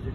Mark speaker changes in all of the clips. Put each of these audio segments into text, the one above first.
Speaker 1: एक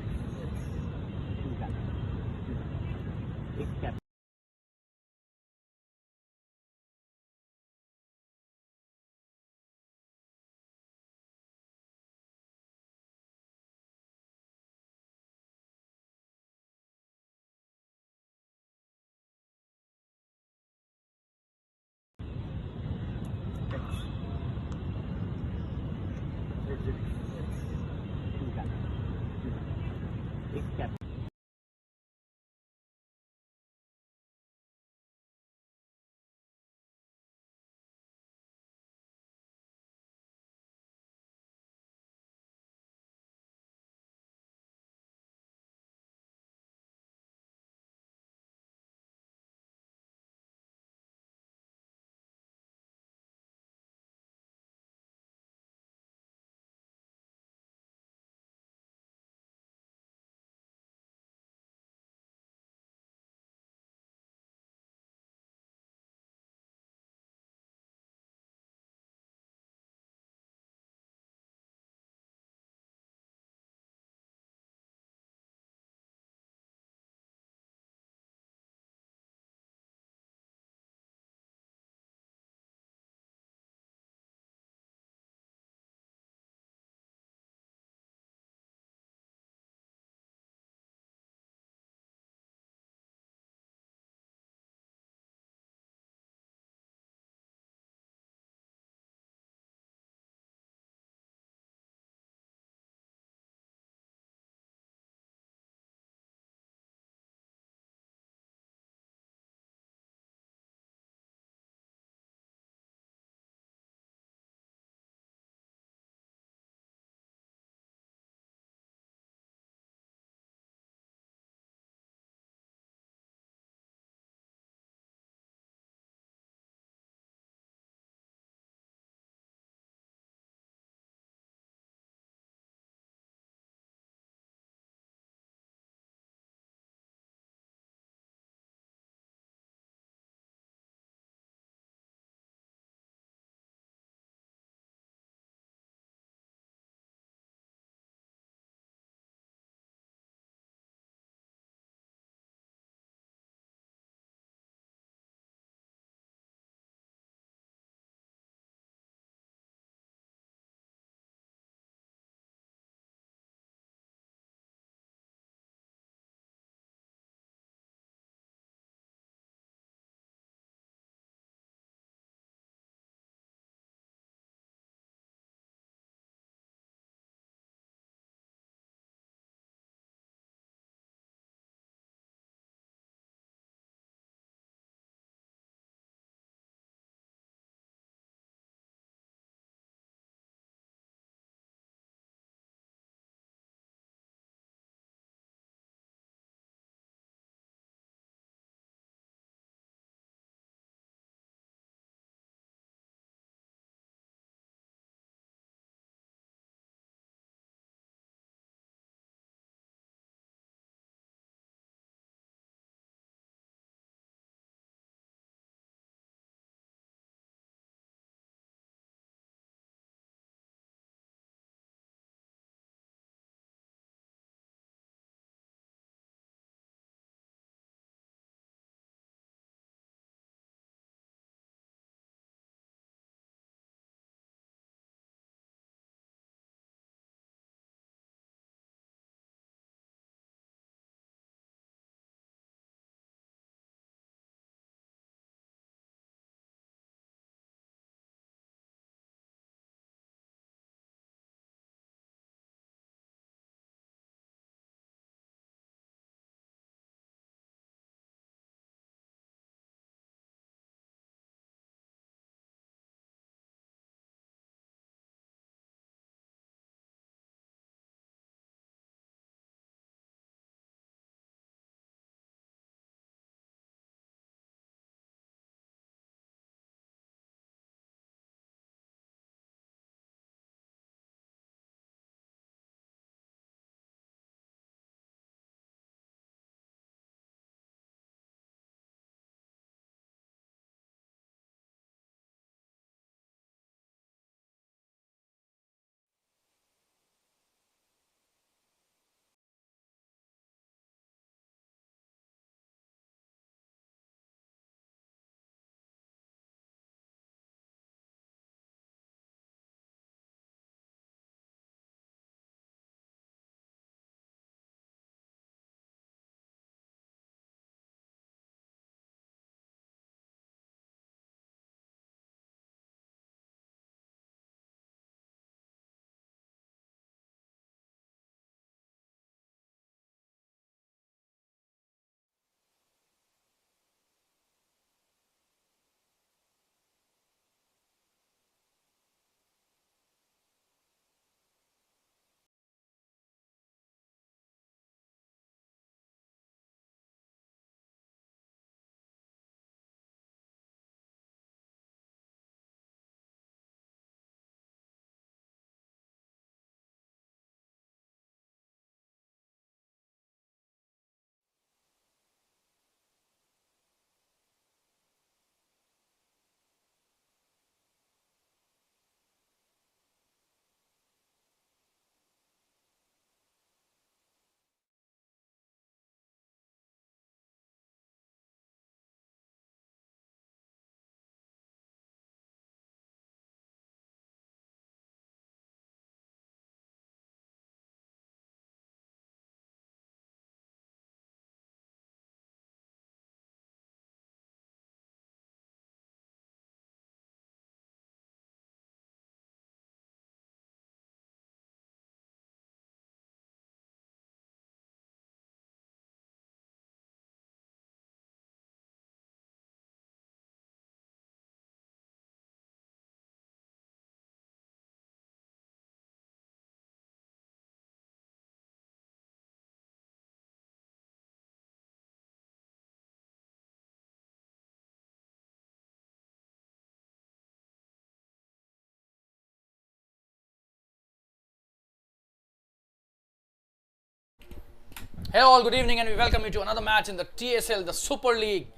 Speaker 1: Hello all, good evening, and we welcome you to another match in the TSL, the Super League.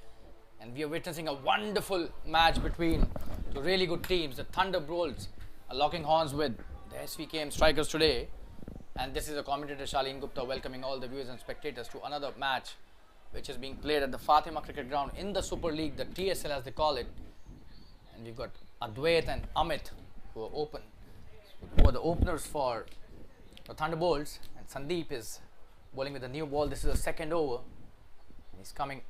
Speaker 1: And we are witnessing a wonderful match between two really good teams. The Thunderbolts are locking horns with the Svkm Strikers today. And this is a commentator, Shalin Gupta, welcoming all the viewers and spectators to another match which is being played at the Fatima Cricket Ground in the Super League, the TSL as they call it. And we've got Advait and Amit who are the openers for the Thunderbolts, and Sandeep is bowling with a new ball. This is the second over. He's coming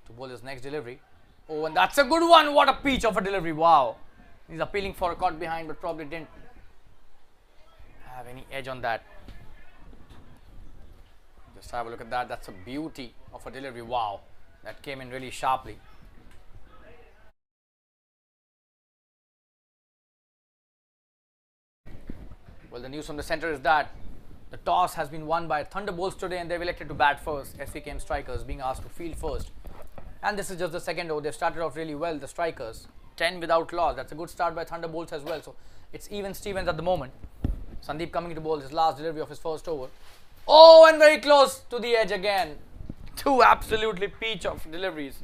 Speaker 1: to bowl his next delivery. Oh, and that's a good one. What a peach of a delivery. Wow. He's appealing for a caught behind, but probably didn't have any edge on that. Just have a look at that. That's a beauty of a delivery. Wow. That came in really sharply. Well, the news from the centre is that the toss has been won by Thunderbolts today, and they've elected to bat first. Svkm Strikers being asked to field first. And this is just the second over. They've started off really well, the Strikers. 10 without loss. That's a good start by Thunderbolts as well. So it's even Stevens at the moment. Sandeep coming to bowl his last delivery of his first over. Oh, and very close to the edge again. Two absolutely peach of deliveries.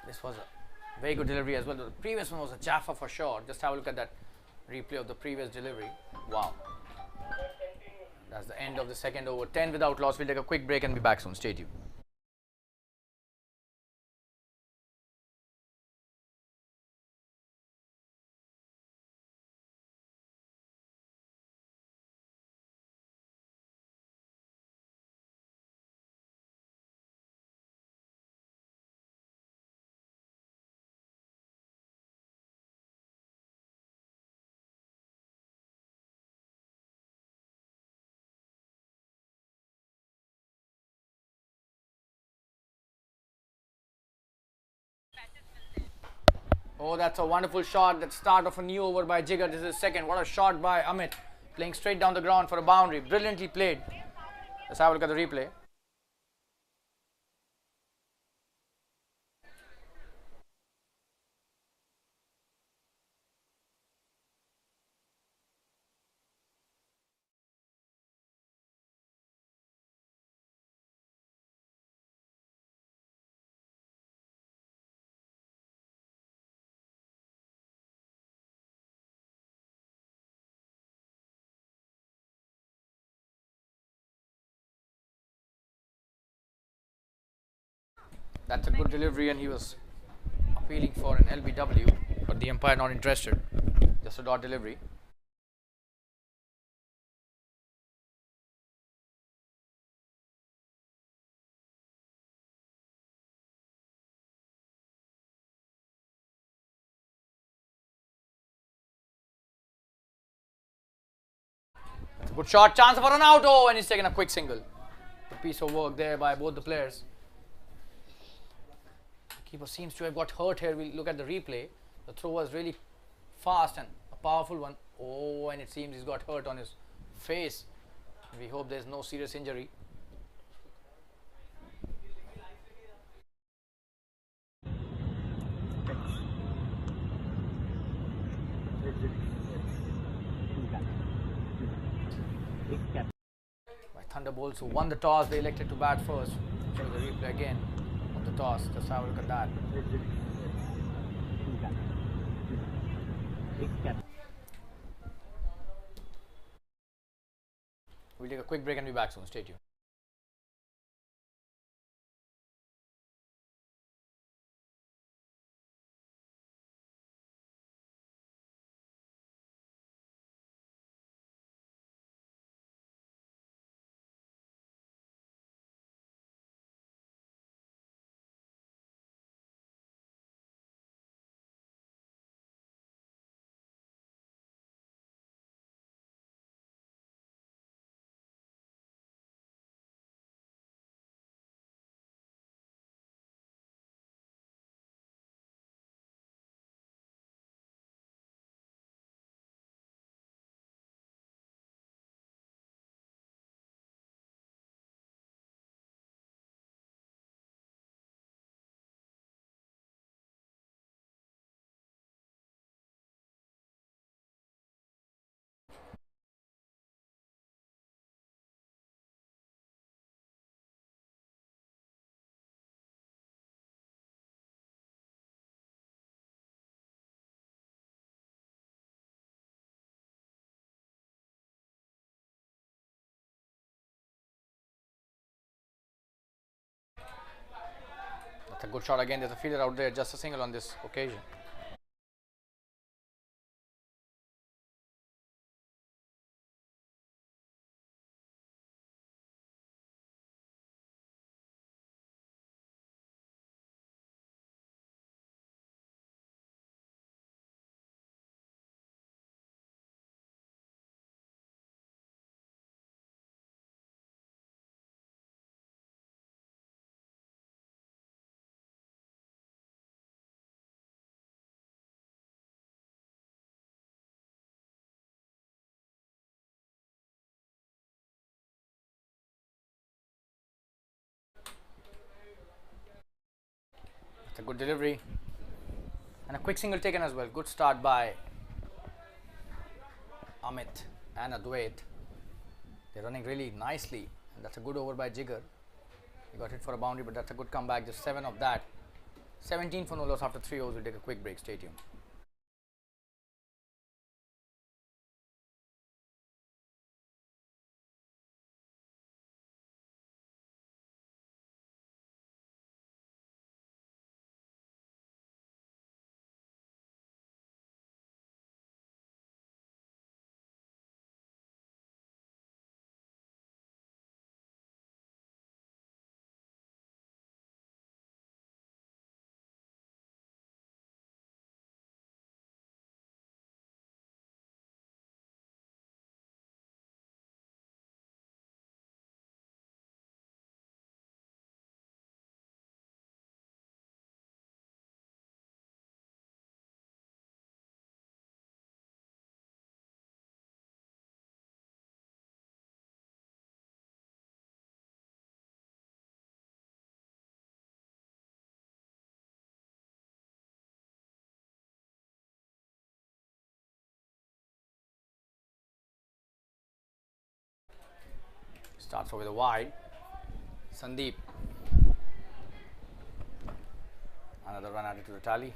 Speaker 1: This was a very good delivery as well. The previous one was a Jaffa for sure. Just have a look at that replay of the previous delivery. Wow. That's the end of the second over. 10 without loss. We'll take a quick break and be back soon. Stay tuned. Oh, that's a wonderful shot. That start of a new over by Jigar. This is second. What a shot by Amit. Playing straight down the ground for a boundary. Brilliantly played. Let's have a look at the replay. That's a good delivery, and he was appealing for an LBW, but the umpire not interested. Just a dot delivery. That's a good shot. Chance for an out. Oh, and he's taken a quick single. A piece of work there by both the players. The keeper seems to have got hurt here. We'll look at the replay. The throw was really fast and a powerful one. Oh, and it seems he's got hurt on his face. We hope there's no serious injury. By Thunderbolts, who won the toss, they elected to bat first. Show the replay again of the toss. Just have a look at that. We'll take a quick break and be back soon. Stay tuned. a good shot again. There's a fielder out there, just a single on this occasion. It's a good delivery. And a quick single taken as well. Good start by Amit and Advait. They're running really nicely. And that's a good over by Jigar. He got hit for a boundary, but that's a good comeback. Just 7 of that. 17 for no loss after 3 overs. We'll take a quick break. Stay tuned. Starts over the wide. Sandeep. Another run added to the tally.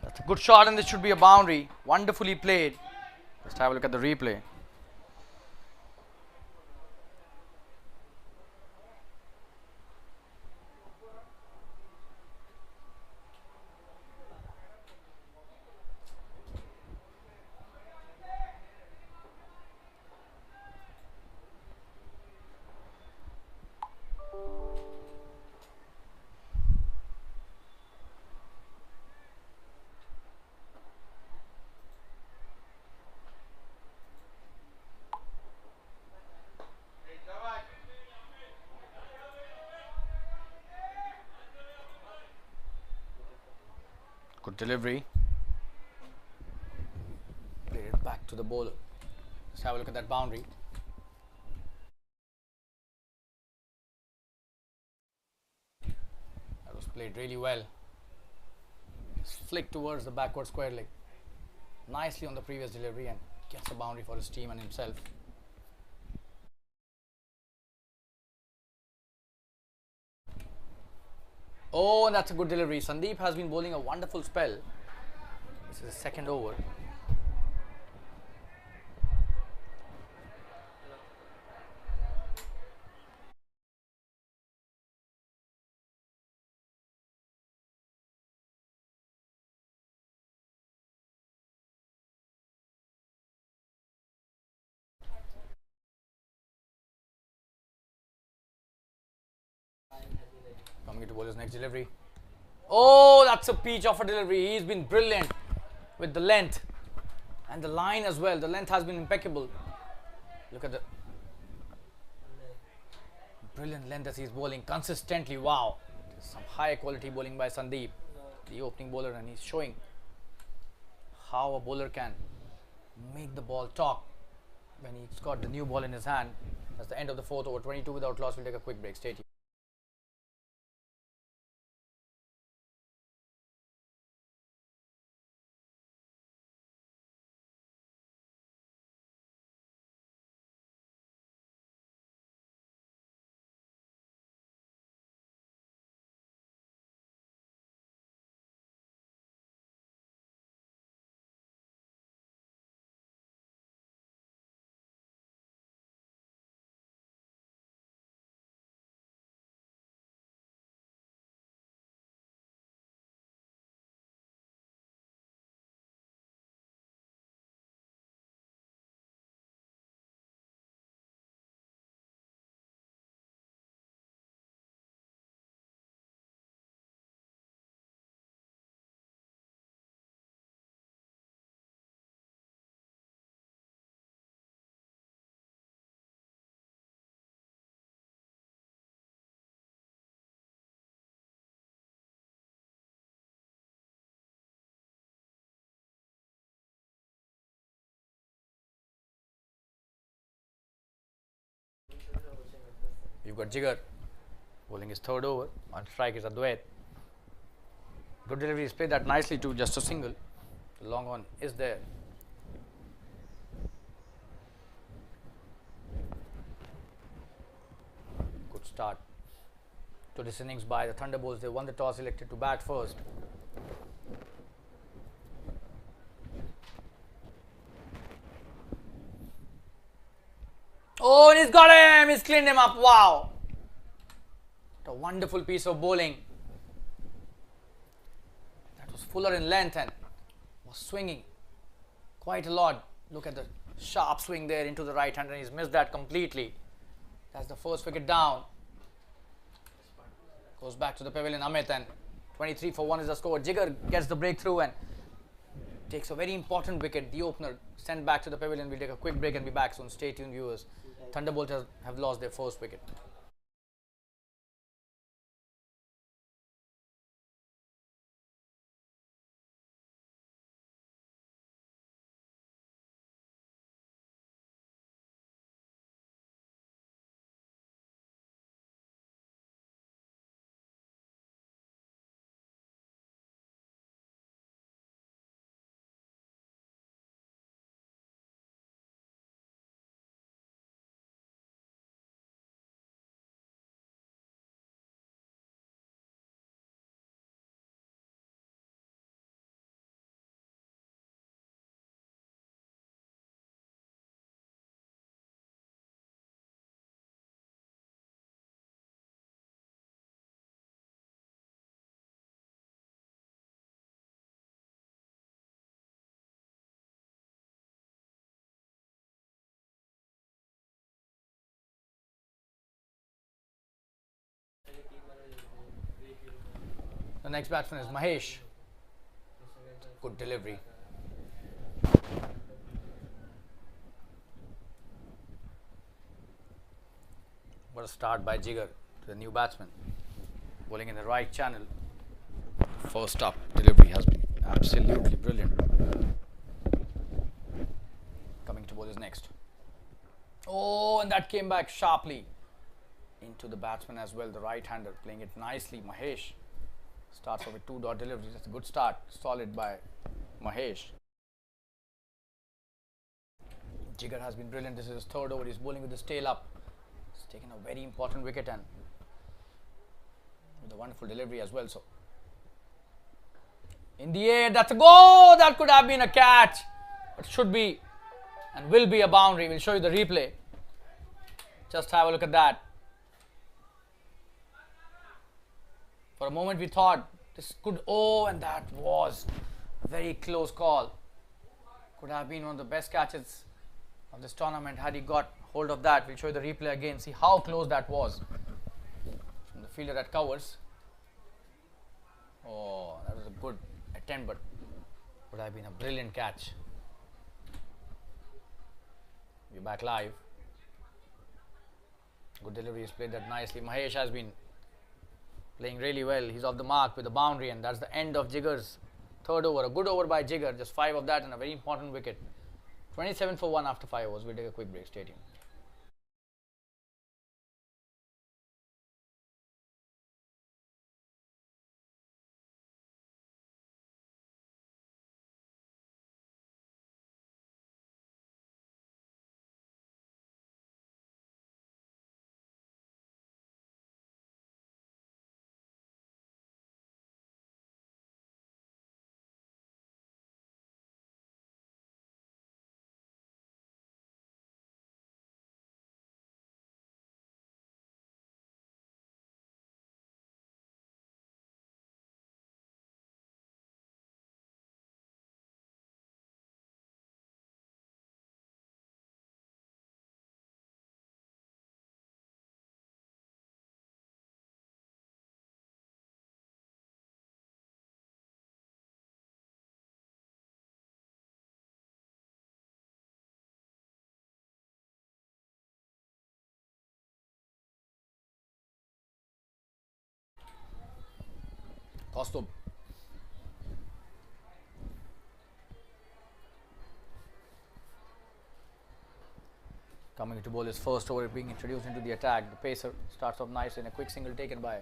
Speaker 1: That's a good shot, and this should be a boundary. Wonderfully played. Let's have a look at the replay. Good delivery. Played it back to the bowler. Let's have a look at that boundary. That was played really well. Flicked towards the backward square leg. Nicely on the previous delivery, and gets a boundary for his team and himself. Oh, and that's a good delivery. Sandeep has been bowling a wonderful spell. This is his second over. Coming to bowler's next delivery. Oh, that's a peach of a delivery. He's been brilliant with the length and the line as well. The length has been impeccable. Look at the brilliant length as he's bowling consistently. Wow. Some high quality bowling by Sandeep, the opening bowler, and he's showing how a bowler can make the ball talk when he's got the new ball in his hand. That's the end of the fourth over. 22 without loss. We'll take a quick break. Stay tuned. You've got Jigar bowling his third over. On strike is Advait. Good delivery. He's played that nicely too. Just a single. The long on is there. Good start to this innings by the Thunderbolts. They won the toss, elected to bat first. Oh, and he's got him! He's cleaned him up. Wow! What a wonderful piece of bowling. That was fuller in length and was swinging quite a lot. Look at the sharp swing there into the right hand, and he's missed that completely. That's the first wicket down. Goes back to the pavilion, Amit, and 23 for 1 is the score. Jigar gets the breakthrough and takes a very important wicket. The opener sent back to the pavilion. We'll take a quick break and be back soon. Stay tuned, viewers. Thunderbolts have lost their first wicket. The next batsman is Mahesh. Good delivery. What a start by Jigar, the new batsman. Bowling in the right channel. First up, delivery has been absolutely brilliant. Coming to bowl is next. Oh, and that came back sharply into the batsman as well. The right-hander playing it nicely. Mahesh starts off with 2-dot delivery. That's a good start. Solid by Mahesh. Jigar has been brilliant. This is his third over. He's bowling with his tail up. He's taken a very important wicket and with a wonderful delivery as well. So in the air, that's a goal. That could have been a catch, but should be and will be a boundary. We'll show you the replay. Just have a look at that. For a moment we thought this could, oh, and that was a very close call. Could have been one of the best catches of this tournament had he got hold of that. We'll show you the replay again, see how close that was from the fielder at covers. Oh, that was a good attempt, but would have been a brilliant catch. We're back live. Good delivery, he's played that nicely. Mahesh has been playing really well. He's off the mark with the boundary, and that's the end of Jigger's third over. A good over by Jigger, just 5 of that and a very important wicket. 27 for 1 after 5 overs. We'll take a quick break. Stay tuned. Kostub. Coming to bowl his first over, being introduced into the attack. The pacer starts off nice in a quick single taken by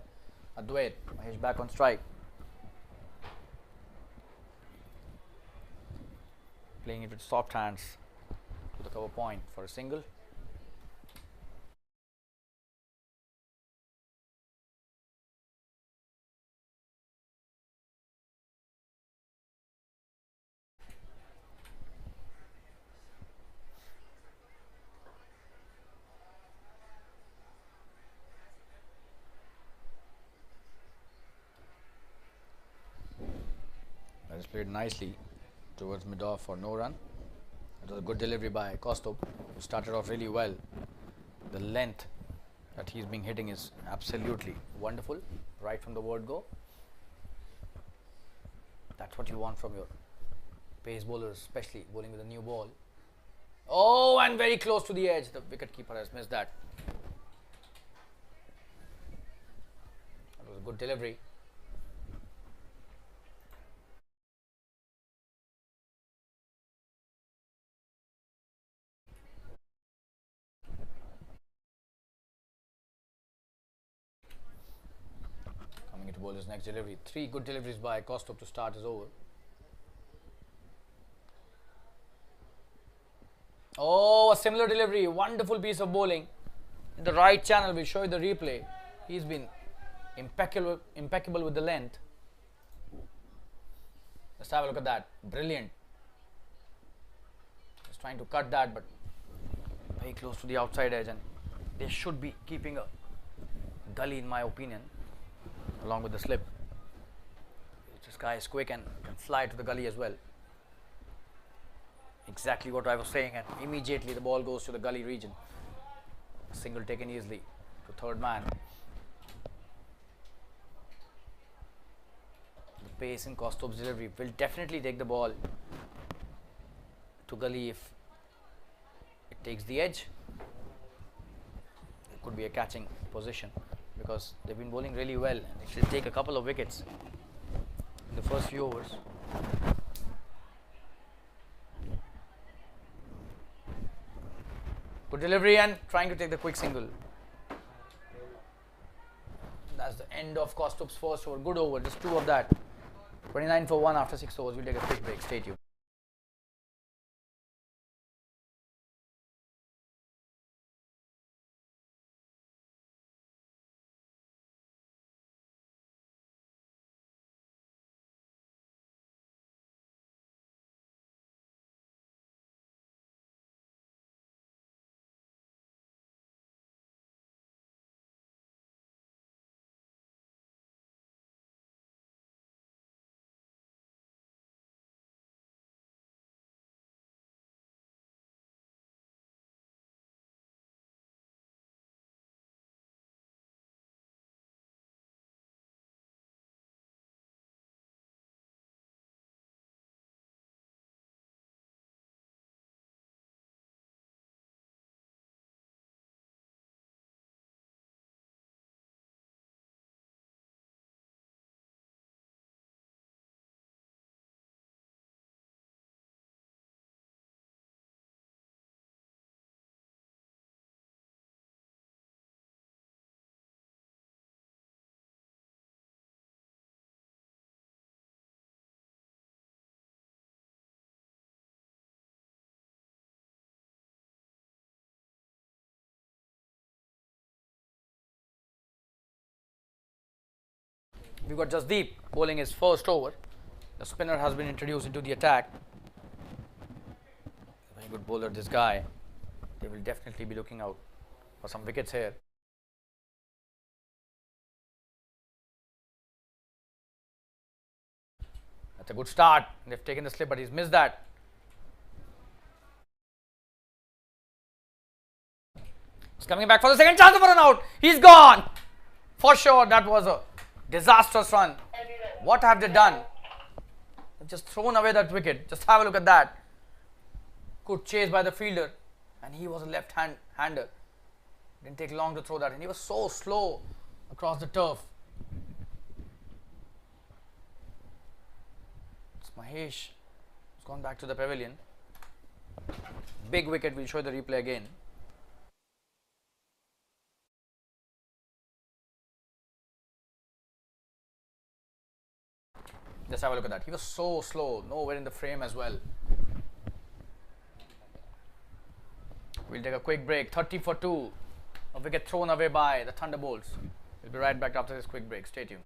Speaker 1: Adwait. Mahesh back on strike. Playing it with soft hands to the cover point for a single. That is played nicely towards mid-off for no run. It was a good delivery by Kostub, who started off really well. The length that he's been hitting is absolutely wonderful, right from the word go. That's what you want from your pace bowlers, especially bowling with a new ball. Oh, and very close to the edge. The wicketkeeper has missed that. That was a good delivery. Coming into bowler's next delivery. 3 good deliveries by Kostub to start his over. Oh, a similar delivery. Wonderful piece of bowling. In the right channel, we'll show you the replay. He's been impeccable with the length. Let's have a look at that. Brilliant. He's trying to cut that, but very close to the outside edge, and they should be keeping a gully, in my opinion, along with the slip. This guy is quick and can fly to the gully as well. Exactly what I was saying, and immediately the ball goes to the gully region. A single taken easily to third man. The pace in Kostub's delivery will definitely take the ball to gully if it takes the edge. It could be a catching position because they've been bowling really well, and it should take a couple of wickets in the first few overs. Good delivery and trying to take the quick single. That's the end of Kostub's first over. Good over, just 2 of that. 29 for 1 after 6 overs. We'll take a quick break. Stay tuned. We've got Jasdeep bowling his first over. The spinner has been introduced into the attack. Very good bowler, this guy. They will definitely be looking out for some wickets here. That's a good start. They've taken the slip, but he's missed that. He's coming back for the second chance for an out. He's gone. For sure, that was a disastrous run. What have they done? They've just thrown away that wicket. Just have a look at that. Good chase by the fielder, and he was a left-hander. Didn't take long to throw that, and he was so slow across the turf. It's Mahesh who's gone back to the pavilion. Big wicket. We'll show you the replay again. Just have a look at that. He was so slow, nowhere in the frame as well. We'll take a quick break. 30 for 2. A wicket thrown away by the Thunderbolts. We'll be right back after this quick break. Stay tuned.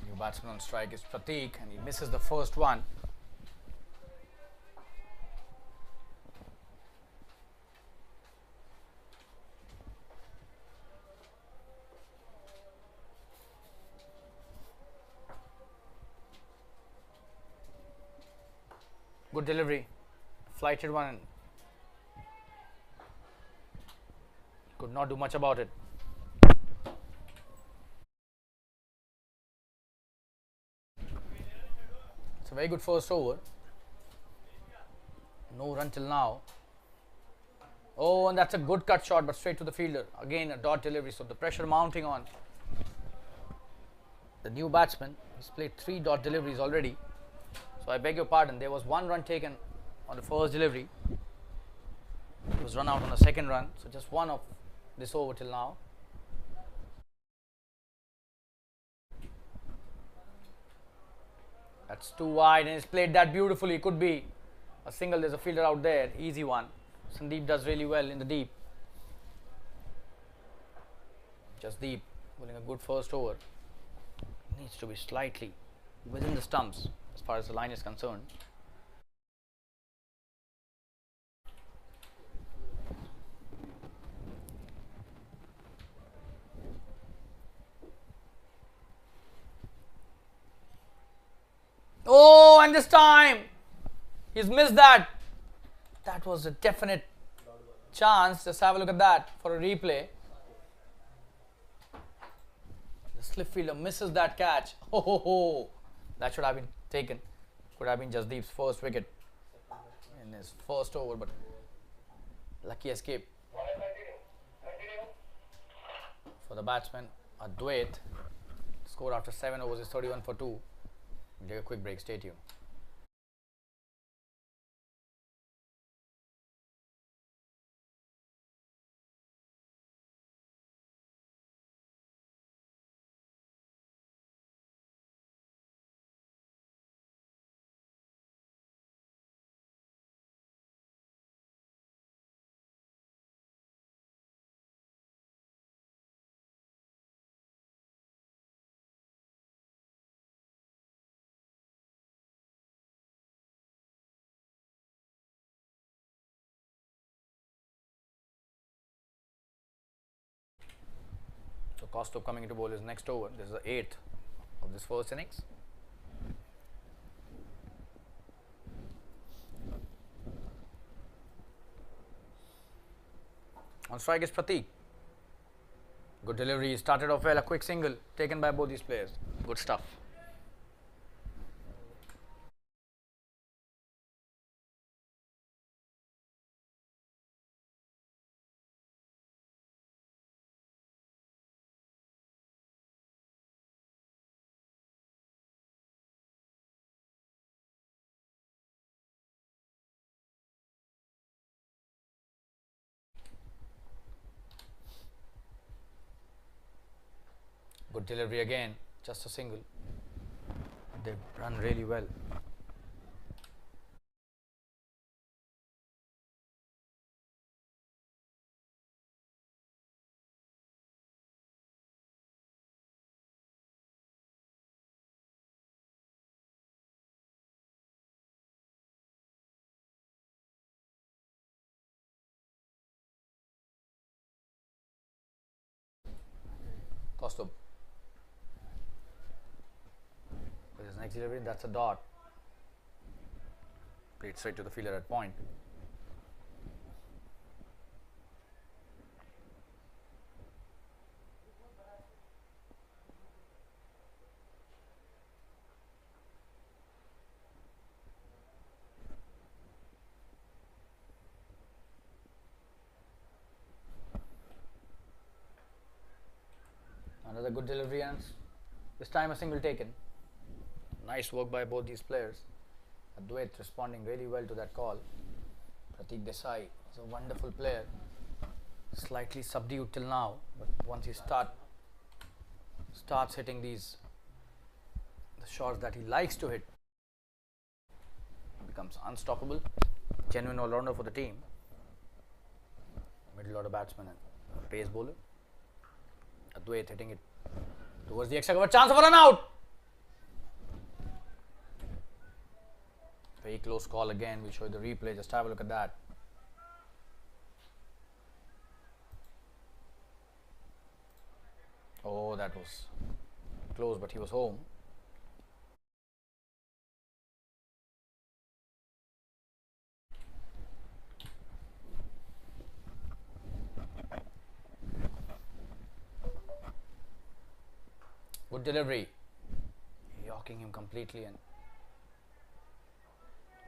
Speaker 1: New batsman on strike is Prateek, and he misses the first one. Good delivery, flighted one. Could not do much about it. It's a very good first over. No run till now. Oh, and that's a good cut shot, but straight to the fielder. Again, a dot delivery, so the pressure mounting on the new batsman. He's played 3 dot deliveries already. So I beg your pardon, there was 1 run taken on the first delivery. He was run out on the second run, so just 1 of this over till now. That's too wide, and he's played that beautifully. Could be a single. There's a fielder out there, easy one. Sandeep does really well in the deep. Jasdeep bowling a good first over. Needs to be slightly within the stumps as far as the line is concerned. Oh, and this time he's missed that. That was a definite chance. Just have a look at that for a replay. The slip fielder misses that catch. Oh, that should have been taken. Could have been Jasdeep's first wicket in his first over, but lucky escape for the batsman. Adwait. Score after 7 overs is 31 for 2. We'll take a quick break. Stay tuned. Kostov coming into bowl his next over. This is the 8th of this first innings. On strike is Prateek. Good delivery. He started off well. A quick single taken by both these players. Good stuff. Good delivery again. Just a single. They've run really well. Kostov. With his next delivery, that's a dot. Played straight to the fielder at point. Another good delivery, and this time a single taken. Nice work by both these players. Advait responding really well to that call. Prateek Desai is a wonderful player. Slightly subdued till now, but once he starts hitting the shots that he likes to hit, becomes unstoppable. Genuine all-rounder for the team. Middle order batsman and pace bowler. Advait hitting it towards the extra cover. Chance of a run out. Very close call again. We'll show you the replay. Just have a look at that. Oh, that was close, but he was home. Good delivery. Yawking him completely and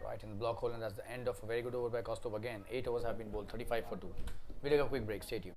Speaker 1: right in the block hole, and that's the end of a very good over by Kostov again. 8 overs have been bowled, 35 for 2. We'll take a quick break. Stay tuned.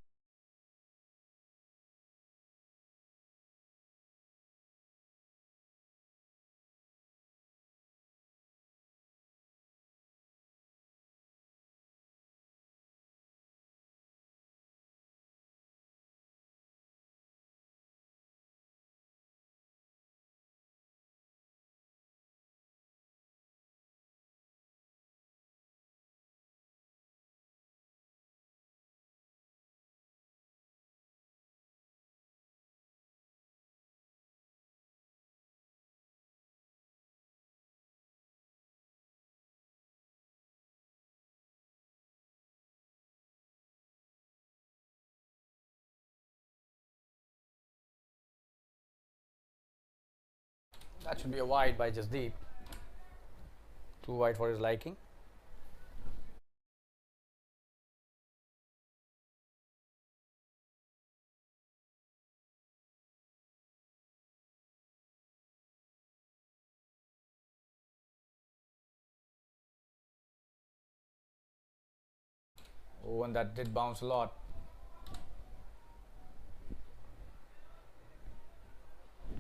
Speaker 1: That should be a wide by Jasdeep. Too wide for his liking. Oh, and that did bounce a lot.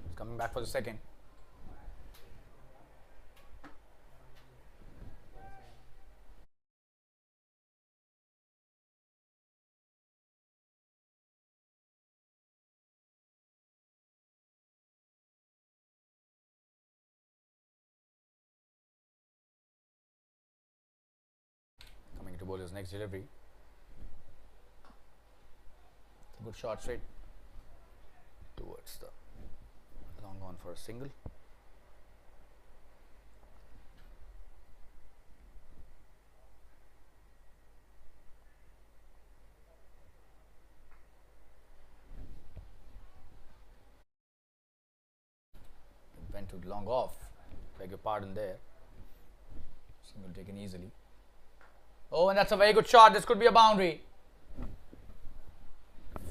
Speaker 1: He's coming back for the second. Coming to bowl his next delivery. Good shot straight towards the long on for a single. to long off. Beg your pardon there. Single taken easily. Oh, and that's a very good shot. This could be a boundary.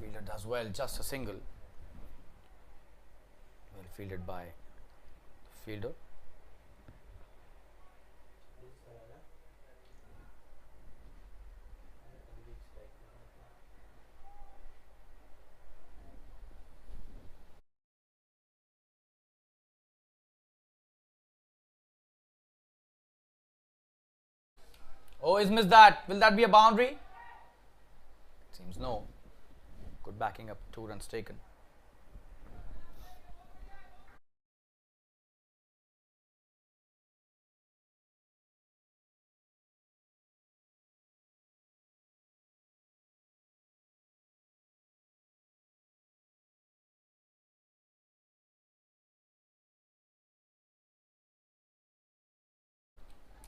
Speaker 1: Fielder does well, just a single. Well fielded by the fielder. Oh, he's missed that. Will that be a boundary? Seems no. Good backing up, 2 runs taken.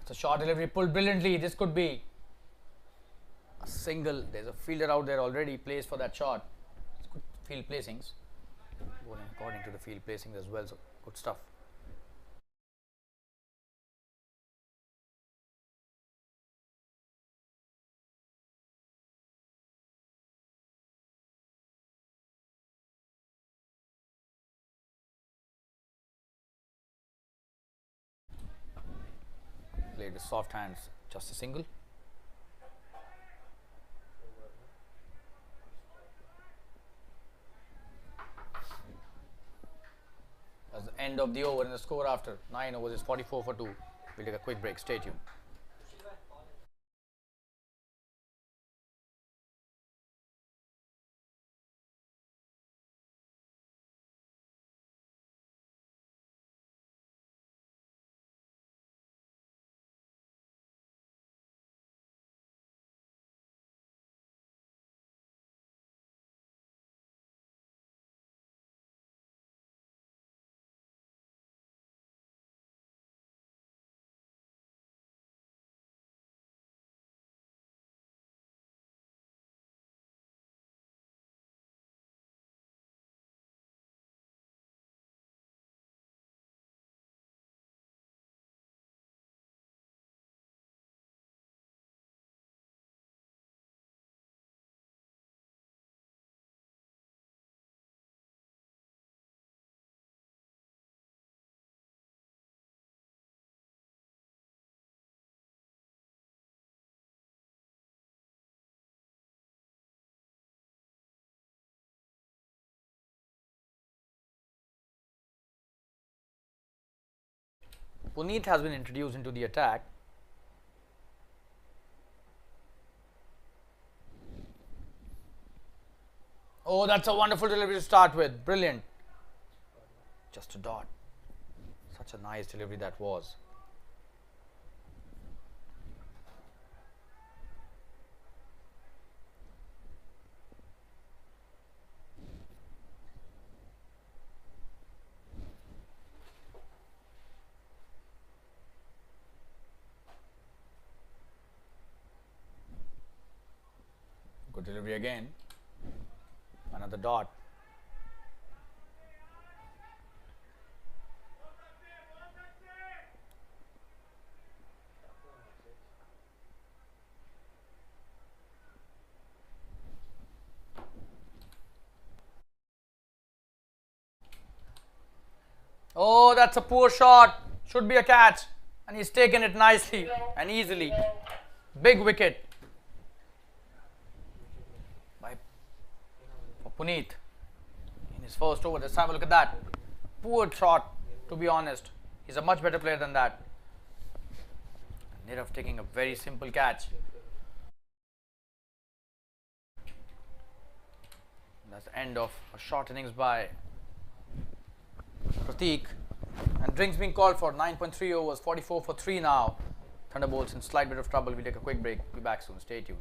Speaker 1: It's a short delivery pulled brilliantly. This could be a single. There's a fielder out there already placed for that shot. It's good field placings. Bowling according to the field placings as well. So good stuff. Played with soft hands. Just a single. That's the end of the over and the score after 9 overs is 44 for 2. We'll take a quick break. Stay tuned. Puneet has been introduced into the attack. Oh, that's a wonderful delivery to start with. Brilliant. Just a dot. Such a nice delivery that was. Good delivery again. Another dot. Oh, that's a poor shot. Should be a catch. And he's taken it nicely and easily. Big wicket by for Puneet in his first over. Let's have a look at that. Poor shot, to be honest. He's a much better player than that. Nirav taking a very simple catch. That's the end of a short innings by Prateek. And drinks being called for 9.3 overs, 44 for 3 now. Thunderbolts in slight bit of trouble. We'll take a quick break. Be back soon. Stay tuned.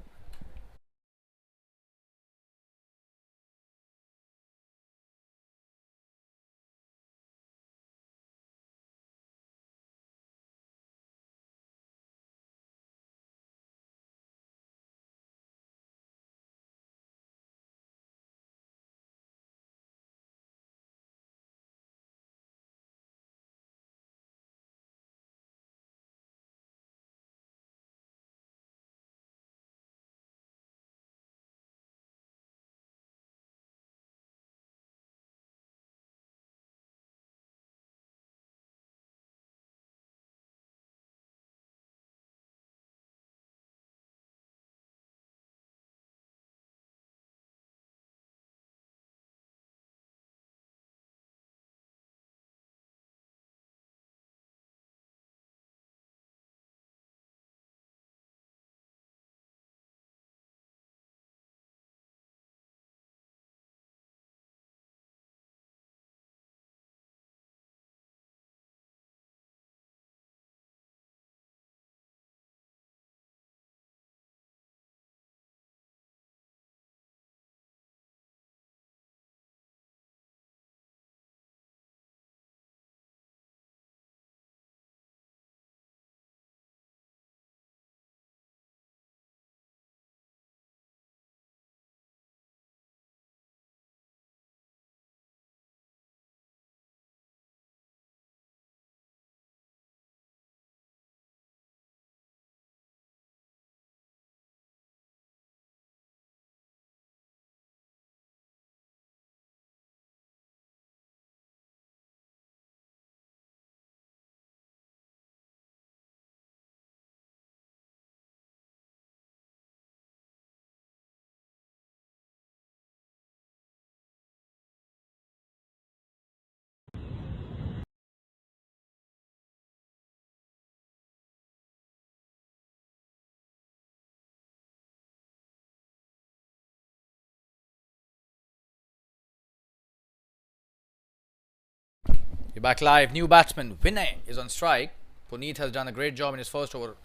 Speaker 1: We're back live. New batsman Vinay is on strike. Puneet has done a great job in his first over.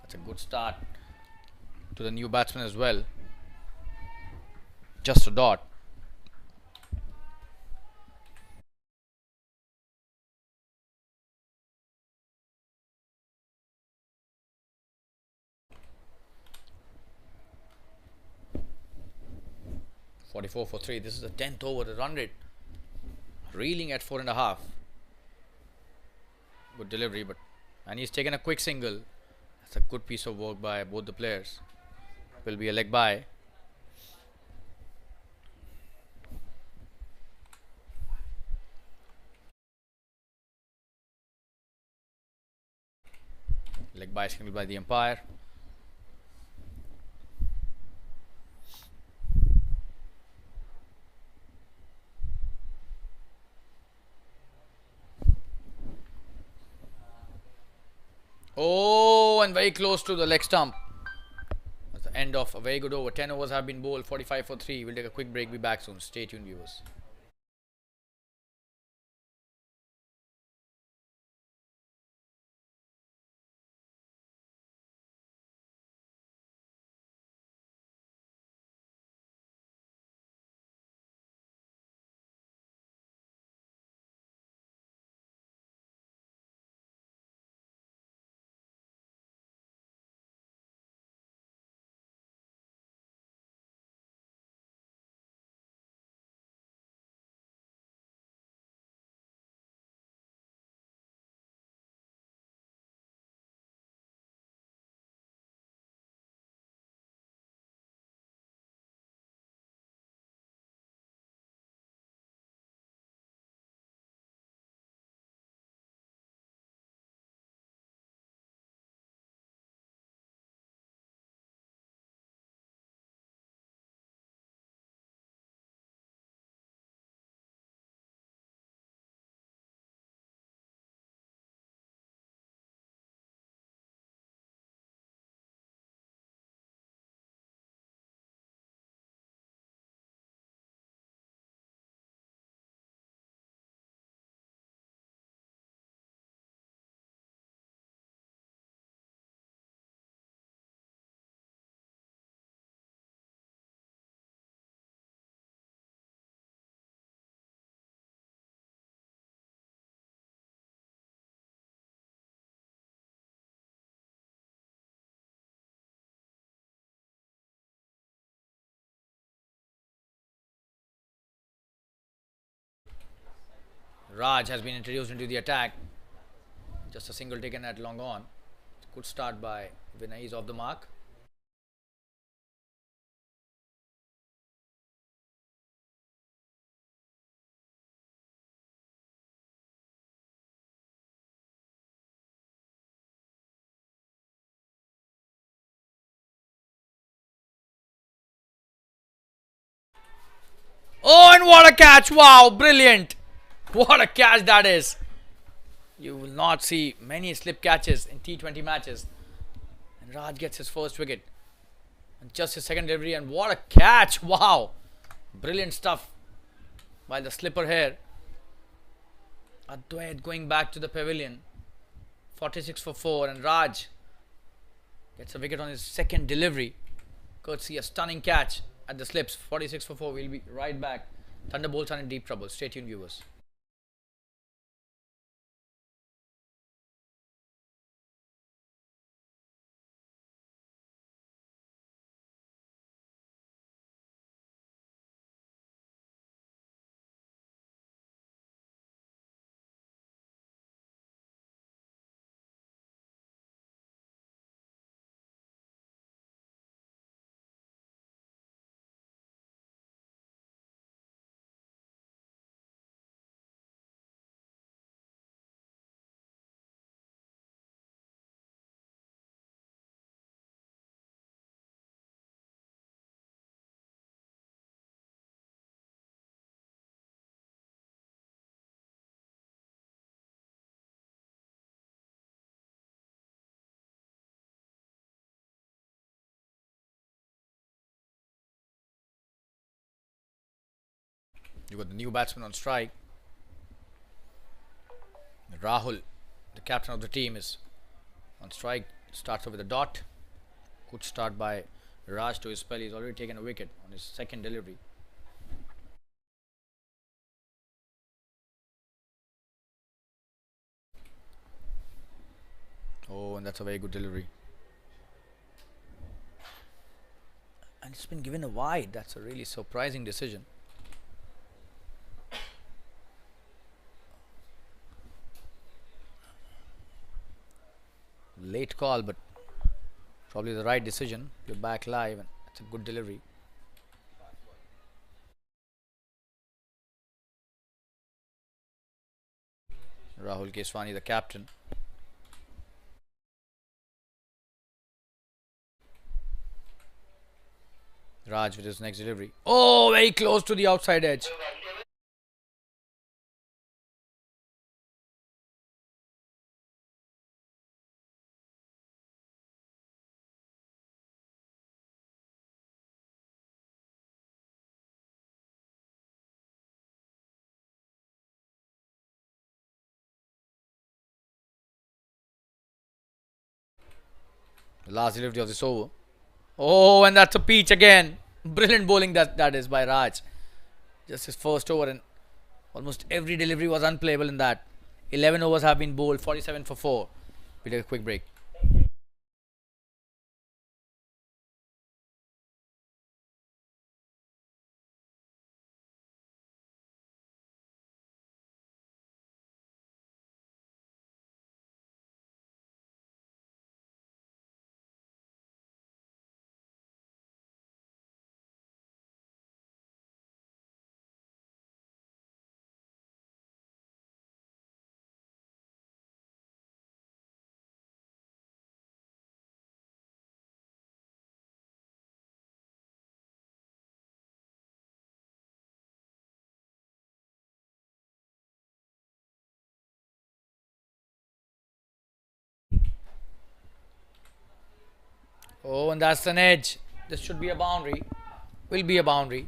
Speaker 1: That's a good start to the new batsman as well. Just a dot. .44 for 3. This is the 10th over. The run rate reeling at 4.5. Good delivery, and he's taken a quick single. That's a good piece of work by both the players. Will be a leg by. Leg by signal by the umpire. Oh, and very close to the leg stump. That's the end of a very good over. 10 overs have been bowled. 45 for 3. We'll take a quick break. Be back soon. Stay tuned, viewers. Raj has been introduced into the attack. Just a single taken at long on. Good start by Vinay. He's off the mark. Oh, and what a catch! Wow, brilliant! What a catch that is! You will not see many slip catches in T20 matches. And Raj gets his first wicket. And just his second delivery, and what a catch! Wow! Brilliant stuff by the slipper here. Adwait going back to the pavilion. 46 for 4, and Raj gets a wicket on his second delivery. Courtesy a stunning catch at the slips. 46 for 4. We'll be right back. Thunderbolts are in deep trouble. Stay tuned, viewers. You got the new batsman on strike. Rahul, the captain of the team, is on strike. Starts off with a dot. Good start by Raj to his spell. He's already taken a wicket on his second delivery. Oh, and that's a very good delivery. And it's been given a wide. That's a really surprising decision. Late call, but probably the right decision. You're back live, and it's a good delivery. Rahul Keswani, the captain. Raj with his next delivery. Oh, very close to the outside edge. The last delivery of this over. Oh, and that's a peach again. Brilliant bowling that is by Raj. Just his first over, and almost every delivery was unplayable in that. 11 overs have been bowled, 47 for 4. We take a quick break. Oh, and that's an edge. This should be a boundary. Will be a boundary.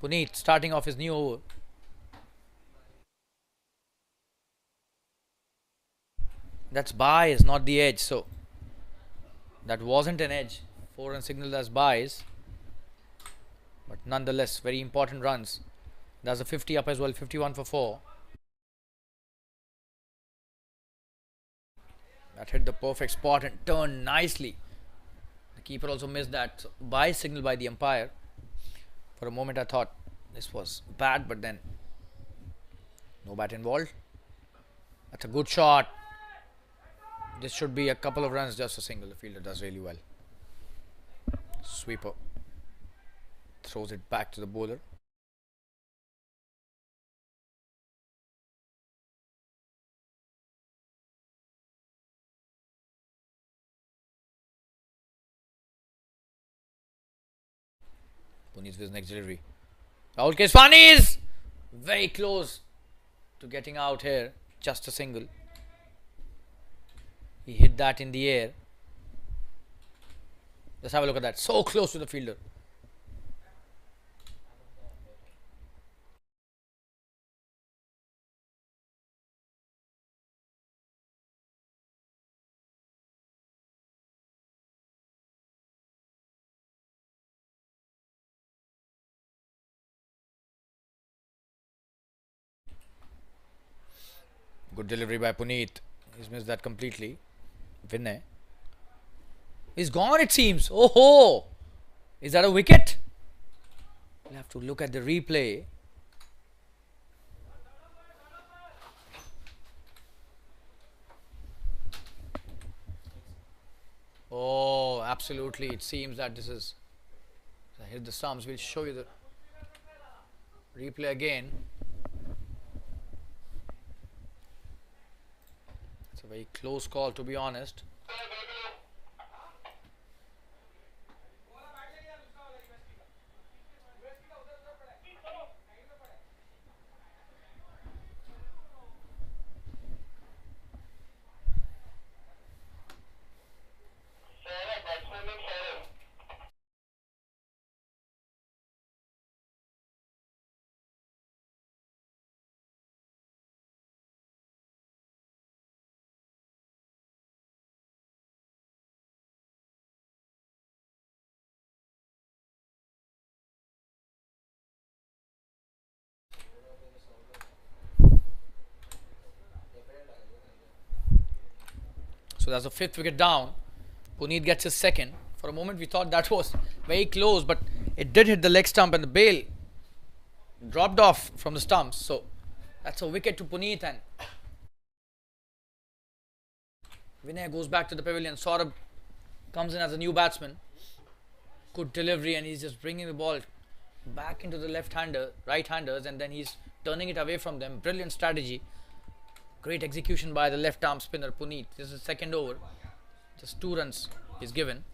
Speaker 1: Puneet starting off his new over. That's buys, not the edge. So that wasn't an edge. 4 run signal as buys. But nonetheless, very important runs. That's a 50 up as well. 51 for 4. That hit the perfect spot and turned nicely. The keeper also missed that buy signal by the umpire. For a moment I thought this was bad, but then no bat involved. That's a good shot. This should be a couple of runs, just a single. The fielder does really well. Sweeper throws it back to the bowler. Puneet with his next delivery. Rahul Keswani is very close to getting out here. Just a single. He hit that in the air. Let's have a look at that. So close to the fielder. Good delivery by Puneet. He's missed that completely. Vinay. He's gone, it seems. Oh ho! Is that a wicket? We'll have to look at the replay. Oh, absolutely. It seems that this is. I hit the stumps. We'll show you the replay again. It's a very close call, to be honest. So that's the 5th wicket down. Puneet gets his second. For a moment we thought that was very close, but it did hit the leg stump and the bail dropped off from the stumps. So that's a wicket to Puneet, and Vinay goes back to the pavilion. Saurabh comes in as a new batsman. Good delivery, and he's just bringing the ball back into the right-handers, and then he's turning it away from them. Brilliant strategy. Great execution by the left arm spinner Puneet. This is the second over. Just 2 runs is given.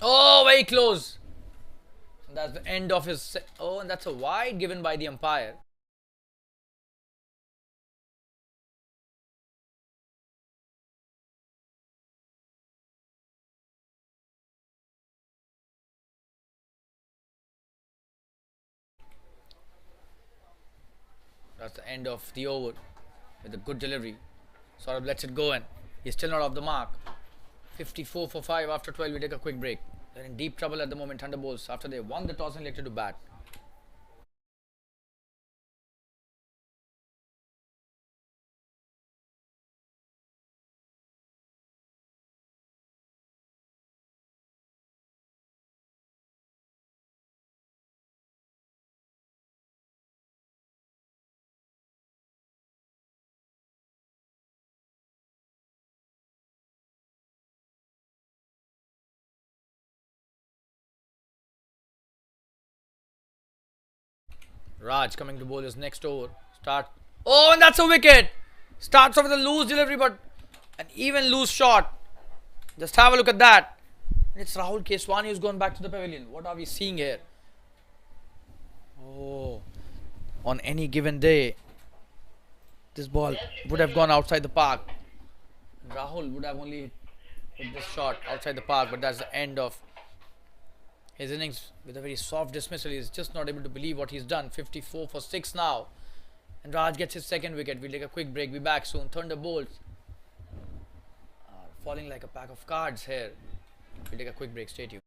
Speaker 1: Oh, very close. And that's the end of his... Oh, and that's a wide given by the umpire. That's the end of the over with a good delivery. Saurabh lets it go, and he's still not off the mark. 54 for 5 after 12. We take a quick break. They're in deep trouble at the moment, Thunderbolts, after they won the toss and elected to bat. Raj coming to bowl his next over. Start. Oh, and that's a wicket. Starts off with a loose delivery, but an even loose shot. Just have a look at that. It's Rahul Keswani who's gone back to the pavilion. What are we seeing here? Oh, on any given day, this ball would have gone outside the park. Rahul would have only hit this shot outside the park, but that's the end of his innings with a very soft dismissal. He's just not able to believe what he's done. 54 for 6 now. And Raj gets his second wicket. We'll take a quick break. Be back soon. Thunderbolts are falling like a pack of cards here. We'll take a quick break. Stay tuned.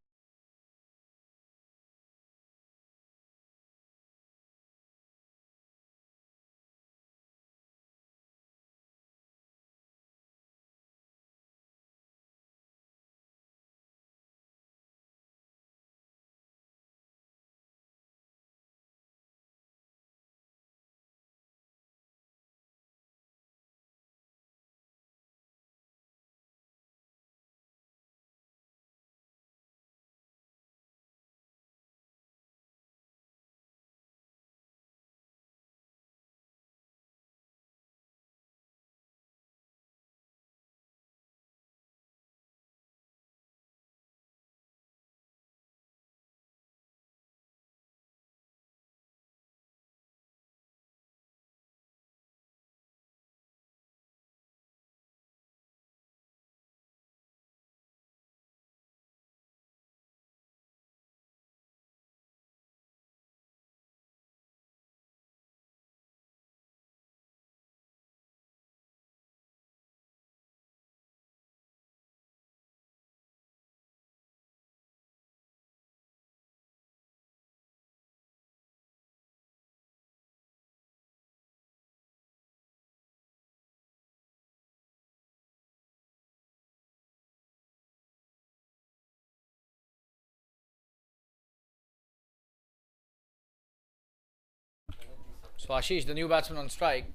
Speaker 1: So Ashish, the new batsman on strike.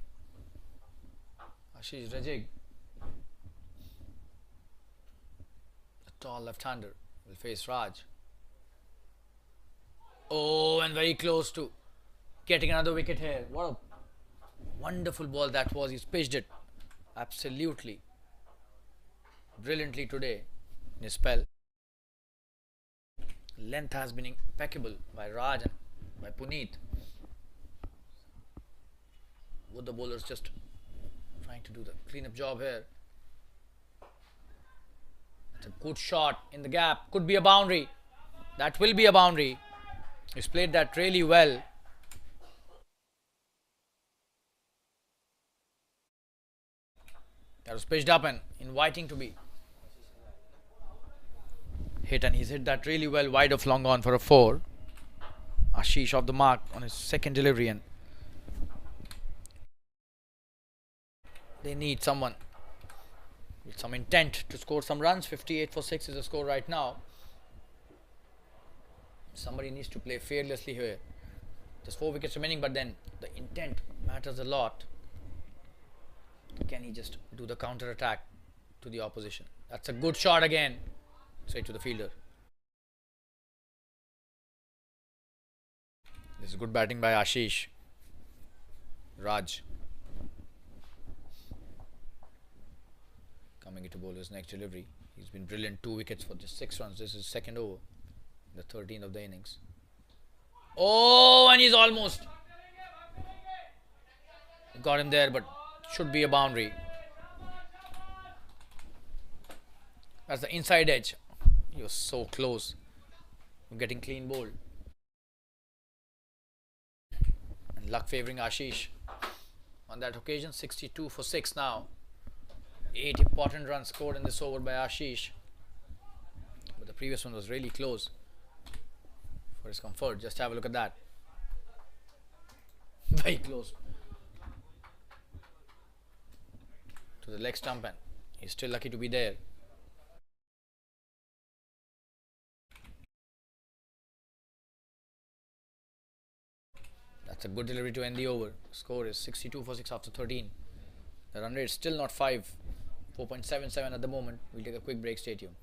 Speaker 1: Ashish Rajig, a tall left-hander, will face Raj. Oh, and very close to getting another wicket here. What a wonderful ball that was. He's pitched it absolutely brilliantly today in his spell. Length has been impeccable by Raj and by Puneet. Both the bowlers just trying to do the clean-up job here. It's a good shot in the gap. Could be a boundary. That will be a boundary. He's played that really well. That was pitched up and inviting to be hit, and he's hit that really well wide of long on for a 4. Ashish off the mark on his second delivery, and They need someone with some intent to score some runs. 58 for 6 is the score right now. Somebody needs to play fearlessly here. Just 4 wickets remaining, but then the intent matters a lot. Can he just do the counter attack to the opposition? That's a good shot again, straight to the fielder. This is good batting by Ashish. Raj coming into bowler's next delivery. He's been brilliant. 2 wickets for just 6 runs. This is second over, the 13th of the innings. Oh, and he's almost got him there, but should be a boundary. That's the inside edge. He was so close to getting clean bowled. And luck favouring Ashish on that occasion. 62 for 6 now. 8 important runs scored in this over by Ashish. But the previous one was really close for his comfort. Just have a look at that. Very close to the leg stump, and he's still lucky to be there. That's a good delivery to end the over. Score is 62 for 6 after 13. The run rate is still not 5. 4.77 at the moment. We'll take a quick break. Stay tuned.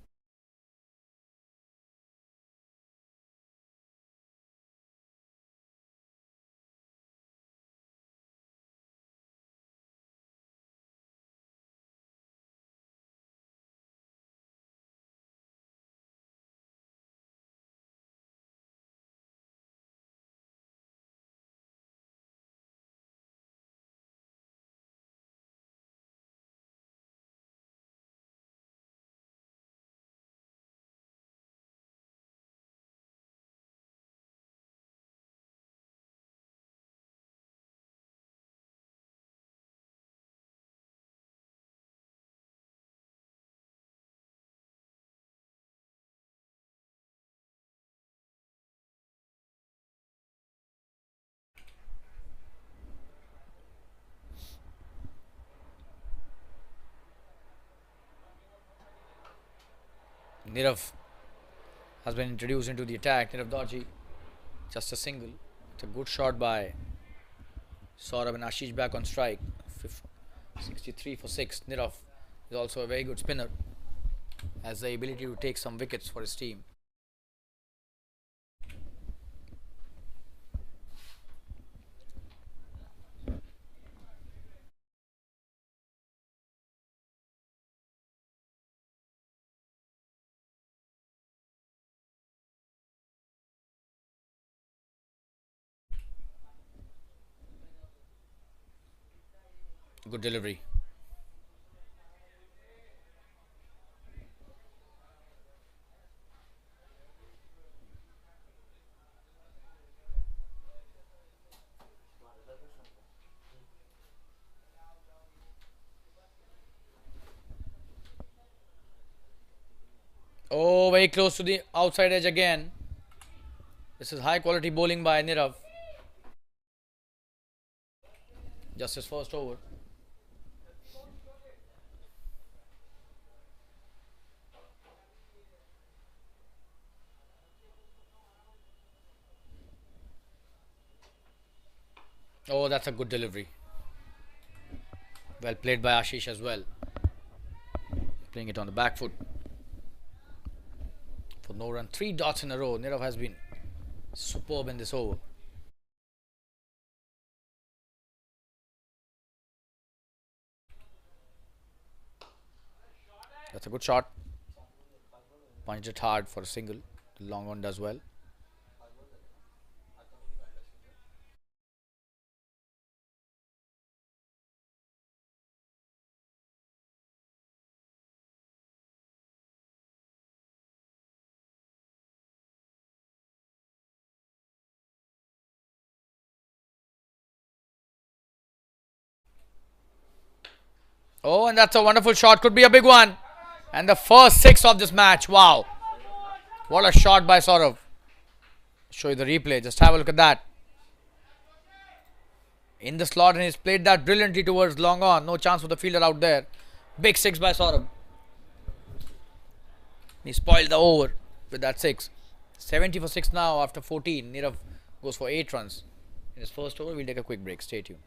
Speaker 1: Nirav has been introduced into the attack. Nirav Dodgy, just a single. It's a good shot by Saurabh, and Ashish back on strike. 63 for 6. Nirav is also a very good spinner. Has the ability to take some wickets for his team. Good delivery. Oh, very close to the outside edge again. This is high quality bowling by Nirav. Just his first over. Oh, that's a good delivery. Well played by Ashish as well. Playing it on the back foot. For no run. 3 dots in a row. Nirav has been superb in this over. That's a good shot. Punched it hard for a single. The long one does well. Oh, and that's a wonderful shot. Could be a big one. And the first 6 of this match. Wow. What a shot by Saurabh. Show you the replay. Just have a look at that. in the slot, and he's played that brilliantly towards long on. No chance for the fielder out there. Big six by Saurabh. He spoiled the over with that six. 70 for 6 now after 14. Nirav goes for 8 runs in his first over. We'll take a quick break. Stay tuned.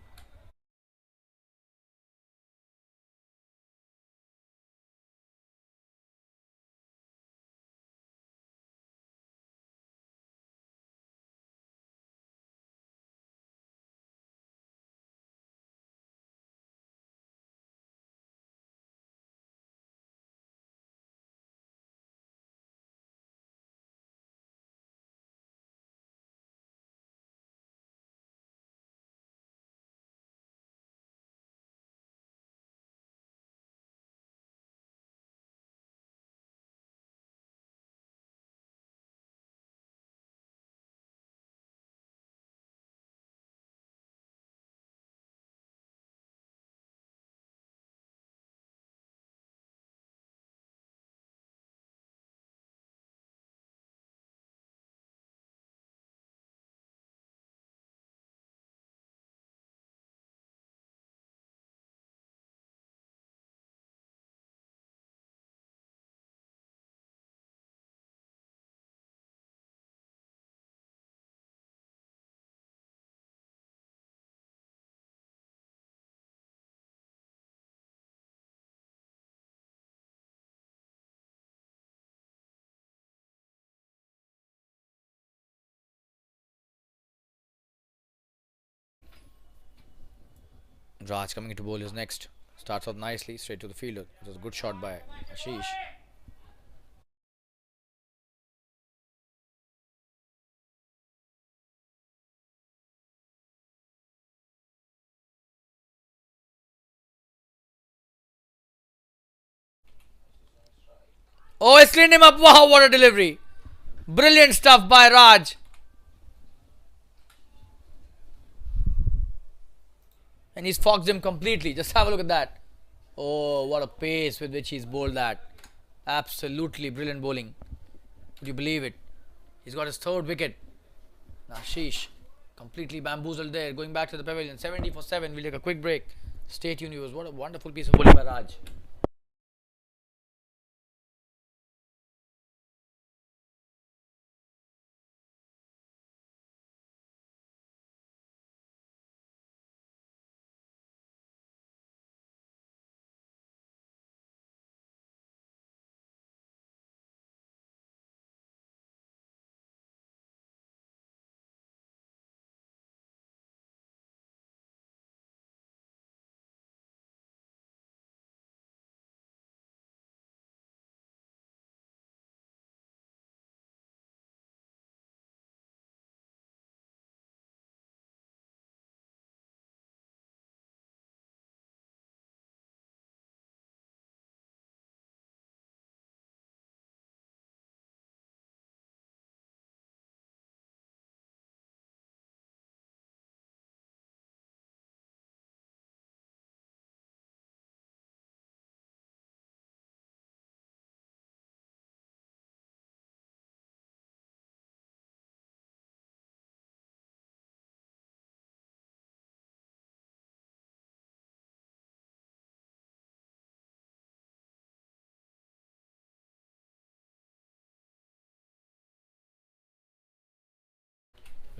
Speaker 1: Raj coming into bowl is next. Starts off nicely, straight to the fielder. It was a good shot by Ashish. Oh, it's cleaned him up. Wow, what a delivery. Brilliant stuff by Raj. And he's foxed him completely. Just have a look at that. Oh, what a pace with which he's bowled that. Absolutely brilliant bowling. Would you believe it? He's got his third wicket. Ashish completely bamboozled there. Going back to the pavilion. 70 for 7. We'll take a quick break. Stay tuned, viewers. What a wonderful piece of bowling by Raj.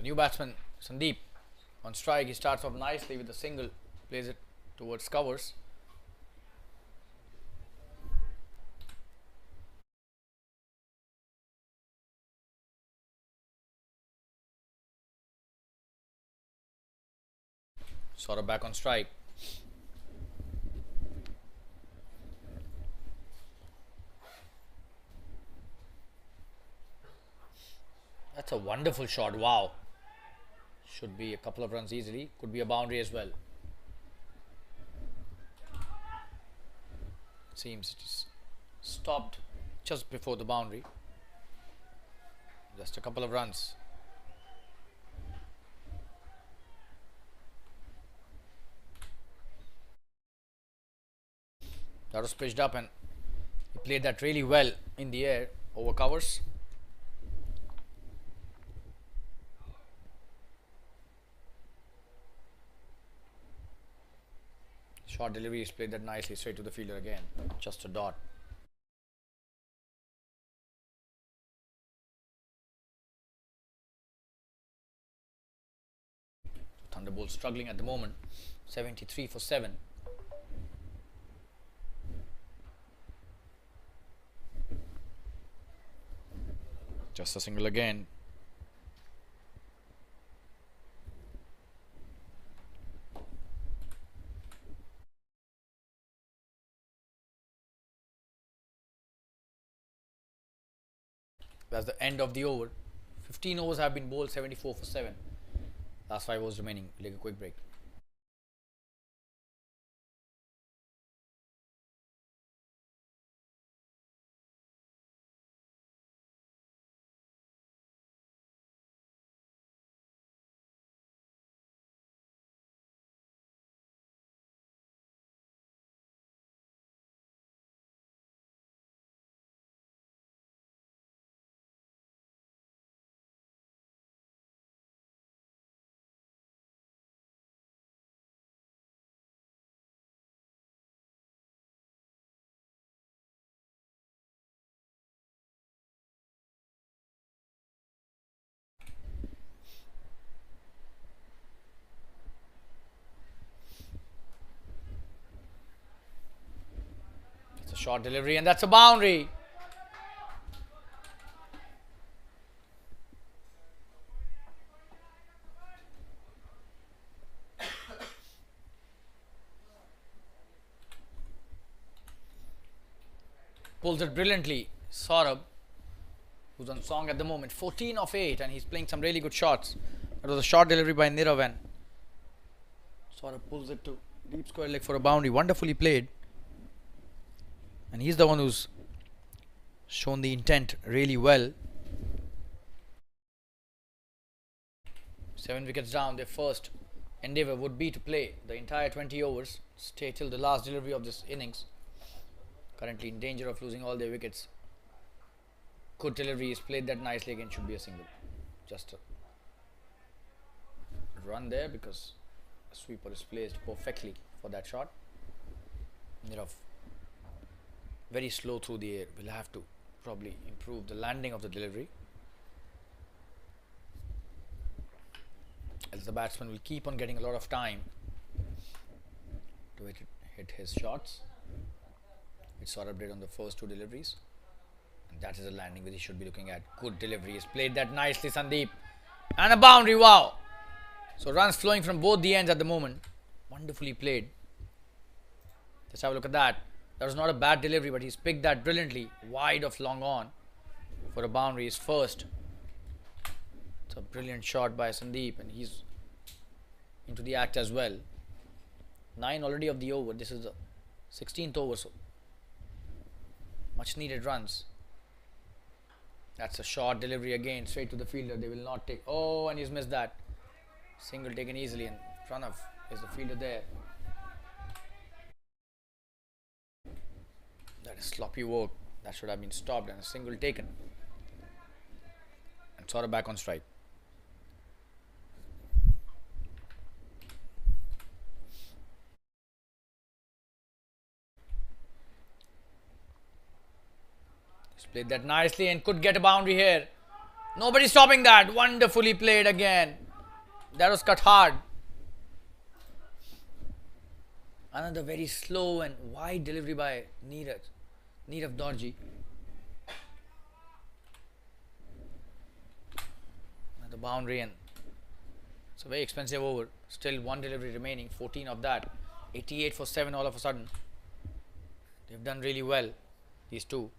Speaker 1: The new batsman, Sandeep, on strike. He starts off nicely with a single, plays it towards covers. Sort of back on strike. That's a wonderful shot. Wow. Should be a couple of runs easily. Could be a boundary as well. Seems it is stopped just before the boundary. Just a couple of runs. That was pitched up and he played that really well in the air over covers. Short delivery is played that nicely straight to the fielder again. Just a dot. Thunderbolts struggling at the moment. 73 for 7. Just a single again. That's the end of the over. 15 overs have been bowled, 74 for 7. Last 5 overs remaining. We'll take a quick break. It's a short delivery and that's a boundary. Pulls it brilliantly. Saurabh, who's on song at the moment, 14 of 8, and he's playing some really good shots. That was a short delivery by Nirav, and Saurabh pulls it to deep square leg for a boundary. Wonderfully played. And he's the one who's shown the intent really well. 7 wickets down. Their first endeavour would be to play the entire 20 overs, stay till the last delivery of this innings. Currently in danger of losing all their wickets. Good delivery is played that nicely again, should be a single. Just a run there because the sweeper is placed perfectly for that shot. Nirav very slow through the air. We'll have to probably improve the landing of the delivery, as the batsman will keep on getting a lot of time to hit his shots, which Saurabh did on the first 2 deliveries. And that is a landing which he should be looking at. Good delivery. He's played that nicely, Sandeep. And a boundary. Wow. So runs flowing from both the ends at the moment. Wonderfully played. Let's have a look at that. That was not a bad delivery, but he's picked that brilliantly. Wide of long on for a boundary. His first. It's a brilliant shot by Sandeep, and he's into the act as well. 9 already of the over. This is the 16th over, so much needed runs. That's a short delivery again, straight to the fielder. They will not take. Oh, and he's missed that. Single taken easily, and Pranav is the fielder there. That is sloppy work. That should have been stopped, and a single taken. And Saurabh back on strike. Played that nicely and could get a boundary here. Nobody stopping that. Wonderfully played again. That was cut hard. Another very slow and wide delivery by Nirav Dorji. Another boundary, and it's a very expensive over. Still 1 delivery remaining. 14 of that. 88 for 7 all of a sudden. They've done really well, these two.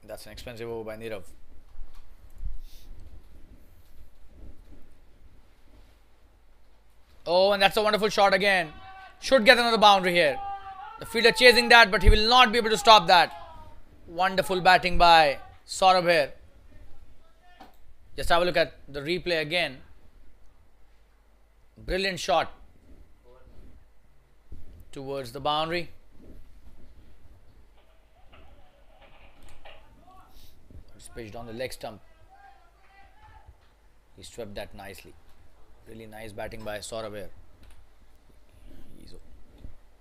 Speaker 1: That's an expensive over by Nirav. Oh, and that's a wonderful shot again. Should get another boundary here. The fielder chasing that, but he will not be able to stop that. Wonderful batting by Saurabh here. Just have a look at the replay again. Brilliant shot towards the boundary. It's pitched on the leg stump. He swept that nicely. Really nice batting by Saurabh. He's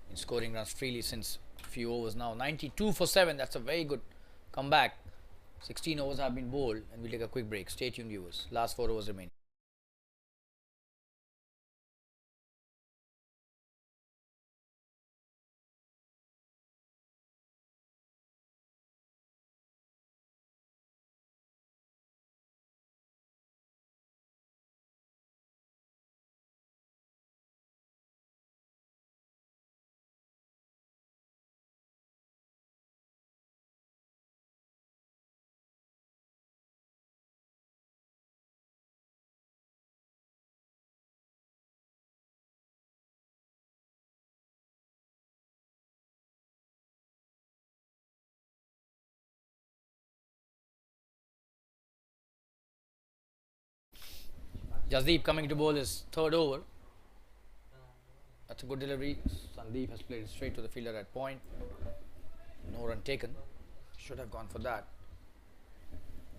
Speaker 1: been scoring runs freely since a few overs now. 92 for 7. That's a very good comeback. 16 overs have been bowled, and we'll take a quick break. Stay tuned, viewers. Last 4 overs remaining. Jasdeep coming to bowl his third over. That's a good delivery. Sandeep has played it straight to the fielder at point. No run taken. Should have gone for that.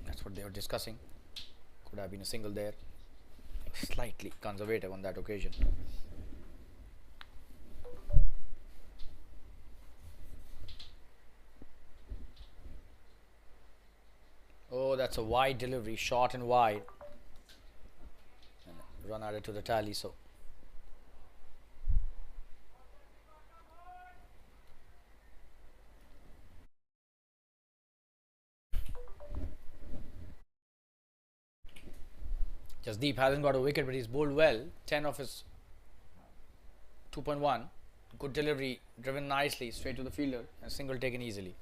Speaker 1: That's what they were discussing. Could have been a single there. Slightly conservative on that occasion. Oh, that's a wide delivery. Short and wide. And run added to the tally. So Jasdeep hasn't got a wicket, but he's bowled well. 10 of his 2.1. Good delivery, driven nicely straight to the fielder, and single taken easily.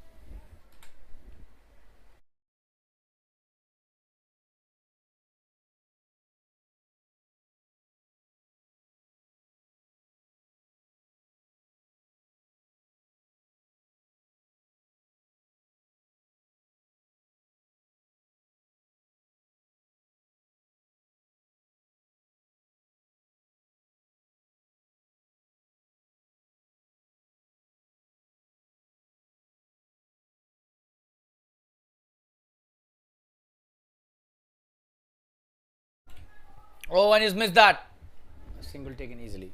Speaker 1: Oh, and he's missed that. A single taken easily.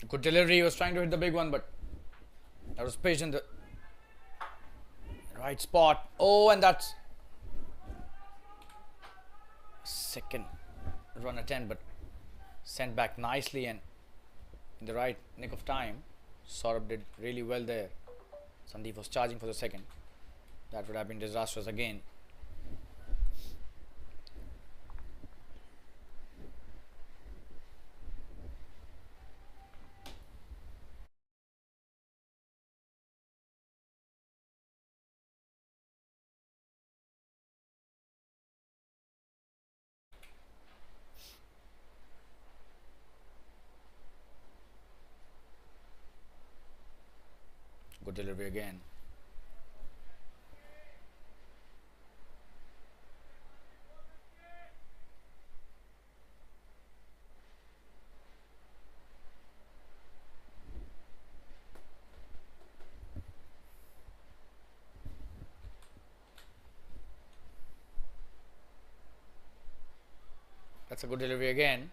Speaker 1: Good delivery. He was trying to hit the big one, but that was pitched in the right spot. Oh, and that's second run attempt, but sent back nicely and in the right nick of time. Saurabh did really well there. Sandeep was charging for the second. That would have been disastrous again. Good delivery again. That's a good delivery again.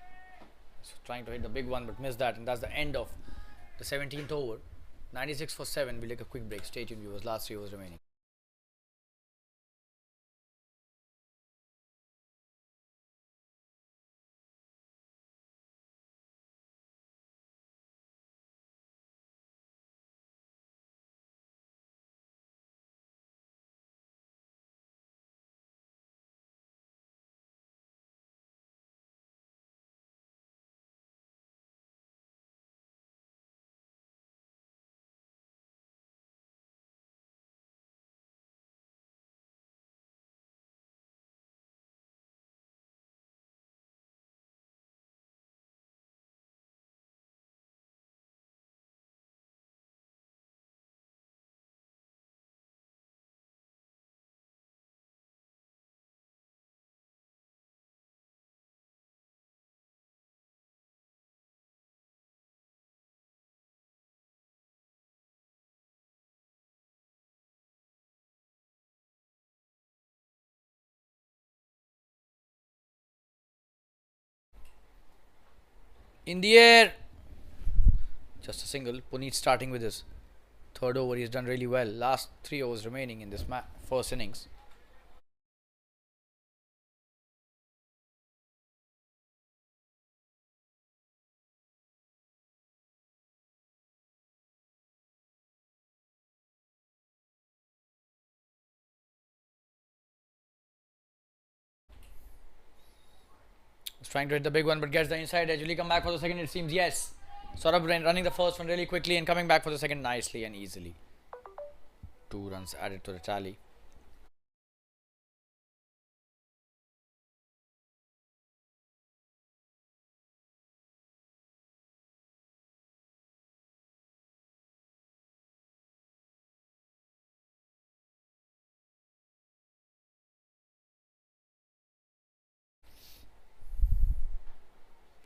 Speaker 1: So trying to hit the big one, but missed that, and that's the end of the 17th over. 96 for 7. We'll take a quick break. Stay tuned, viewers. Last 3 overs remaining. In the air. Just a single. Puneet starting with his third over. He's done really well. Last 3 overs remaining in this first innings. He's trying to hit the big one but gets the inside edge. Will he come back for the second? It seems yes. Saurabh running the first one really quickly and coming back for the second nicely and easily. 2 runs added to the tally.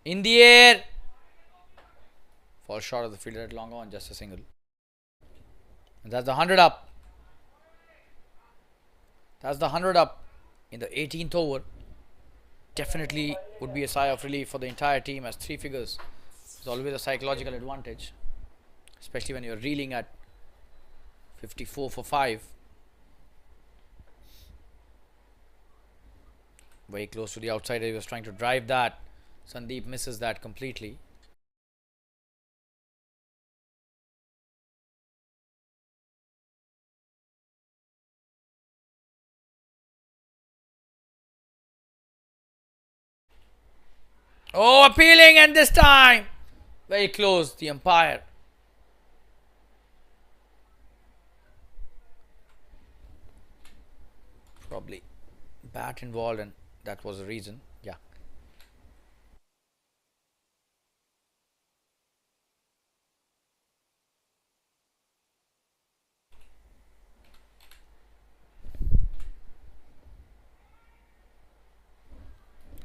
Speaker 1: In the air. Falls short of the fielder at long on. Just a single. And that's the 100 up. That's the 100 up in the 18th over. Definitely would be a sigh of relief for the entire team, as 3 figures is always a psychological advantage, especially when you're reeling at 54 for 5. Very close to the outside. He was trying to drive that. Sandeep misses that completely. Oh, appealing, and this time very close. The umpire. Probably bat involved, and that was the reason. Yeah.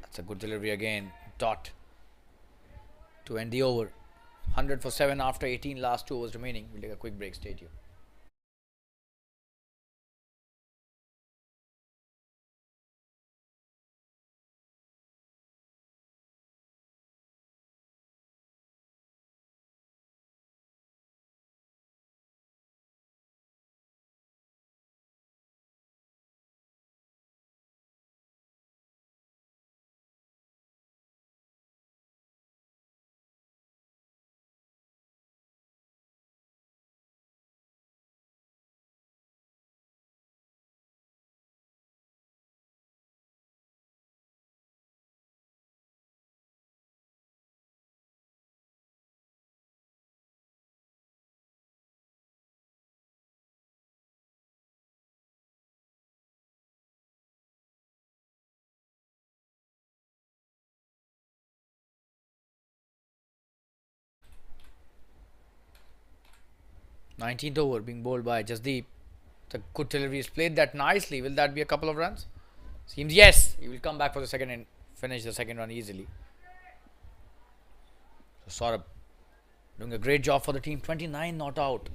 Speaker 1: That's a good delivery again. Dot to end the over. 100 for 7 after 18, last 2 overs remaining. We'll take a quick break. Stay tuned. Nineteenth over being bowled by Jasdeep. The good delivery is played that nicely. Will that be a couple of runs? Seems yes. He will come back for the second and finish the second run easily. So Saurabh doing a great job for the team. 29 not out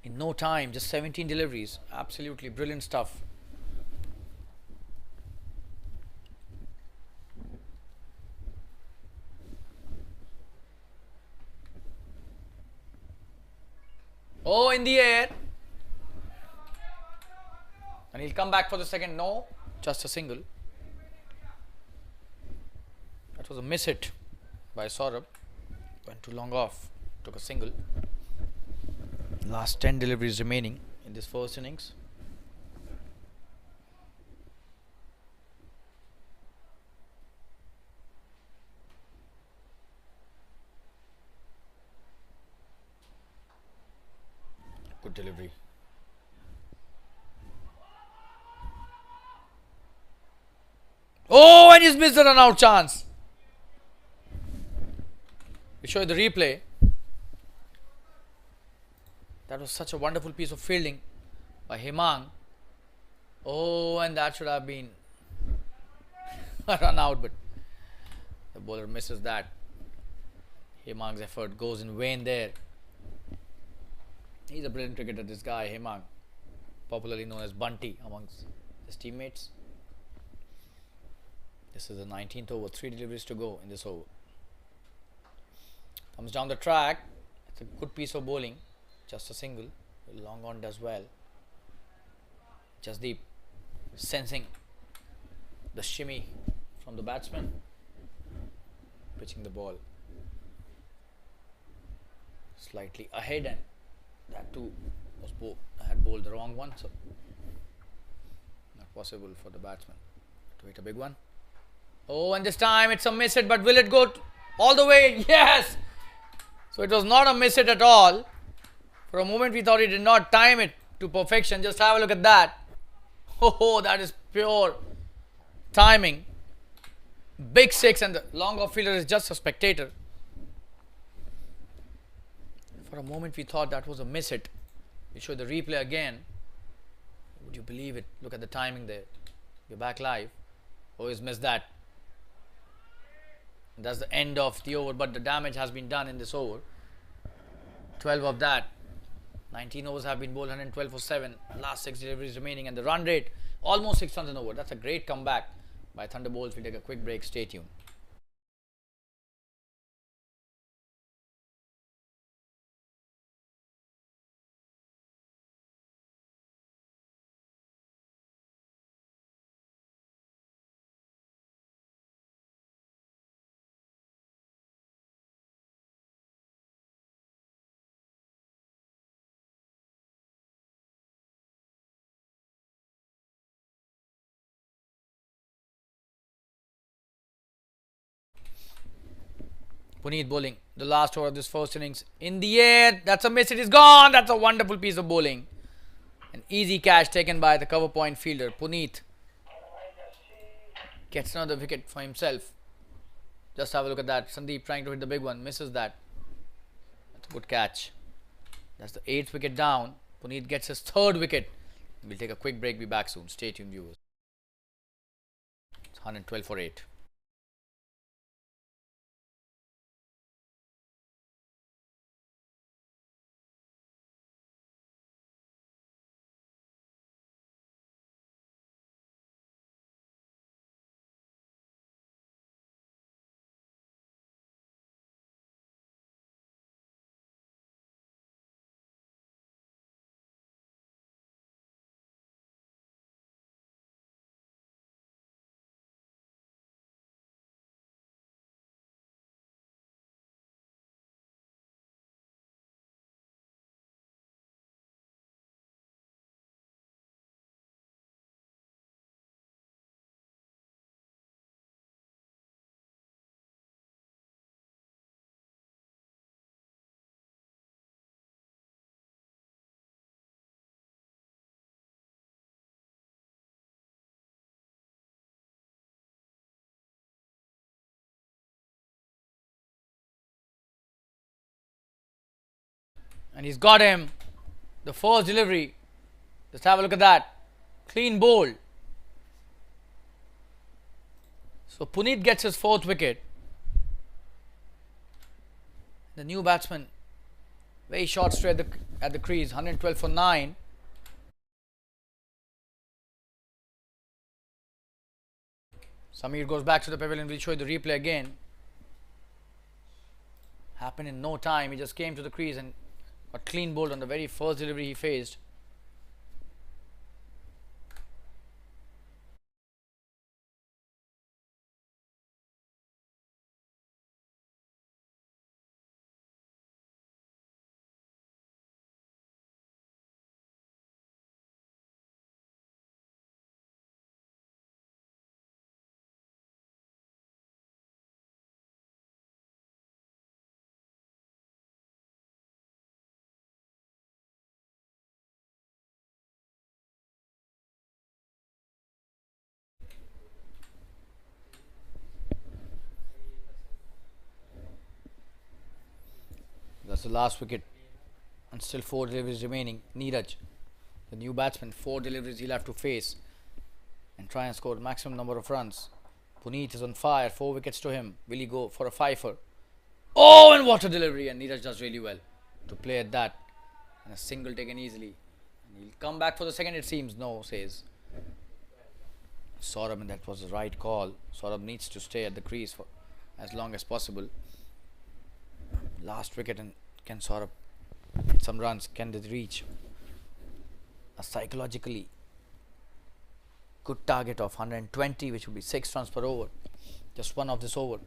Speaker 1: in no time. Just 17 deliveries. Absolutely brilliant stuff. Oh, in the air. And he'll come back for the second. No, just a single. That was a miss hit by Saurabh. Went too long off. Took a single. Last 10 deliveries remaining in this first innings. Good delivery. Oh, and he's missed the run out chance. We show you the replay. That was such a wonderful piece of fielding by Hemang. Oh, and that should have been a run out, but the bowler misses that. Hemang's effort goes in vain there. He's a brilliant cricketer, this guy, Hemang, popularly known as Bunty amongst his teammates. This is the 19th over, 3 deliveries to go in this over. Comes down the track. It's a good piece of bowling. Just a single. Long on does well. Jasdeep sensing the shimmy from the batsman. Pitching the ball slightly ahead, and that too was had bowled the wrong one, so not possible for the batsman to hit a big one. Oh, and this time it's a miss hit, but will it go all the way? Yes! So it was not a miss hit at all. For a moment we thought he did not time it to perfection. Just have a look at that. Oh, that is pure timing. Big six, and the long off fielder is just a spectator. For a moment we thought that was a miss hit. We show the replay again. Would you believe it? Look at the timing there. You're back live. Oh, he's missed that. That's the end of the over, but the damage has been done in this over. 12 of that. 19 overs have been bowled, 112 for 7. Last 6 deliveries remaining, and the run rate almost 6 runs an over. That's a great comeback by Thunderbolts. We'll take a quick break. Stay tuned. Puneet bowling the last over of this first innings. In the air, that's a miss. It is gone. That's a wonderful piece of bowling. An easy catch taken by the cover point fielder. Puneet gets another wicket for himself. Just have a look at that. Sandeep trying to hit the big one. Misses that. That's a good catch. That's the 8th wicket down. Puneet gets his 3rd wicket. We'll take a quick break. Be back soon. Stay tuned, viewers. It's 112 for 8. And he's got him. The first delivery. Just have a look at that. Clean bowl. So Puneet gets his 4th wicket. The new batsman, very short stray at the crease. 112 for 9. Samir goes back to the pavilion. We'll show you the replay again. Happened in no time. He just came to the crease and got clean bowled on the very first delivery he faced. That's the last wicket, and still 4 deliveries remaining. Neeraj, the new batsman, 4 deliveries he'll have to face and try and score maximum number of runs. Puneet is on fire, 4 wickets to him. Will he go for a fifer? Oh, and what a delivery! And Neeraj does really well to play at that, and a single taken easily. And he'll come back for the second, it seems. No, says Saurabh, and that was the right call. Saurabh needs to stay at the crease for as long as possible. Last wicket, and can sort of get some runs. Can they reach a psychologically good target of 120, which would be 6 runs per over? Just one of this over.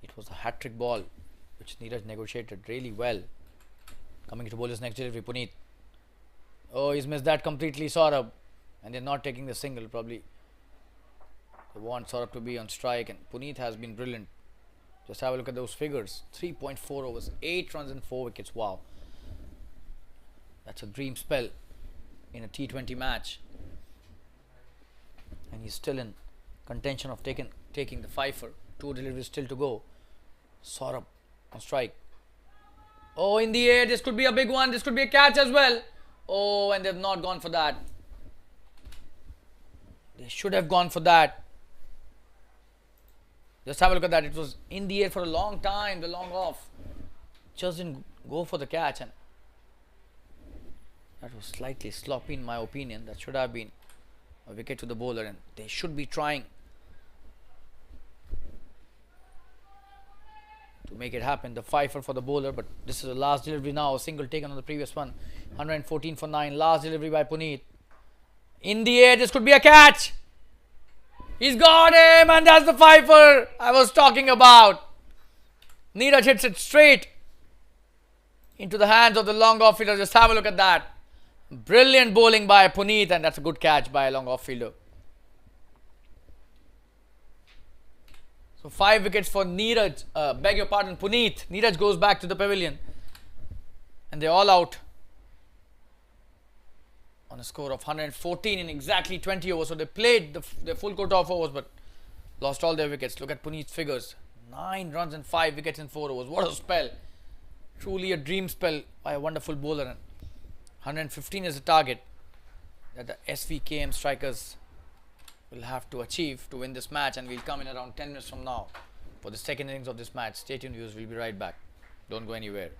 Speaker 1: It was a hat-trick ball which Neeraj negotiated really well. Coming to bowler's next delivery, Puneet. Oh, he's missed that completely, Saurabh. And they're not taking the single. Probably they want Saurabh to be on strike, and Puneet has been brilliant. Just have a look at those figures. 3.4 overs, 8 runs and 4 wickets. Wow. That's a dream spell in a T20 match. And he's still in contention of taking the fifer. 2 deliveries still to go. Saurabh on strike. Oh, in the air. This could be a big one. This could be a catch as well. Oh, and they've not gone for that. They should have gone for that. Just have a look at that. It was in the air for a long time. The long off. Just didn't go for the catch. And that was slightly sloppy in my opinion. That should have been a wicket to the bowler. And they should be trying to make it happen. The fifer for the bowler. But this is the last delivery now. A single taken on the previous one. 114 for 9. Last delivery by Puneet. In the air. This could be a catch. He's got him, and that's the fifer I was talking about. Neeraj hits it straight into the hands of the long off fielder. Just have a look at that. Brilliant bowling by Puneet, and that's a good catch by a long off fielder. So 5 wickets for Neeraj. Beg your pardon, Puneet. Neeraj goes back to the pavilion, and they're all out on a score of 114 in exactly 20 overs. So they played the full quota of overs, but lost all their wickets. Look at Puneet's figures. 9 runs and 5 wickets in 4 overs. What a spell. Truly a dream spell by a wonderful bowler. And 115 is the target that the Svkm strikers will have to achieve to win this match. And we'll come in around 10 minutes from now for the second innings of this match. Stay tuned, viewers. We'll be right back. Don't go anywhere.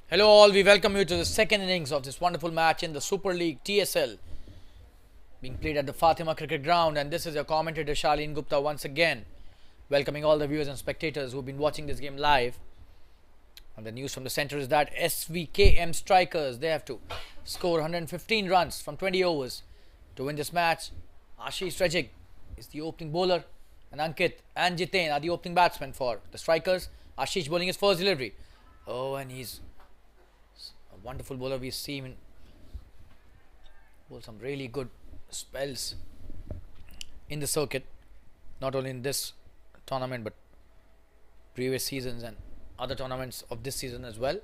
Speaker 1: Hello all, we welcome you to the second innings of this wonderful match in the Super League TSL being played at the Fatima Cricket Ground, and this is your commentator Shalin Gupta once again welcoming all the viewers and spectators who've been watching this game live. And the news from the centre is that Svkm strikers, they have to score 115 runs from 20 overs to win this match. Ashish Tsl is the opening bowler and Ankit and Jiten are the opening batsmen for the strikers. Ashish bowling his first delivery. Oh, and he's a wonderful bowler. We've seen him bowl some really good spells in the circuit, not only in this tournament but previous seasons and other tournaments of this season as well.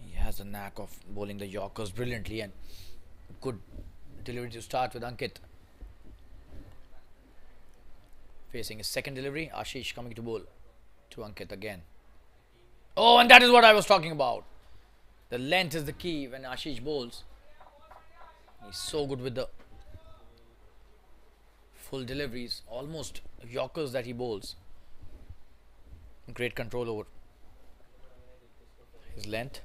Speaker 1: He has a knack of bowling the Yorkers brilliantly, and good delivery to start with Ankit. Facing his second delivery, Ashish coming to bowl to Ankit again. Oh, and that is what I was talking about. The length is the key when Ashish bowls. He's so good with the full deliveries, almost Yorkers that he bowls. Great control over his length.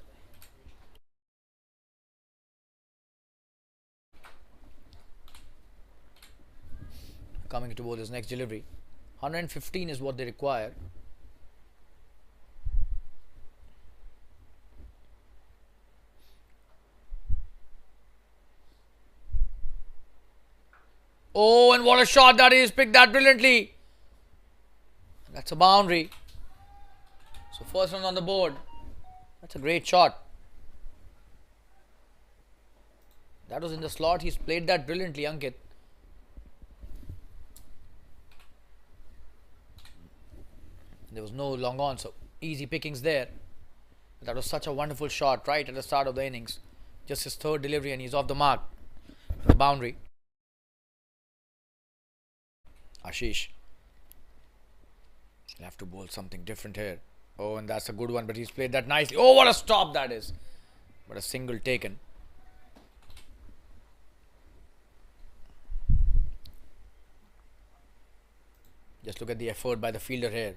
Speaker 1: Coming to bowl his next delivery. 115 is what they require. Oh, and what a shot that is. Picked that brilliantly. That's a boundary. So first run on the board. That's a great shot. That was in the slot. He's played that brilliantly, Ankit. There was no long on, so easy pickings there. That was such a wonderful shot right at the start of the innings. Just his third delivery and he's off the mark. The boundary. Ashish. He'll have to bowl something different here. Oh, and that's a good one, but he's played that nicely. Oh, what a stop that is. But a single taken. Just look at the effort by the fielder here.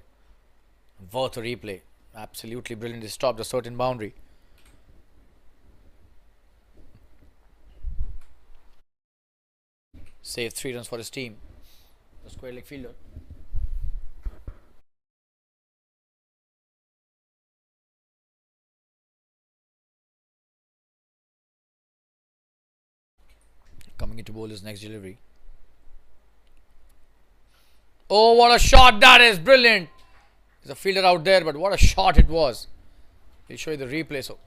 Speaker 1: Worth a replay. Absolutely brilliant. He stopped a certain boundary. Saved 3 runs for his team. The square leg fielder. Coming into bowl his next delivery. Oh, what a shot that is. Brilliant. There's a fielder out there, but what a shot it was. We'll show you the replay. So,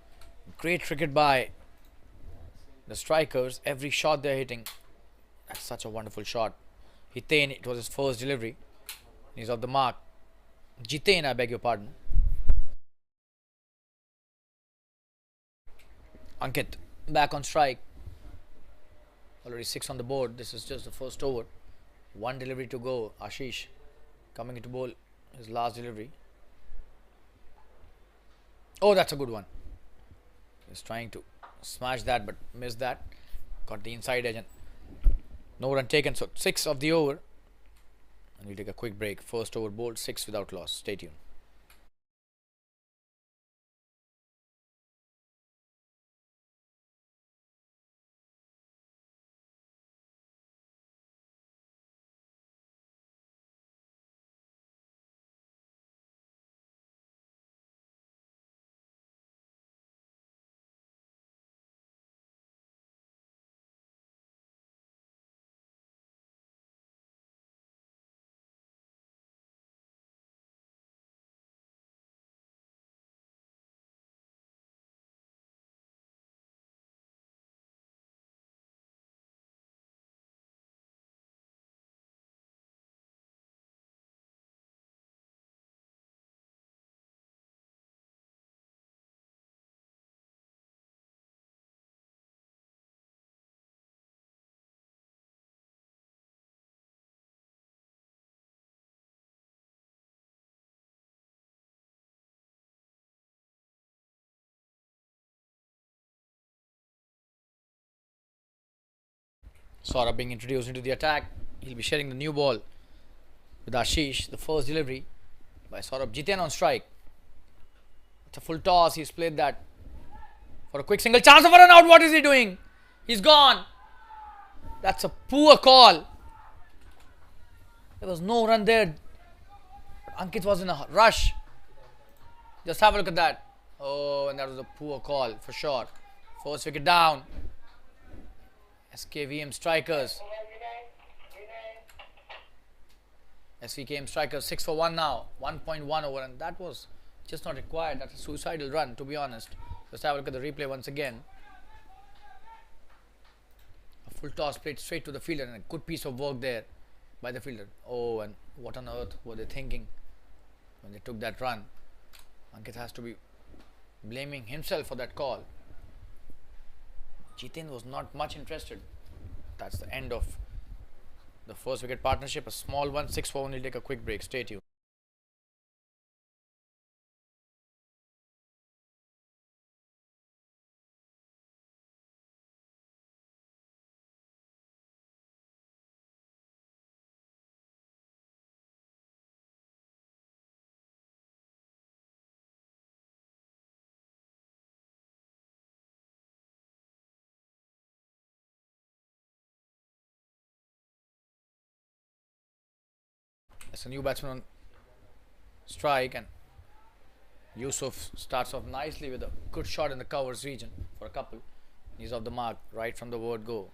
Speaker 1: great cricket by the strikers. Every shot they're hitting. That's such a wonderful shot. Hiten, it was his first delivery. He's off the mark. Jiten, I beg your pardon. Ankit, back on strike. Already 6 on the board. This is just the first over. 1 delivery to go. Ashish coming into bowl his last delivery. Oh, that's a good one. He's trying to smash that but missed that. Got the inside edge and no run taken. So 6 of the over. And we'll take a quick break. First over bowled, 6 without loss. Stay tuned. Saurabh being introduced into the attack. He'll be sharing the new ball with Ashish. The first delivery by Saurabh. Jiten on strike. It's a full toss. He's played that for a quick single. Chance of a run out. What is he doing? He's gone. That's a poor call. There was no run there. Ankit was in a rush. Just have a look at that. Oh, and that was a poor call for sure. First wicket down. SKVM strikers. Svkm strikers 6 for 1 now. 1.1 over, and that was just not required. That's a suicidal run, to be honest. Just have a look at the replay once again. A full toss played straight to the fielder, and a good piece of work there by the fielder. Oh, and what on earth were they thinking when they took that run? Ankit has to be blaming himself for that call. Jiten was not much interested. That's the end of the first wicket partnership. A small one, 6 for 1. We'll take a quick break. Stay tuned. There's a new batsman on strike, and Yusuf starts off nicely with a good shot in the covers region for a couple. He's off the mark right from the word go.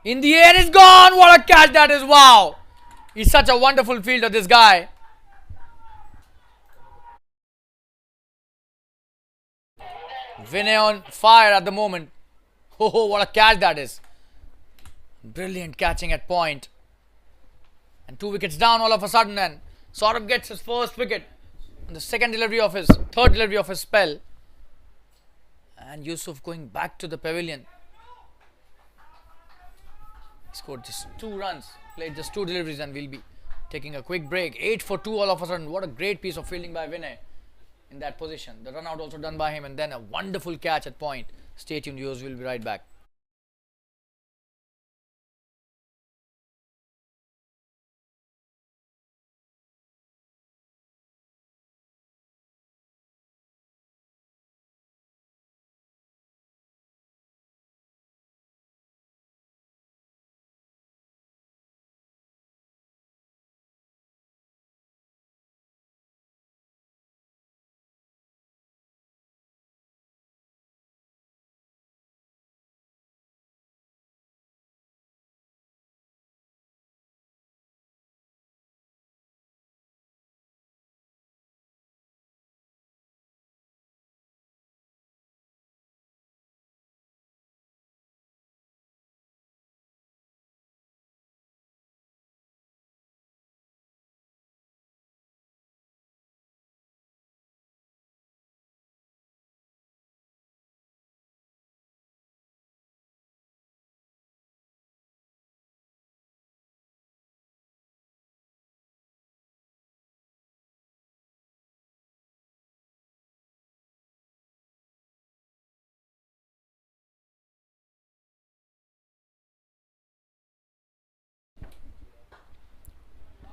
Speaker 1: In the air, it's gone. What a catch that is. Wow. He's such a wonderful fielder, this guy. Vinay on fire at the moment. Oh, what a catch that is. Brilliant catching at point. And 2 wickets down all of a sudden, and Saurabh gets his first wicket on the third delivery of his spell. And Yusuf going back to the pavilion. He scored just 2 runs, played just 2 deliveries, and we'll be taking a quick break. 8 for 2 all of a sudden. What a great piece of fielding by Vinay in that position. The run out also done by him, and then a wonderful catch at point. Stay tuned, viewers. We'll be right back.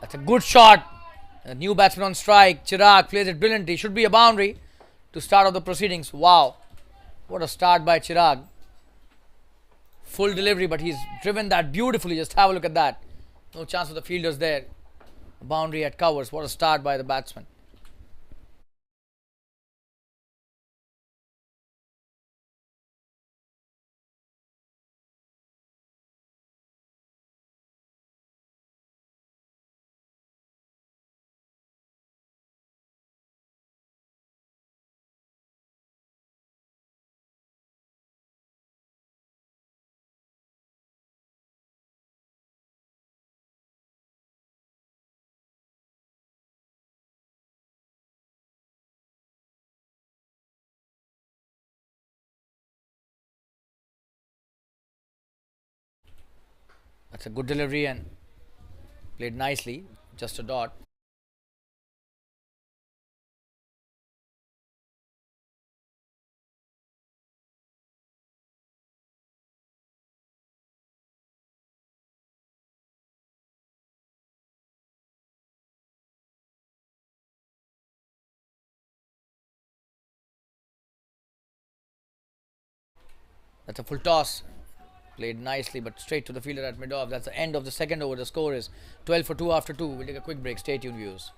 Speaker 1: That's a good shot. A new batsman on strike. Chirag plays it brilliantly. Should be a boundary to start off the proceedings. Wow. What a start by Chirag. Full delivery, but he's driven that beautifully. Just have a look at that. No chance for the fielders there. A boundary at covers. What a start by the batsman. That's a good delivery and played nicely. Just a dot. That's a full toss. Played nicely, but straight to the fielder at mid-off. That's the end of the second over. The score is 12 for 2 after 2. We'll take a quick break. Stay tuned, viewers.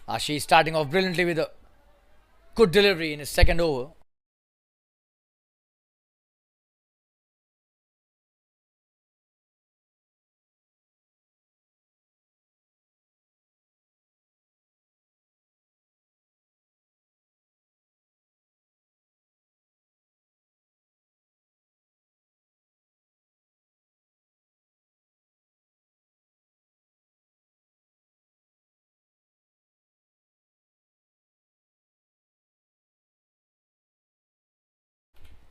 Speaker 1: Ashish starting off brilliantly with a good delivery in his second over.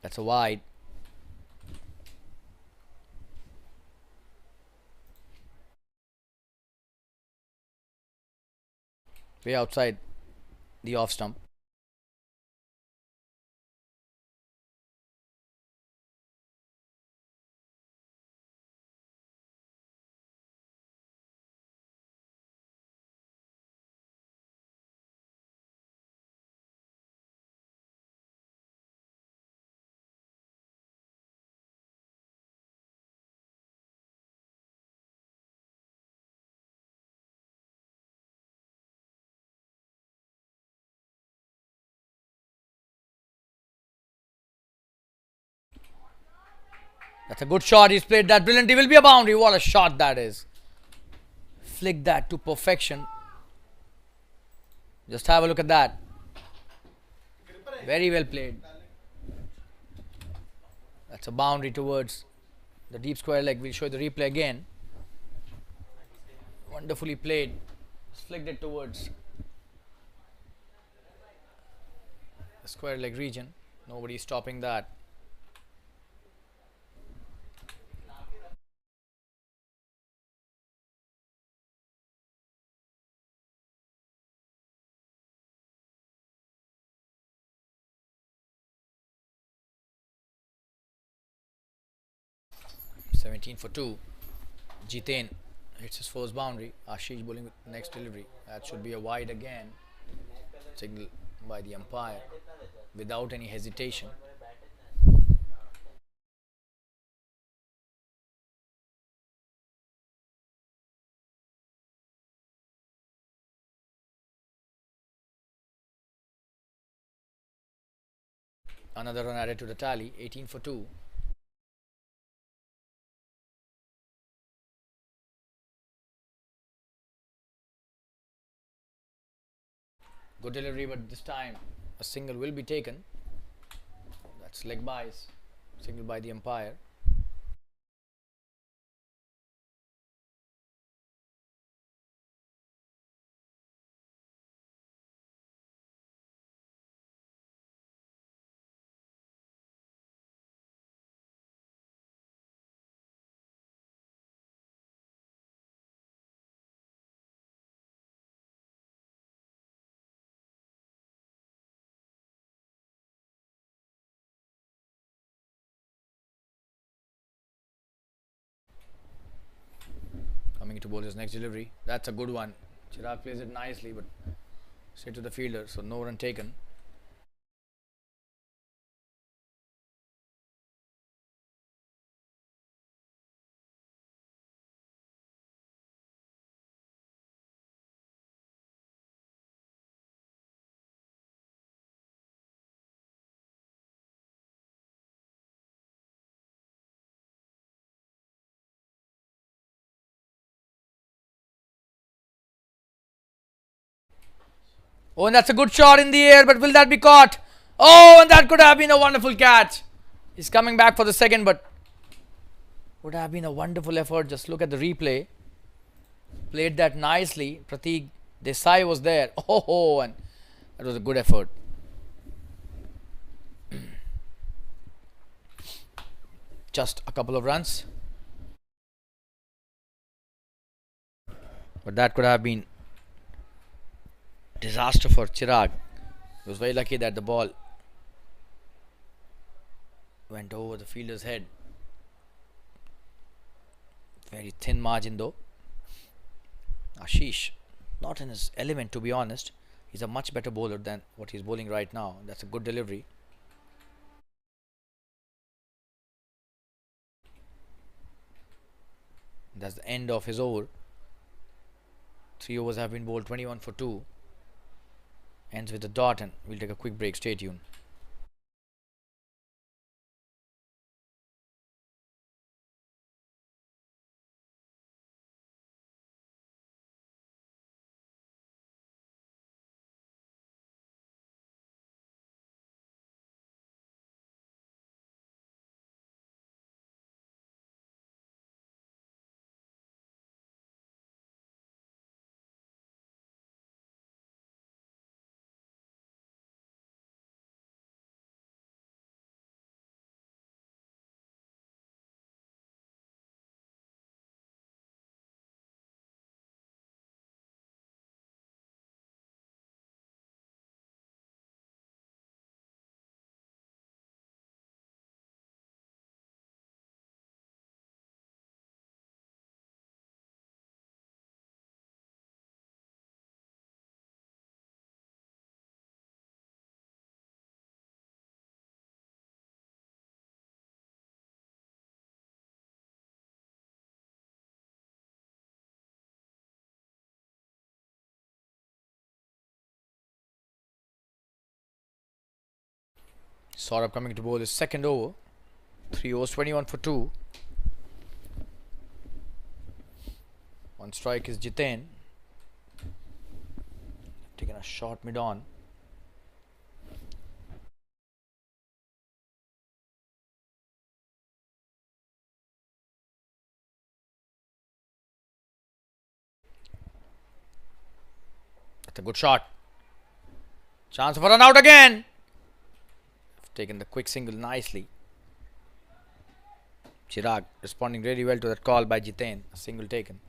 Speaker 1: That's a wide. Way outside the off stump. That's a good shot. He's played that brilliantly. Will be a boundary. What a shot that is. Flick that to perfection. Just have a look at that. Very well played. That's a boundary towards the deep square leg. We'll show you the replay again. Wonderfully played. Flicked it towards the square leg region. Nobody stopping that. (17 for 2). Jiten hits his first boundary. Ashish bowling with next delivery. That should be a wide again. Signal by the umpire without any hesitation. Another run added to the tally. 18 for 2. Good delivery, but this time a single will be taken. That's leg byes. Signal by the umpire. bowl his next delivery. That's a good one. Chirag plays it nicely, but straight to the fielder, so no run taken. Oh, and that's a good shot in the air, but will that be caught? Oh, and that could have been a wonderful catch. He's coming back for the second, but would have been a wonderful effort. Just look at the replay. Played that nicely. Pratik Desai was there. Oh, and that was a good effort. Just a couple of runs. But that could have been disaster for Chirag. He was very lucky that the ball went over the fielder's head. Very thin margin though. Ashish, not in his element, to be honest. He's a much better bowler than what he's bowling right now. That's a good delivery. That's the end of his over. 3 overs have been bowled, 21 for 2. Ends with a dot, and we'll take a quick break. Stay tuned. Saurabh coming to bowl his second over. 3 overs, 21 for 2. One strike is Jiten. Taking a shot mid on. That's a good shot. Chance for an out again. Taken the quick single nicely. Chirag responding really well to that call by Jiten. A single taken.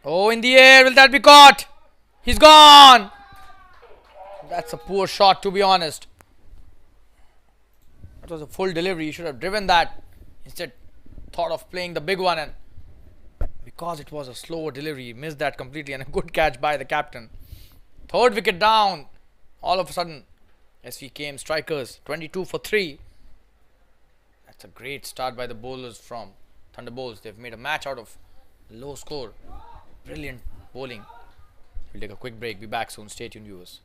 Speaker 1: Oh, in the air. Will that be caught? He's gone. That's a poor shot, to be honest. That was a full delivery. He should have driven that. Instead, thought of playing the big one, and because it was a slower delivery, he missed that completely, and a good catch by the captain. Third wicket down. All of a sudden, Svkm strikers 22 for 3. That's a great start by the bowlers from Thunderbolts. They've made a match out of low score. Brilliant bowling. We'll take a quick break. Be back soon. Stay tuned, viewers.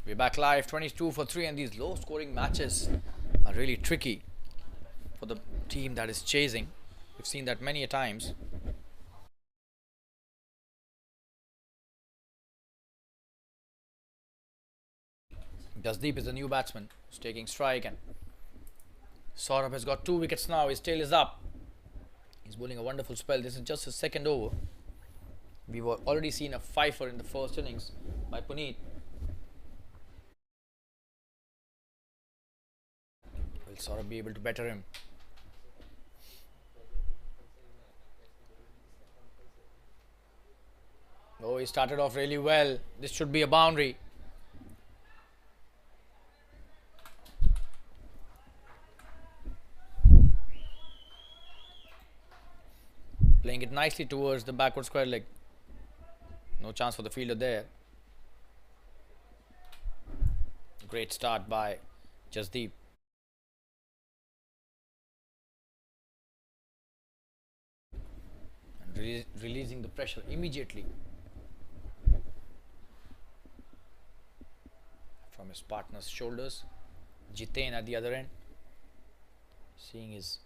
Speaker 1: We're back live, 22 for 3, and these low scoring matches are really tricky for the team that is chasing. We've seen that many a times. Jasdeep is the new batsman who's taking strike, and Saurabh has got 2 wickets now. His tail is up. He's bowling a wonderful spell. This is just his second over. We've already seen a fifer in the first innings by Puneet. Will Saurabh be able to better him? Oh, he started off really well. This should be a boundary. Playing it nicely towards the backward square leg. No chance for the fielder there. Great start by Jasdeep. And releasing the pressure immediately from his partner's shoulders. Jiten at the other end, seeing his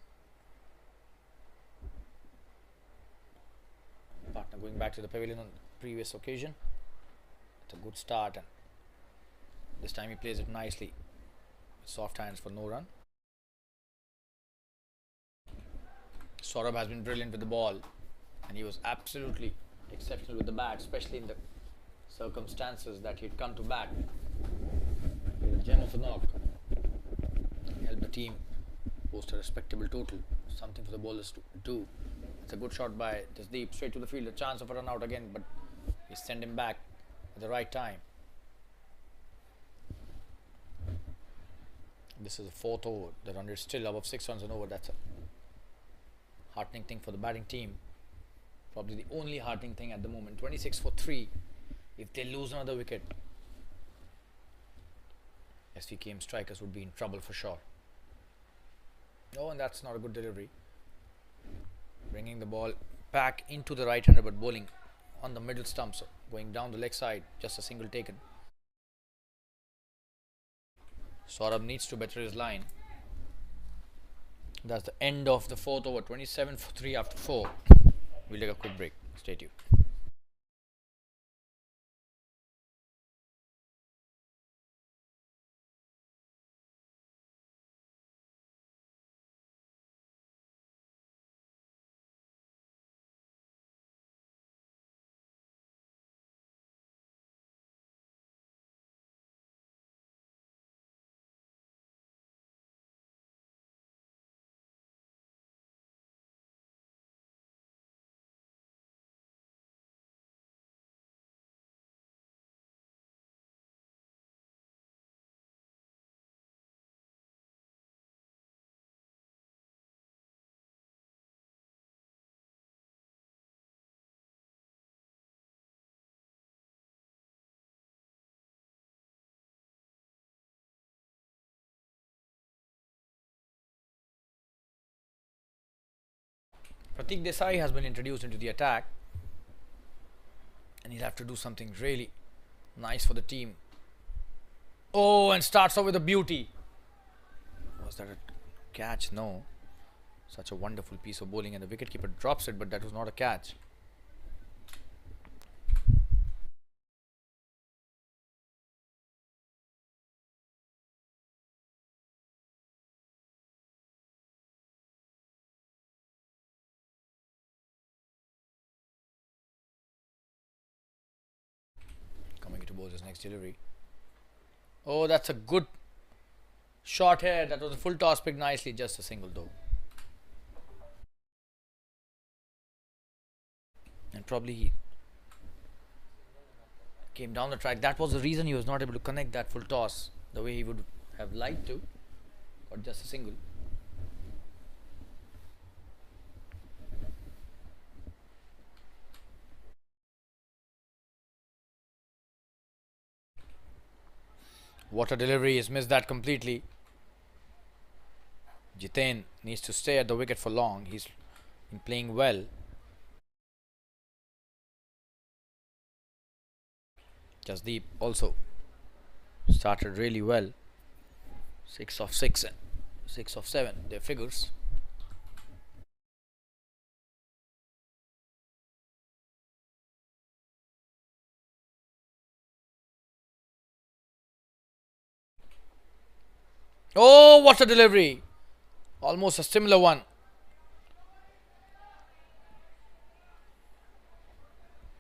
Speaker 1: partner going back to the pavilion on the previous occasion. It's a good start, and this time he plays it nicely. Soft hands for no run. Saurabh has been brilliant with the ball, and he was absolutely exceptional with the bat, especially in the circumstances that he'd come to bat. A gem of a knock. Helped the team post a respectable total. Something for the bowlers to do. It's a good shot by Jasdeep, straight to the field. A chance of a run out again, but he sent him back at the right time. This is the 4th over. The run is still above 6 runs an over. That's a heartening thing for the batting team. Probably the only heartening thing at the moment. 26 for 3. If they lose another wicket, Svkm strikers would be in trouble for sure. Oh, and that's not a good delivery. Bringing the ball back into the right-hander, but bowling on the middle stump, so going down the leg side. Just a single taken. Saurabh needs to better his line. That's the end of the 4th over. 27 for 3 after 4. We'll take a quick break. Stay tuned. Pratik Desai has been introduced into the attack, and he'll have to do something really nice for the team. Oh, and starts off with a beauty. Was that a catch? No. Such a wonderful piece of bowling, and the wicketkeeper drops it, but that was not a catch. Coming to bowls his next delivery. Oh, that's a good shot here. That was a full toss pick nicely. Just a single though. And probably he came down the track. That was the reason he was not able to connect that full toss the way he would have liked to. Got just a single. What a delivery. He's missed that completely. Jiten needs to stay at the wicket for long. He's been playing well. Jasdeep also Started really well. 6 of 6 and 6 of 7, their figures. Oh, what a delivery! Almost a similar one.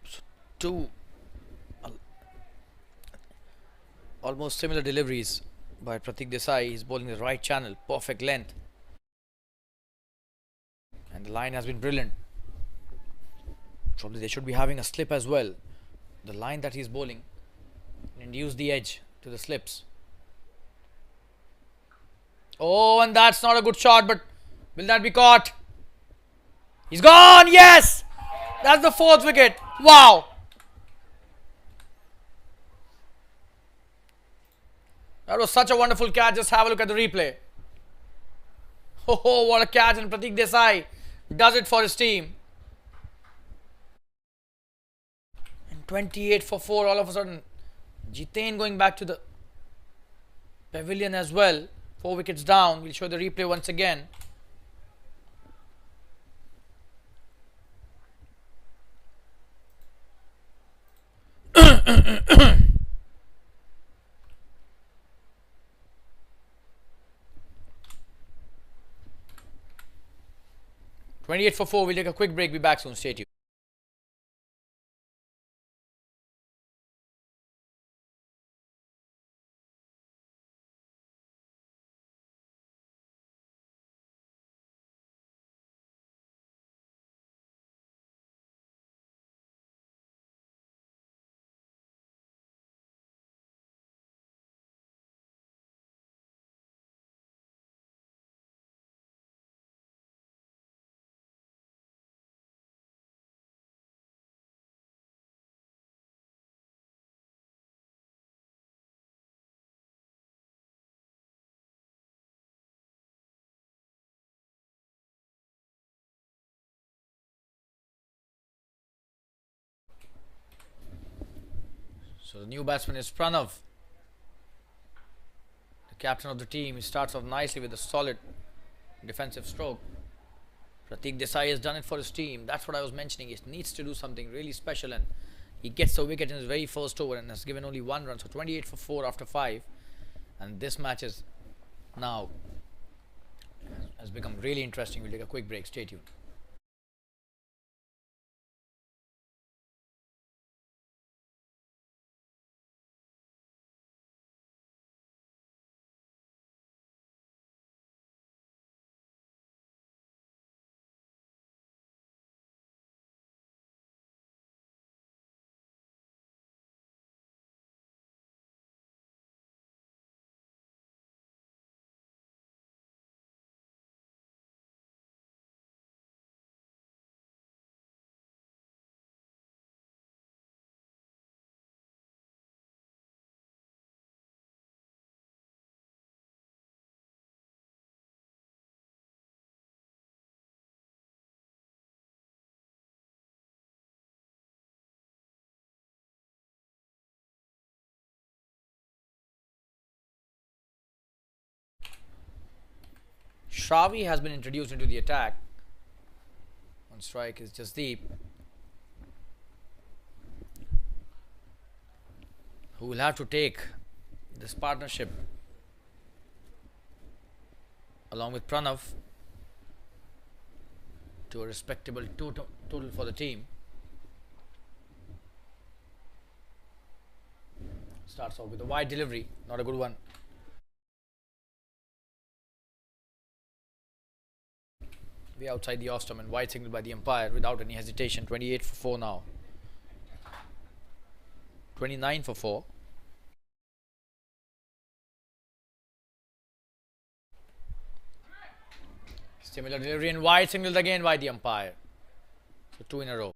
Speaker 1: So two almost similar deliveries by Pratik Desai. He's bowling the right channel, perfect length. And the line has been brilliant. Probably they should be having a slip as well. The line that he's bowling induce the edge to the slips. Oh, and that's not a good shot, but will that be caught? He's gone! Yes! That's the 4th wicket. Wow! That was such a wonderful catch. Just have a look at the replay. Oh, what a catch. And Pratik Desai does it for his team. And 28 for 4 all of a sudden. Jitain going back to the pavilion as well. 4 wickets down. We'll show the replay once again. $28 for 4. We'll take a quick break. Be back soon. Stay tuned. So the new batsman is Pranav, the captain of the team. He starts off nicely with a solid defensive stroke. Pratik Desai has done it for his team. That's what I was mentioning. He needs to do something really special, and he gets a wicket in his very first over and has given only 1 run. So 28 for 4 after 5. And this match is now has become really interesting. We'll take a quick break. Stay tuned. Shravi has been introduced into the attack. On strike is Jasdeep, who will have to take this partnership along with Pranav to a respectable total for the team. Starts off with a wide delivery, not a good one. Way outside the off stump and wide signal by the umpire without any hesitation. 28 for 4 now. 29 for 4. Similar delivery and wide signaled again by the umpire. So 2 in a row.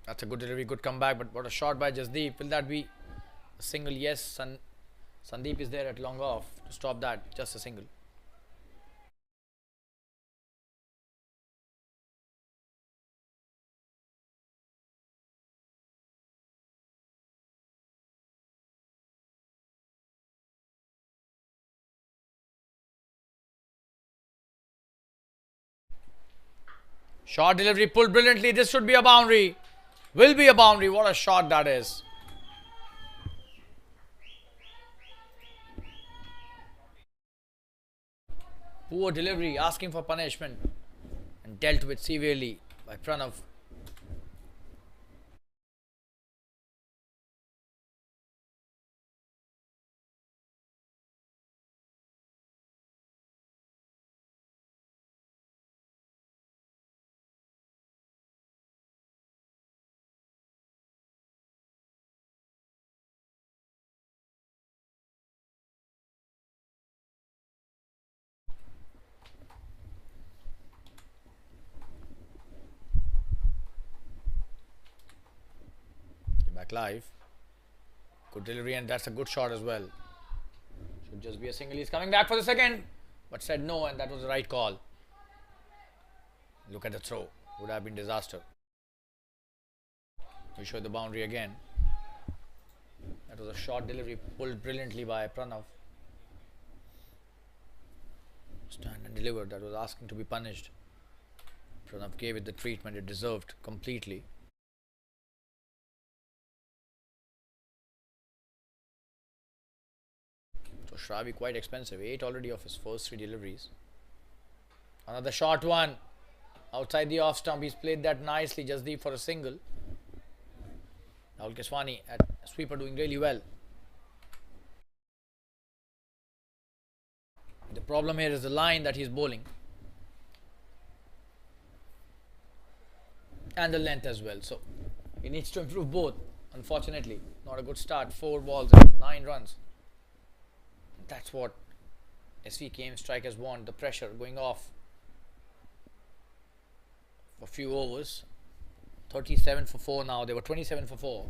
Speaker 1: That's a good delivery, good comeback, but what a shot by Jasdeep. Will that be a single? Yes, and Sandeep is there at long off to stop that. Just a single. Short delivery pulled brilliantly. This should be a boundary. Will be a boundary. What a shot that is. Poor delivery, asking for punishment and dealt with severely by Pranav. Back live. Good delivery, and that's a good shot as well. Should just be a single. He's coming back for the second, but said no, and that was the right call. Look at the throw. Would have been disaster. We show the boundary again. That was a short delivery pulled brilliantly by Pranav. Stand and deliver. That was asking to be punished. Pranav gave it the treatment it deserved completely. So Shravi quite expensive. 8 already of his first 3 deliveries. Another short one. Outside the off stump. He's played that nicely. Jasdeep for a single. Rahul Keswani at sweeper doing really well. The problem here is the line that he's bowling. And the length as well. So he needs to improve both. Unfortunately, not a good start. 4 balls and 9 runs. That's what Svkm strikers want. The pressure going off for a few overs. 37 for 4 now. They were 27 for 4.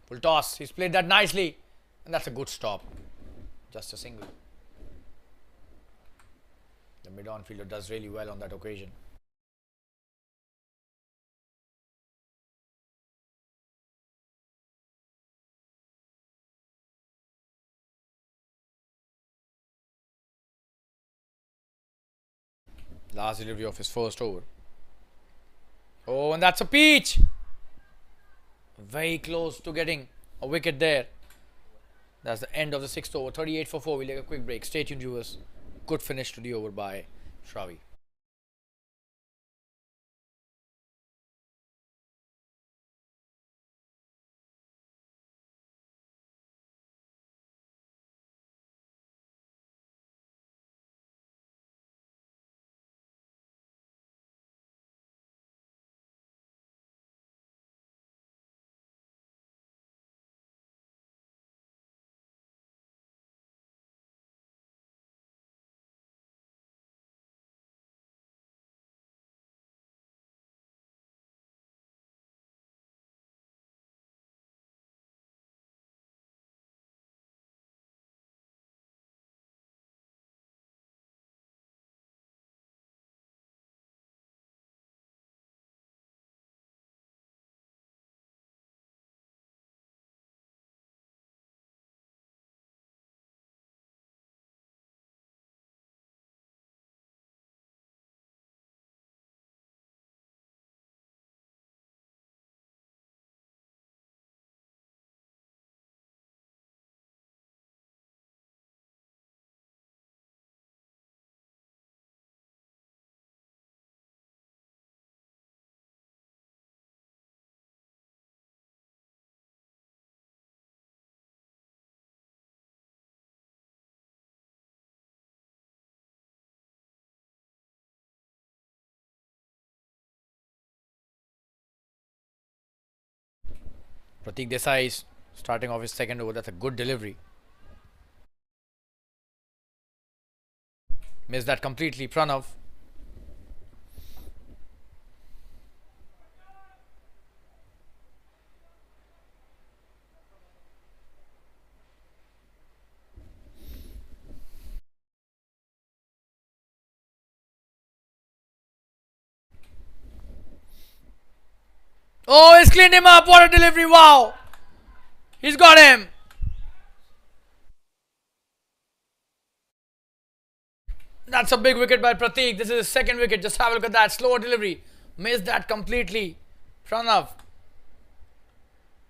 Speaker 1: Full toss. He's played that nicely. And that's a good stop. Just a single. The mid-on fielder does really well on that occasion. Last delivery of his first over. Oh, and that's a peach. Very close to getting a wicket there. That's the end of the 6th over. 38 for 4. We'll take a quick break. Stay tuned, viewers. Good finish to the over by Shravi. Pratik Desai is starting off his second over. That's a good delivery. Missed that completely. Pranav. Oh, he's cleaned him up. What a delivery. Wow. He's got him. That's a big wicket by Pratik. This is his second wicket. Just have a look at that. Slower delivery. Missed that completely. Pranav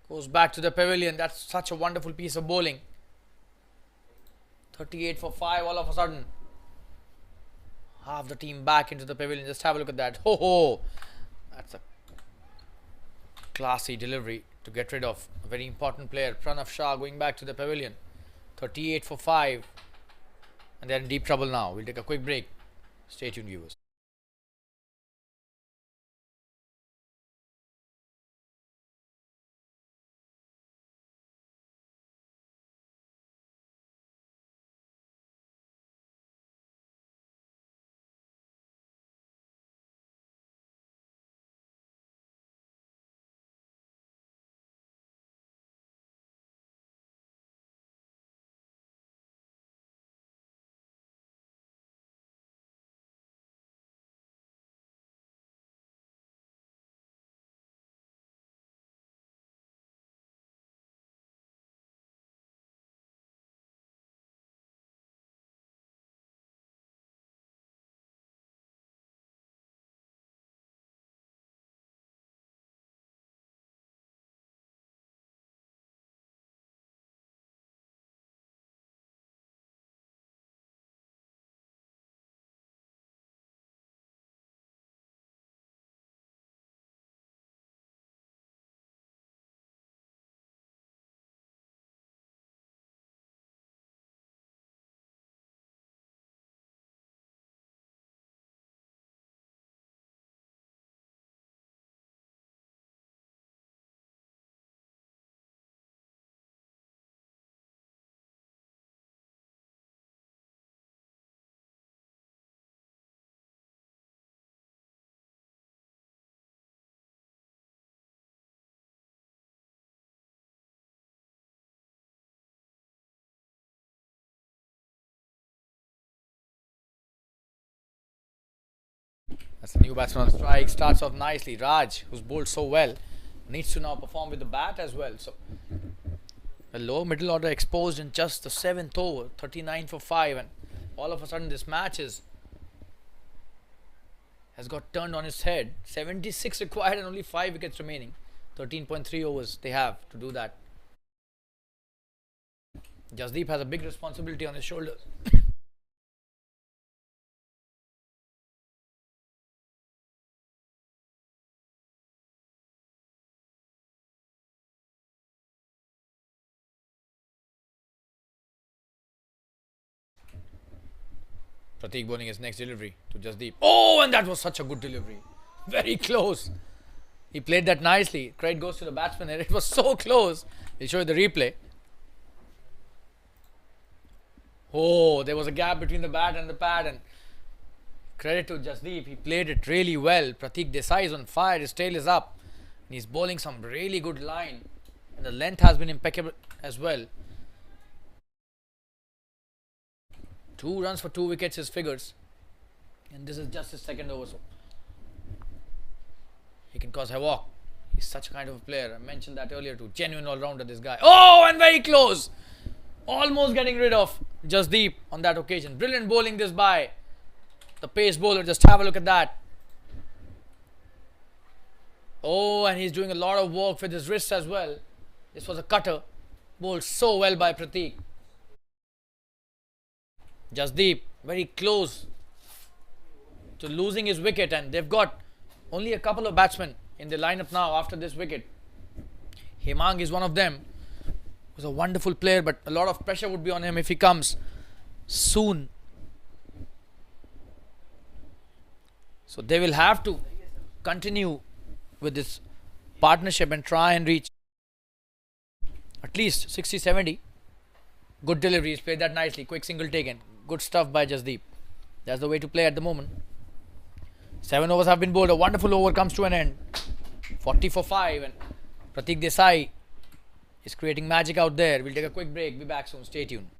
Speaker 1: goes back to the pavilion. That's such a wonderful piece of bowling. 38 for 5 all of a sudden. Half the team back into the pavilion. Just have a look at that. Ho ho. That's a classy delivery to get rid of a very important player. Pranav Shah going back to the pavilion. 38 for 5. And they're in deep trouble now. We'll take a quick break. Stay tuned, viewers. That's the new batsman on strike. Starts off nicely. Raj, who's bowled so well, needs to now perform with the bat as well. So, the low middle order exposed in just the 7th over. 39 for 5. And all of a sudden, this match has got turned on its head. 76 required and only 5 wickets remaining. 13.3 overs they have to do that. Jasdeep has a big responsibility on his shoulders. Pratik bowling his next delivery to Jasdeep. Oh, and that was such a good delivery. Very close. He played that nicely. Credit goes to the batsman here. It was so close. We'll show you the replay. Oh, there was a gap between the bat and the pad, and credit to Jasdeep. He played it really well. Pratik Desai is on fire. His tail is up. And he's bowling some really good line. And the length has been impeccable as well. 2 runs for 2 wickets, his figures. And this is just his second over, so he can cause havoc. He's such a kind of a player. I mentioned that earlier too. Genuine all-rounder, this guy. Oh, and very close. Almost getting rid of Jasdeep on that occasion. Brilliant bowling this by the pace bowler. Just have a look at that. Oh, and he's doing a lot of work with his wrists as well. This was a cutter. Bowled so well by Pratik. Jasdeep very close to losing his wicket, and they've got only a couple of batsmen in the lineup now after this wicket. Hemang is one of them. Was a wonderful player, but a lot of pressure would be on him if he comes soon. So they will have to continue with this partnership and try and reach at least 60-70. Good deliveries, played that nicely. Quick single taken. Good stuff by Jasdeep. That's the way to play at the moment. 7 overs have been bowled. A wonderful over comes to an end. 40 for 5. And Pratik Desai is creating magic out there. We'll take a quick break. Be back soon. Stay tuned.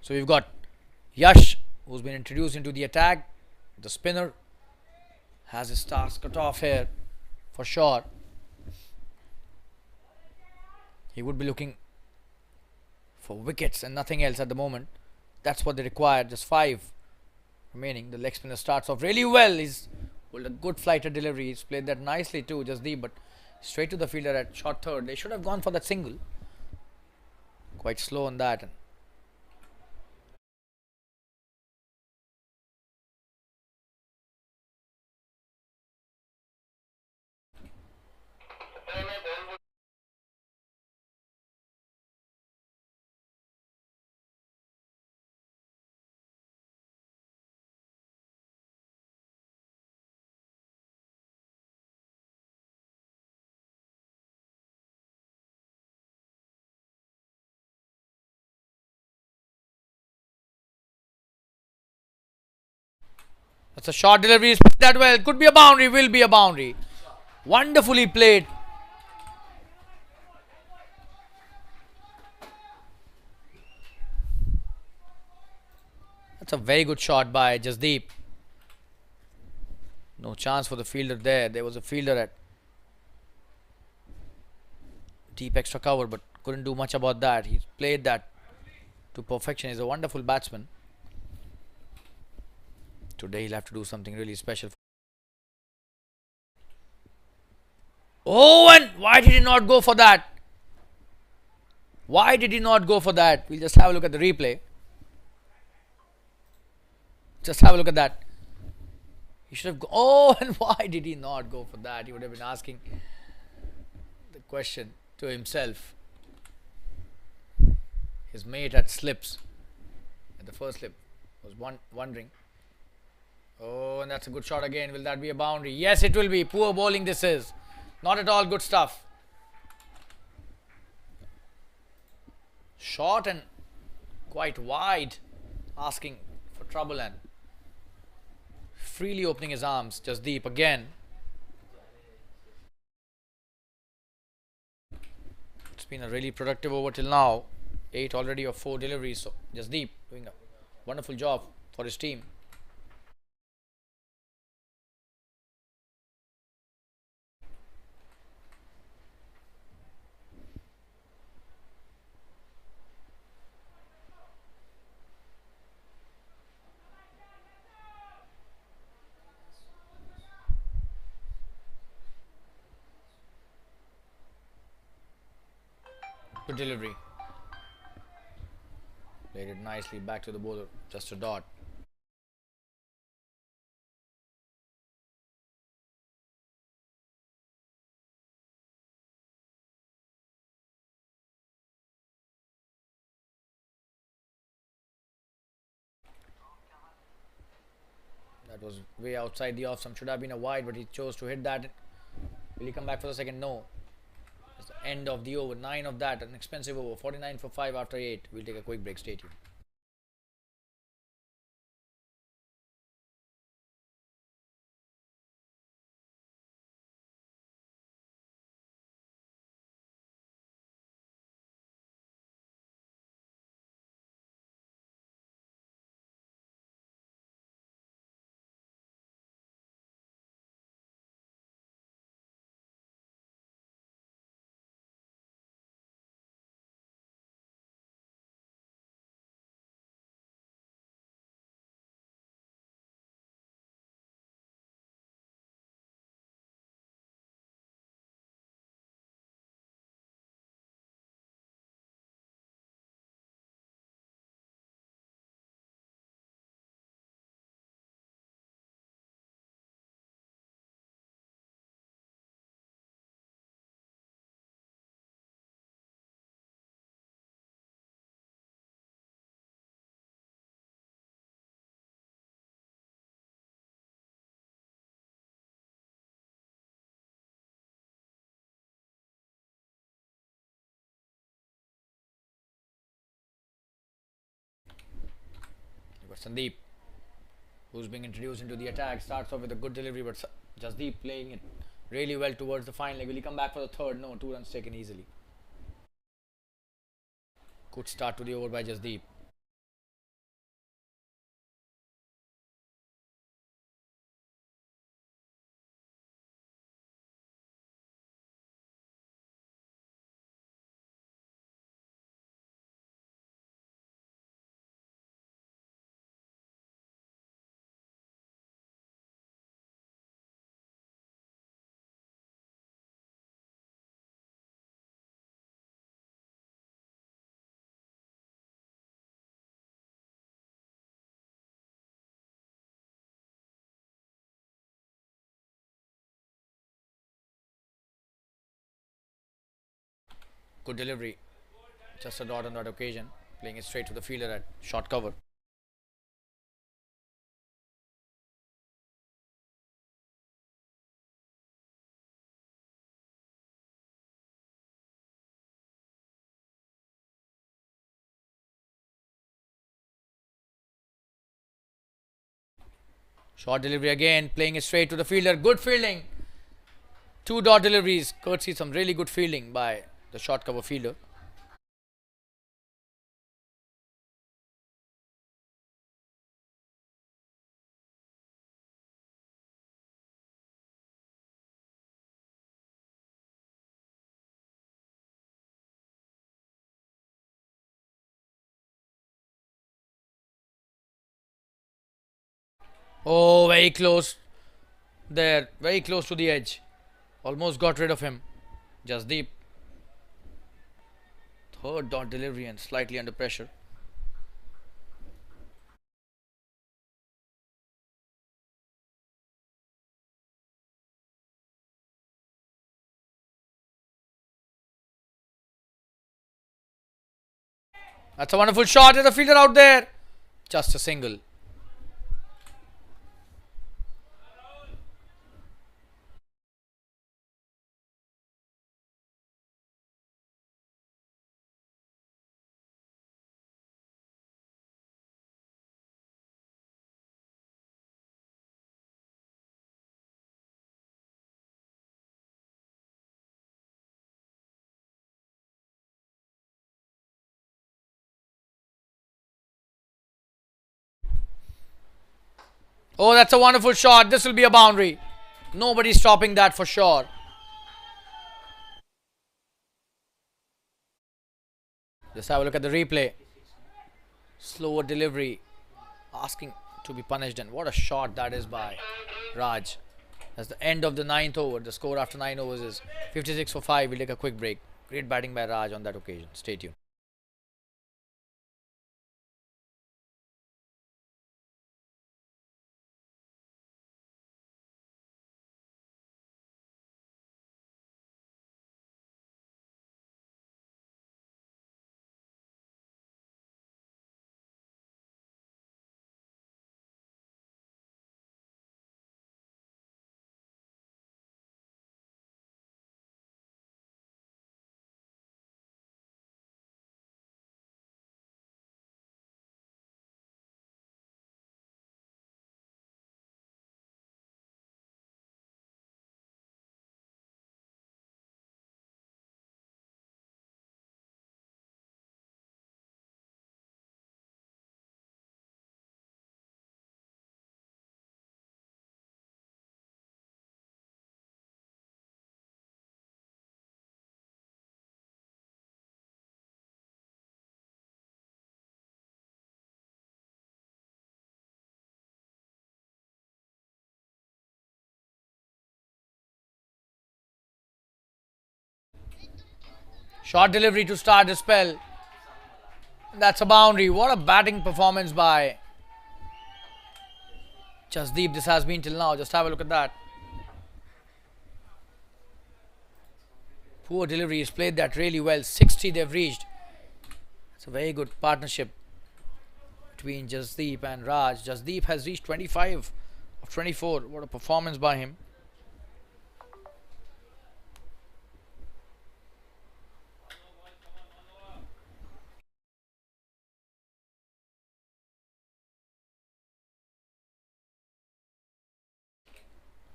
Speaker 1: So we've got Yash, who's been introduced into the attack. The spinner has his stars cut off here for sure. He would be looking for wickets and nothing else at the moment. That's what they require. Just 5 remaining. The leg spinner starts off really well. He's pulled a good flighter delivery. He's played that nicely too, Jasdeep, but straight to the fielder at short third. They should have gone for that single. Quite slow on that. That's a short delivery. He's played that well. Could be a boundary. Will be a boundary. Wonderfully played. That's a very good shot by Jasdeep. No chance for the fielder there. There was a fielder at deep extra cover, but couldn't do much about that. He played that to perfection. He's a wonderful batsman. Today he'll have to do something really special. Oh, and why did he not go for that? Why did he not go for that? We'll just have a look at the replay. Just have a look at that. He should have oh, and why did he not go for that? He would have been asking the question to himself. His mate had slips at the first slip. Was wondering. Oh, and that's a good shot again. Will that be a boundary? Yes, it will be. Poor bowling this is. Not at all good stuff. Short and quite wide. Asking for trouble and freely opening his arms. Jasdeep again. It's been a really productive over till now. 8 already of 4 deliveries. So Jasdeep doing a wonderful job for his team. Good delivery. Played it nicely back to the bowler. Just a dot. That was way outside the off stump. Should have been a wide, but he chose to hit that. Will he come back for the second? No. It's the end of the over. 9 of that. An expensive over. 49 for 5 after 8. We'll take a quick break. Stay tuned. But Sandeep, who's being introduced into the attack, starts off with a good delivery, but Jasdeep playing it really well towards the final leg. Will he come back for the third? No, 2 runs taken easily. Good start to the over by Jasdeep. Good delivery. Just a dot on that occasion. Playing it straight to the fielder at short cover. Short delivery again. Playing it straight to the fielder. Good fielding. Two dot deliveries. Courtesy some really good fielding by the short cover fielder. Oh, very close there. Very close to the edge. Almost got rid of him. Jasdeep. Third dot delivery and slightly under pressure. That's a wonderful shot. There's a fielder out there. Just a single. Oh, that's a wonderful shot. This will be a boundary. Nobody's stopping that for sure. Just have a look at the replay. Slower delivery. Asking to be punished. And what a shot that is by Raj. That's the end of the 9th over. The score after 9 overs is 56 for 5. We'll take a quick break. Great batting by Raj on that occasion. Stay tuned. Short delivery to start the spell. That's a boundary. What a batting performance by Jasdeep this has been till now. Just have a look at that. Poor delivery. He's played that really well. 60 they've reached. It's a very good partnership between Jasdeep and Raj. Jasdeep has reached 25 of 24. What a performance by him.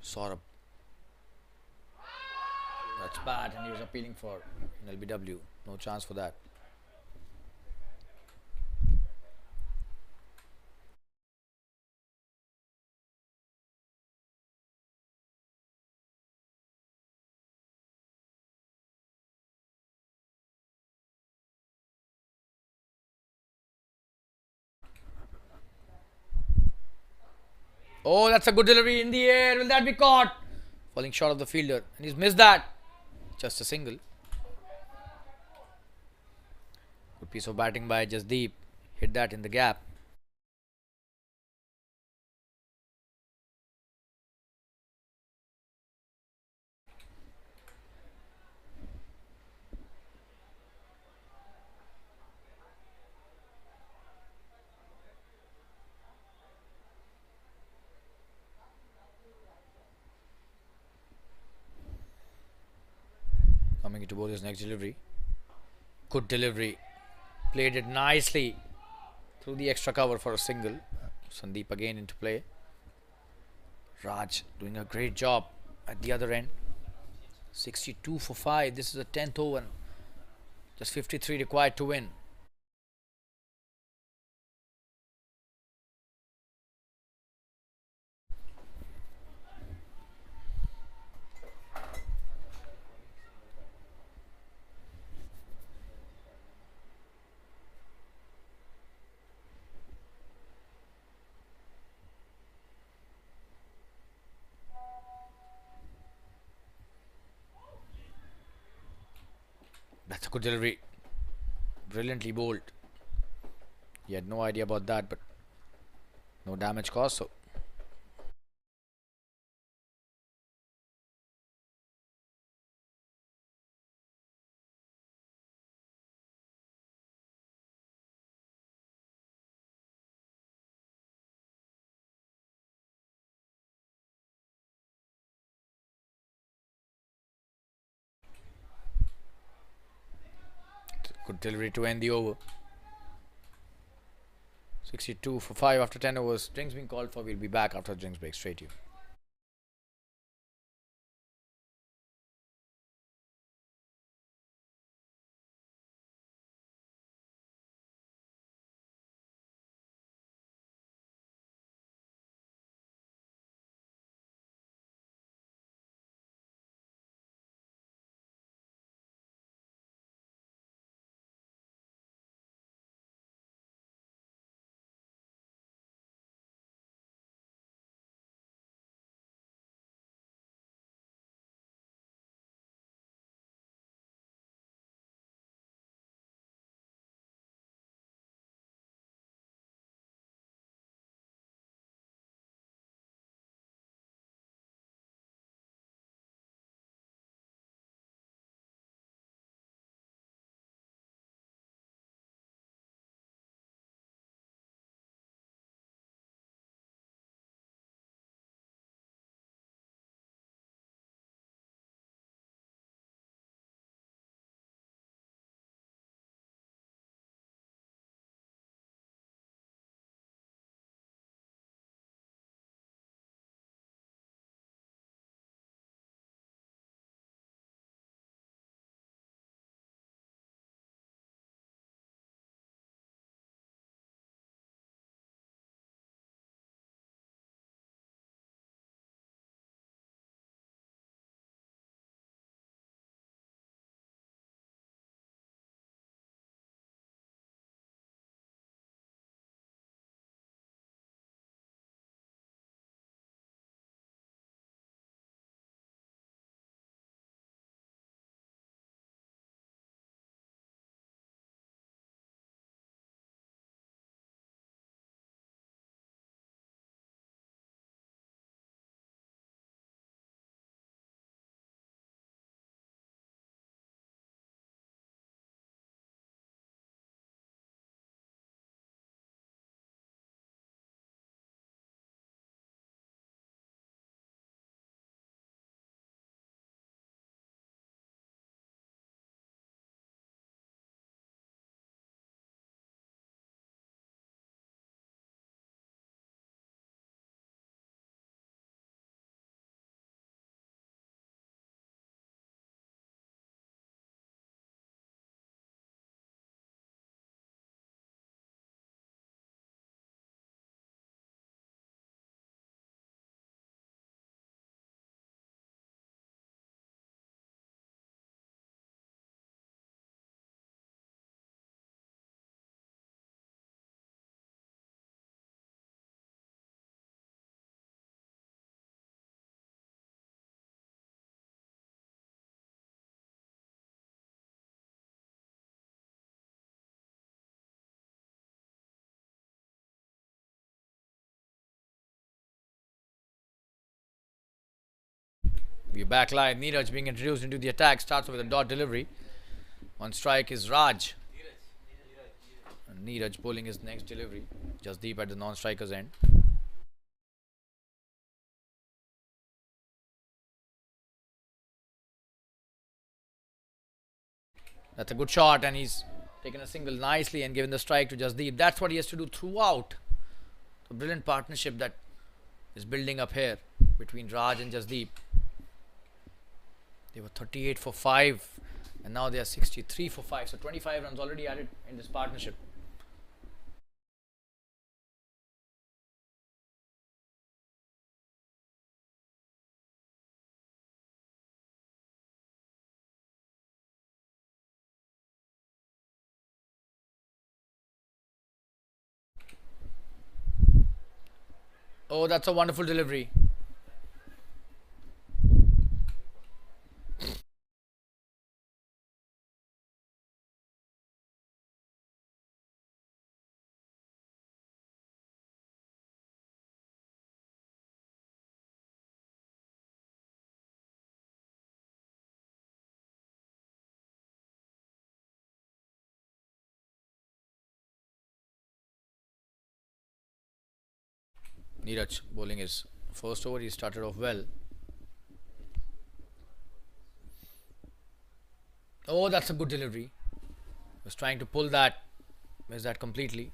Speaker 1: Saurabh. That's bad, and he was appealing for an LBW. No chance for that. Oh, that's a good delivery in the air. Will that be caught? Falling short of the fielder, and he's missed that. Just a single. Good piece of batting by Jasdeep. Hit that in the gap. coming into bowler's next delivery. Good delivery. Played it nicely through the extra cover for a single. Sandeep again into play. Raj doing a great job at the other end. 62 for 5. This is the 10th over. Just 53 required to win. That's a good delivery. Brilliantly bowled. He had no idea about that, but no damage caused. So good delivery to end the over. 62 for 5 after 10 overs. Drinks being called for. We'll be back after the drinks break. Straight to you. We're back live. Neeraj being introduced into the attack. Starts with a dot delivery. On strike is Raj. And Neeraj bowling his next delivery. Just deep at the non-striker's end. That's a good shot, and he's taken a single nicely and given the strike to Jasdeep. That's what he has to do throughout. A brilliant partnership that is building up here between Raj and Jasdeep. They were 38 for 5 and now they are 63 for 5. So 25 runs already added in this partnership. Oh, that's a wonderful delivery. Neeraj bowling his first over. He started off well. Oh, that's a good delivery. Was trying to pull that. Missed that completely.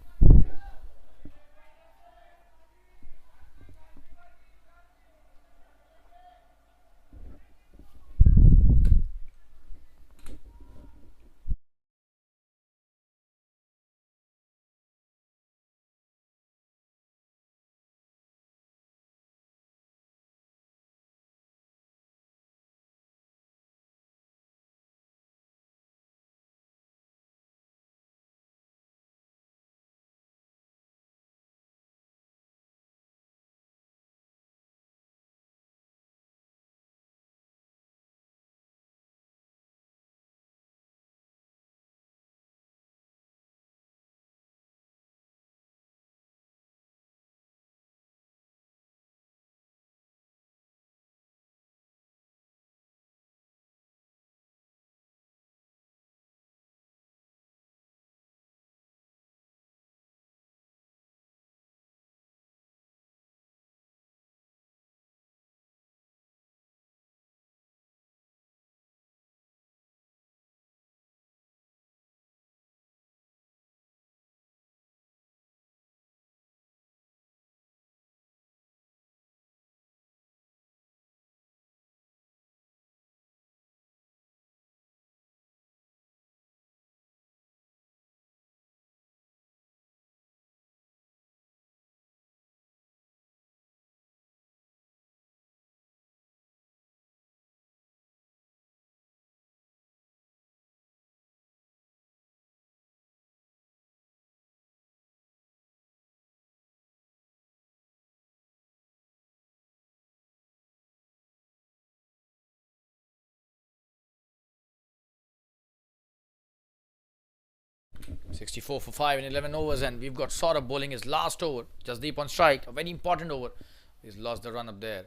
Speaker 1: .64 for 5 in 11 overs, and we've got Saurabh bowling his last over. Jasdeep on strike, a very important over. He's lost the run up there.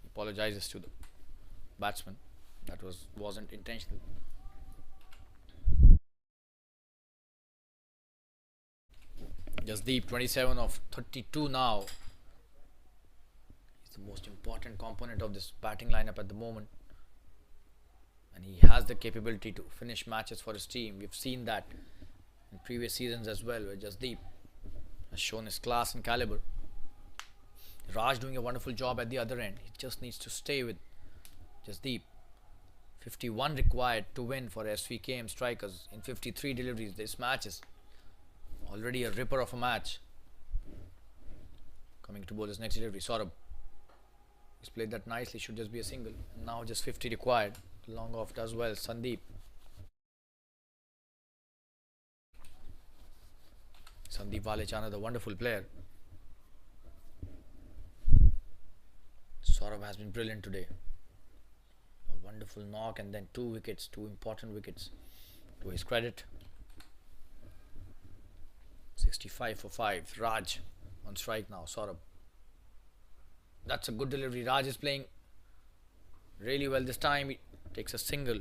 Speaker 1: He apologizes to the batsman. That wasn't intentional. Jasdeep 27 of 32 now. He's the most important component of this batting lineup at the moment, and he has the capability to finish matches for his team. We've seen that in previous seasons as well, where Jasdeep has shown his class and caliber. Raj doing a wonderful job at the other end. He just needs to stay with Jasdeep. 51 required to win for Svkm strikers in 53 deliveries. This match is already a ripper of a match. Coming to bowl his next delivery, Saurabh. He's played that nicely, should just be a single. Now just 50 required. Long off does well, Sandeep. Sandeep Walechana, the wonderful player. Saurabh has been brilliant today. A wonderful knock and then 2 wickets, 2 important wickets to his credit. 65 for 5. Raj on strike now. Saurabh. That's a good delivery. Raj is playing really well this time. He takes a single.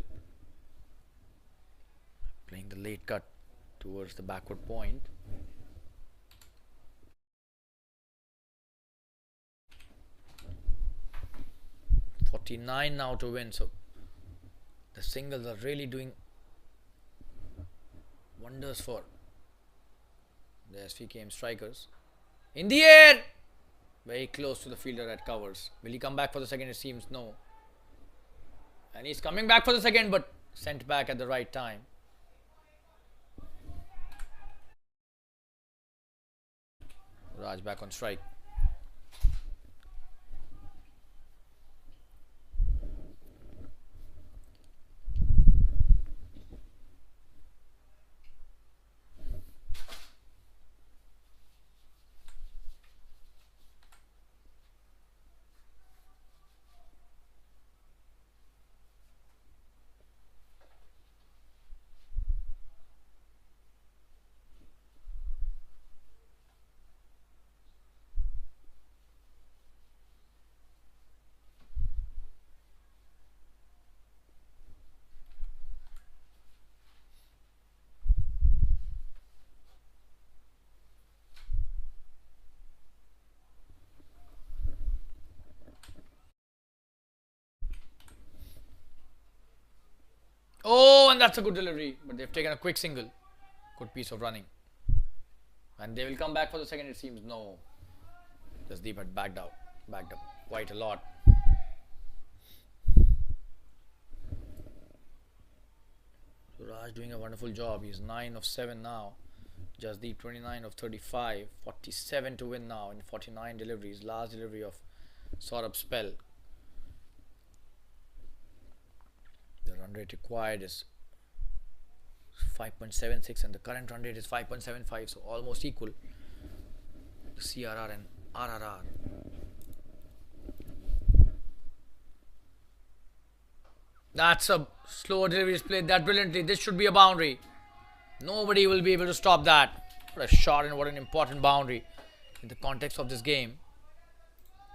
Speaker 1: Playing the late cut towards the backward point. .49 now to win. So the singles are really doing wonders for the Svkm strikers. In the air! Very close to the fielder that covers. Will he come back for the second? It seems no. And he's coming back for the second, but sent back at the right time. Raj back on strike. Oh, and that's a good delivery. But they've taken a quick single. Good piece of running. And they will come back for the second. It seems no. Jasdeep had backed up quite a lot. So Raj doing a wonderful job. He's 9 of 7 now. Jasdeep 29 of 35. 47 to win now in 49 deliveries. Last delivery of Svkm Tsl. The run rate required is 5.76 and the current run rate is 5.75, so almost equal. The CRR and RRR. That's a slower delivery. Is played that brilliantly. This should be a boundary. Nobody will be able to stop that. What a shot and what an important boundary in the context of this game.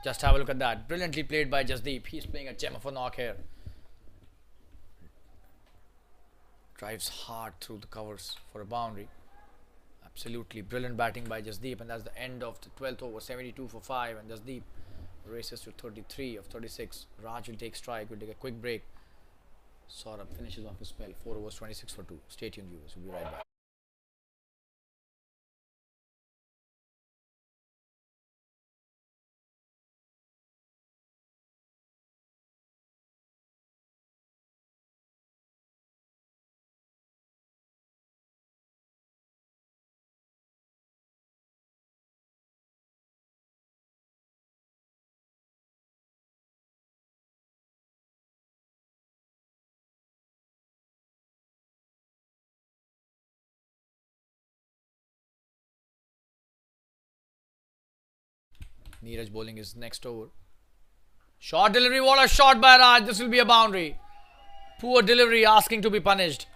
Speaker 1: Just have a look at that. Brilliantly played by Jasdeep. He's playing a gem of a knock here. Drives hard through the covers for a boundary. Absolutely brilliant batting by Jasdeep, and that's the end of the 12th over. 72 for 5, and Jasdeep races to 33 of 36. Raj will take strike. We'll take a quick break. Svkm finishes off his spell. 4 overs, 26 for 2. Stay tuned, viewers. We'll be right back. Neeraj bowling is next over. Short delivery. What a shot by Raj. This will be a boundary. Poor delivery, asking to be punished.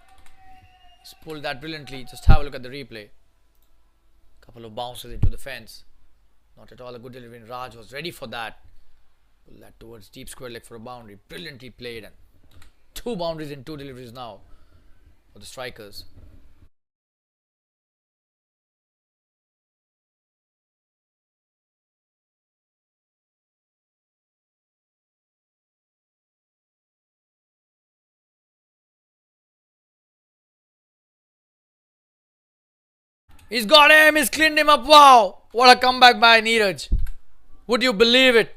Speaker 1: He's pulled that brilliantly. Just have a look at the replay. Couple of bounces into the fence. Not at all a good delivery. And Raj was ready for that. Pull that towards deep square leg for a boundary. Brilliantly played. And 2 boundaries in 2 deliveries now for the strikers. He's got him. He's cleaned him up. Wow. What a comeback by Neeraj. Would you believe it?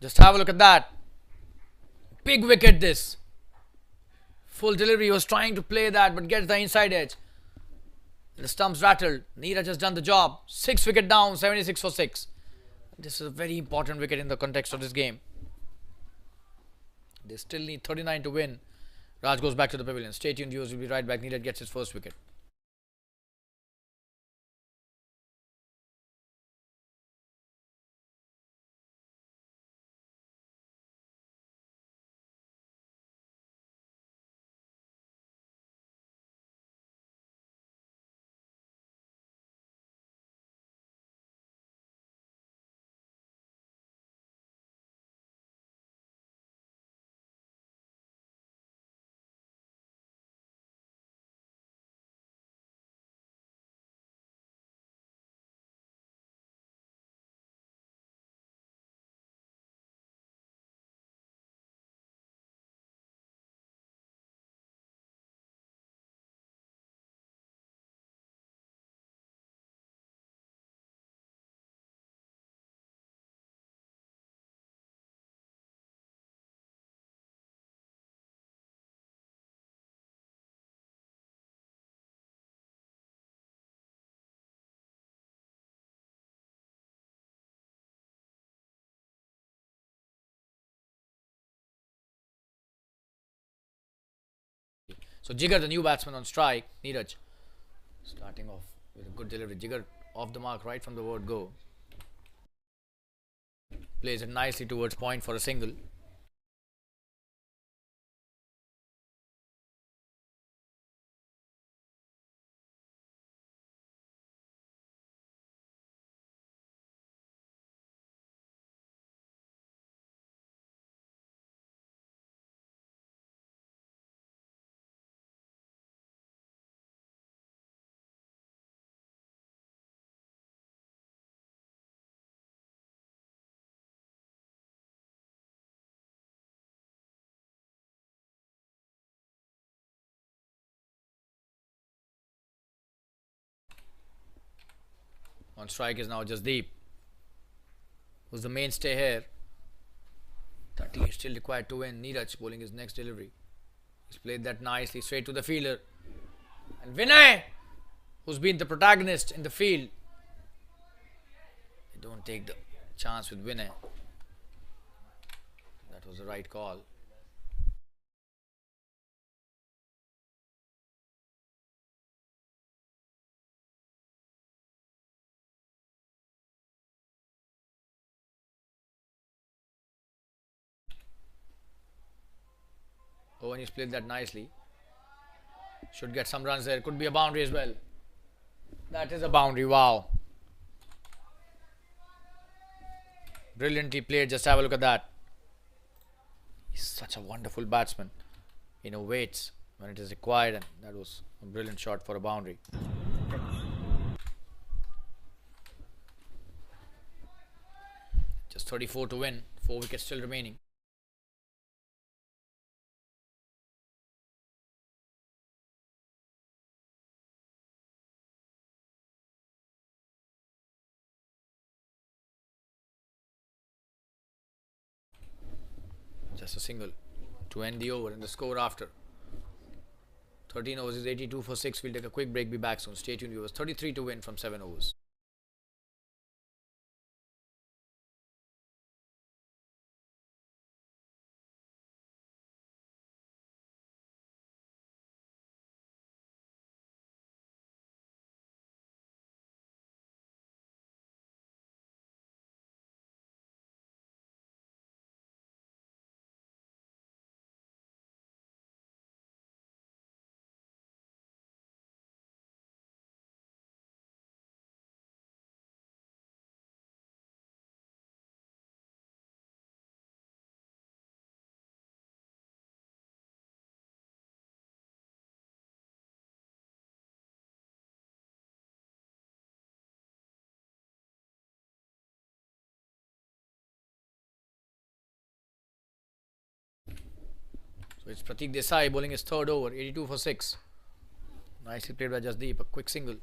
Speaker 1: Just have a look at that. Big wicket this. Full delivery. He was trying to play that, but gets the inside edge. The stumps rattled. Neeraj has done the job. 6 wicket down. 76 for 6. This is a very important wicket in the context of this game. They still need 39 to win. Raj goes back to the pavilion. Stay tuned, viewers. We'll be right back. Neeraj gets his first wicket. So Jigar, the new batsman on strike. Neeraj starting off with a good delivery. Jigar off the mark right from the word go. Plays it nicely towards point for a single. On strike is now Jasdeep, who's the mainstay here. 30 is still required to win. Neeraj bowling his next delivery. He's played that nicely straight to the fielder. And Vinay, who's been the protagonist in the field. They don't take the chance with Vinay. That was the right call. Oh, and he's played that nicely. Should get some runs there. Could be a boundary as well. That is a boundary. Wow. Brilliantly played. Just have a look at that. He's such a wonderful batsman. He waits when it is required, and that was a brilliant shot for a boundary. Just 34 to win. 4 wickets still remaining. Just a single to end the over and the score after. 13 overs is 82 for 6. We'll take a quick break, be back soon. Stay tuned viewers. 33 to win from 7 overs. So it's Pratik Desai bowling his third over, 82 for 6. Nicely played by Jasdeep, a quick single.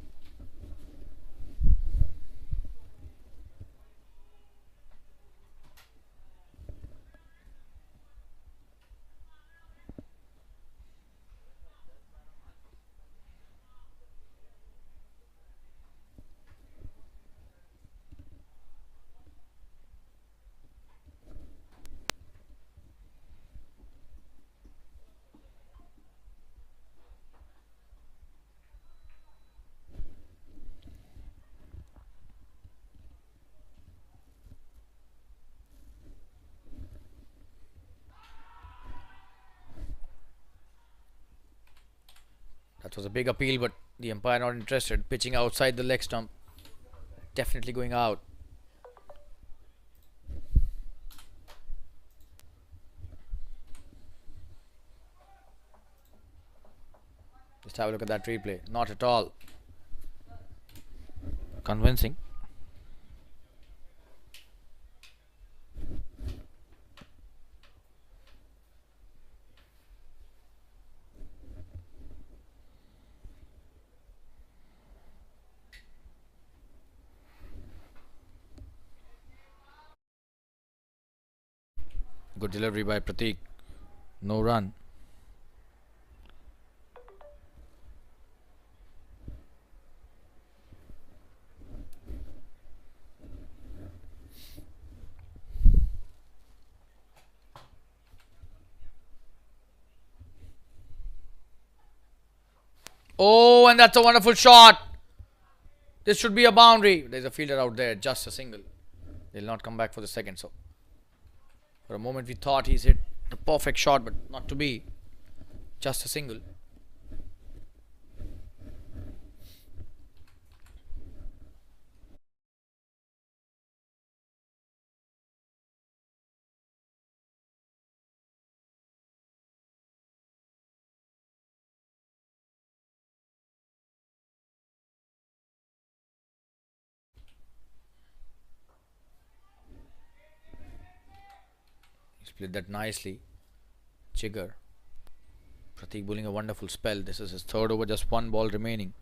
Speaker 1: That was a big appeal, but the umpire not interested. Pitching outside the leg stump. Definitely going out. Just have a look at that replay. Not at all convincing. Good delivery by Pratik. No run. Oh, and that's a wonderful shot. This should be a boundary. There's a fielder out there, just a single. They'll not come back for the second. So, for a moment, we thought he's hit the perfect shot, but not to be. Just a single. He split that nicely. Jigger. Pratik bowling a wonderful spell. This is his third over, just one ball remaining.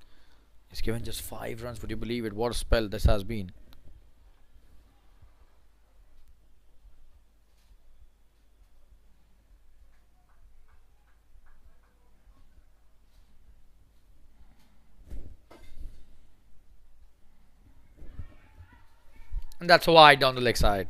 Speaker 1: He's given just 5 runs. Would you believe it? What a spell this has been. And that's wide down the leg side.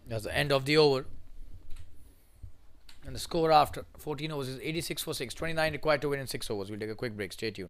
Speaker 1: That's the end of the over. And the score after 14 overs is 86 for 6. 29 required to win in 6 overs. We'll take a quick break. Stay tuned.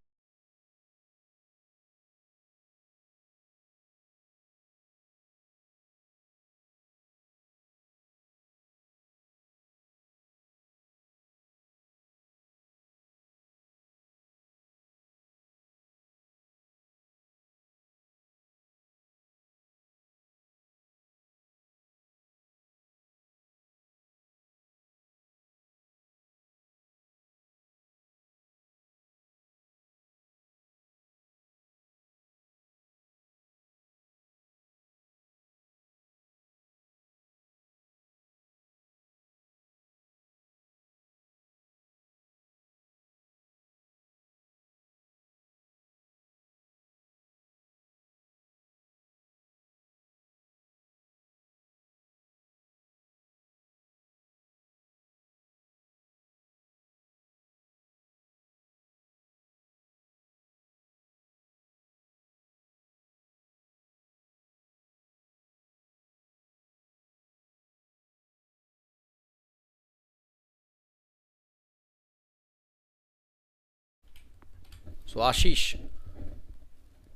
Speaker 1: So Ashish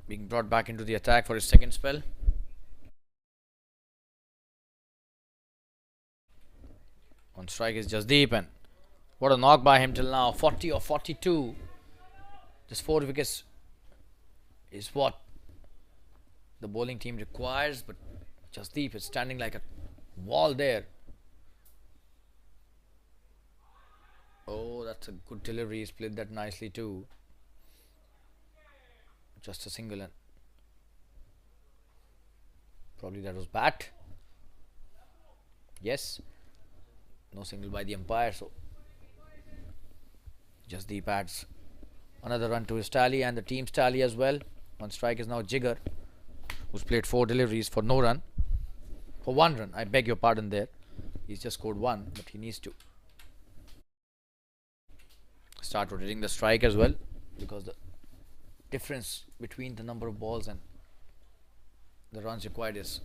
Speaker 1: being brought back into the attack for his second spell. On strike is Jasdeep, and what a knock by him till now. 40 or 42. Just 4 wickets is what the bowling team requires, but Jasdeep is standing like a wall there. Oh, that's a good delivery. He split that nicely too. Just a single, and probably that was bat. Yes, no single by the umpire, so Jasdeep adds another run to his tally and the team's tally as well. On strike is now Jigger, who's played 4 deliveries for no run. For 1 run, I beg your pardon there. He's just scored 1, but he needs to start rotating the strike as well, because the difference between the number of balls and the runs required is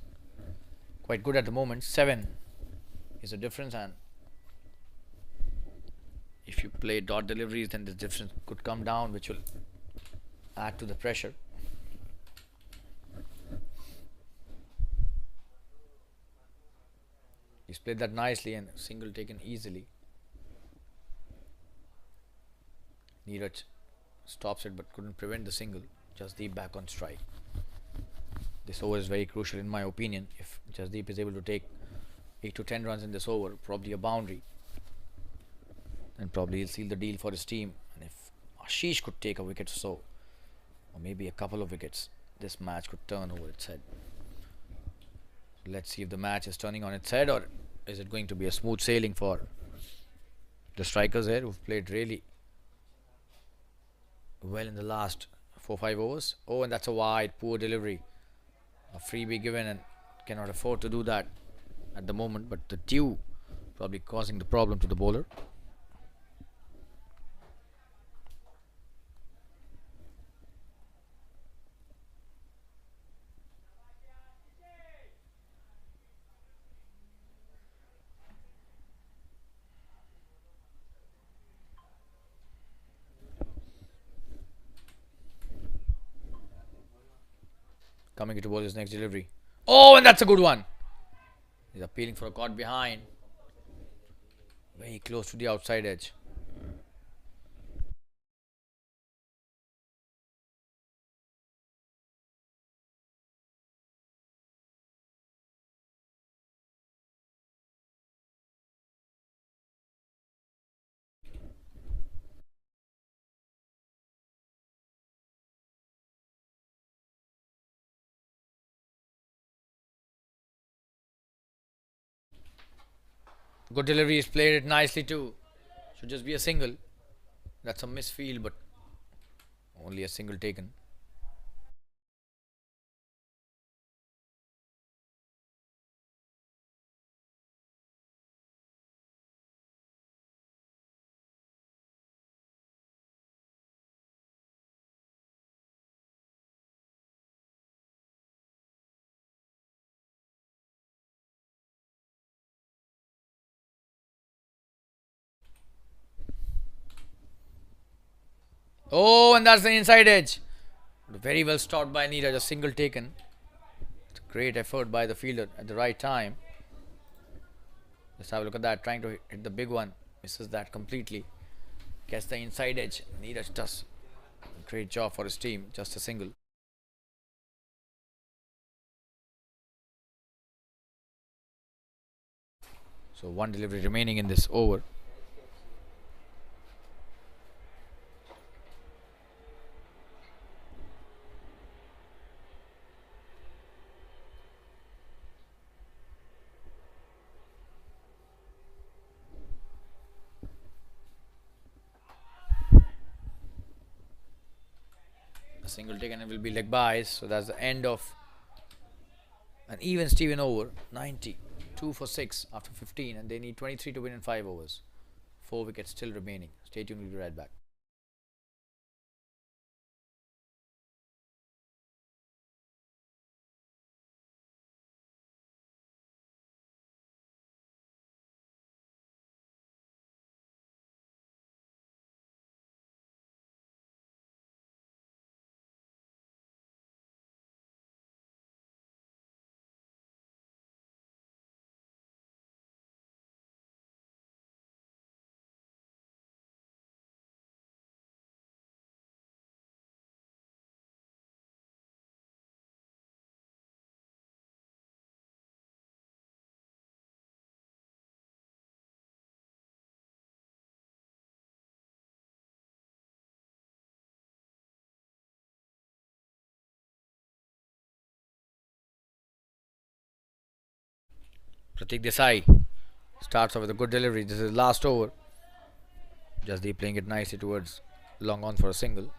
Speaker 1: quite good at the moment. 7 is the difference, and if you play dot deliveries, then the difference could come down, which will add to the pressure. He played that nicely and single taken easily. Neeraj stops it but couldn't prevent the single. Jasdeep back on strike. This over is very crucial in my opinion. If Jasdeep is able to take 8 to 10 runs in this over, probably a boundary, and probably he'll seal the deal for his team. And if Ashish could take a wicket or so, or maybe a couple of wickets, this match could turn over its head. Let's see if the match is turning on its head, or is it going to be a smooth sailing for the strikers here who've played really well in the last 4-5 overs. Oh, and that's a wide, poor delivery. A freebie given, and cannot afford to do that at the moment, but the dew probably causing the problem to the bowler. Coming into bowler's next delivery. Oh, and that's a good one. He's appealing for a caught behind. Very close to the outside edge. Good delivery, he's played it nicely too. Should just be a single. That's a misfield, but only a single taken. Oh, and that's the inside edge. Very well stopped by Neeraj, a single taken. It's a great effort by the fielder at the right time. Let's have a look at that, trying to hit the big one. Misses that completely. Gets the inside edge. Neeraj does a great job for his team. Just a single. So one delivery remaining in this over. Single taken and will be leg byes, so that's the end of an even Steven over. 90, 2 for 6 after 15, and they need 23 to win in 5 overs. 4 wickets still remaining. Stay tuned, we'll be right back. Pratik Desai starts off with a good delivery. This is last over. Jasdeep playing it nicely towards long on for a single.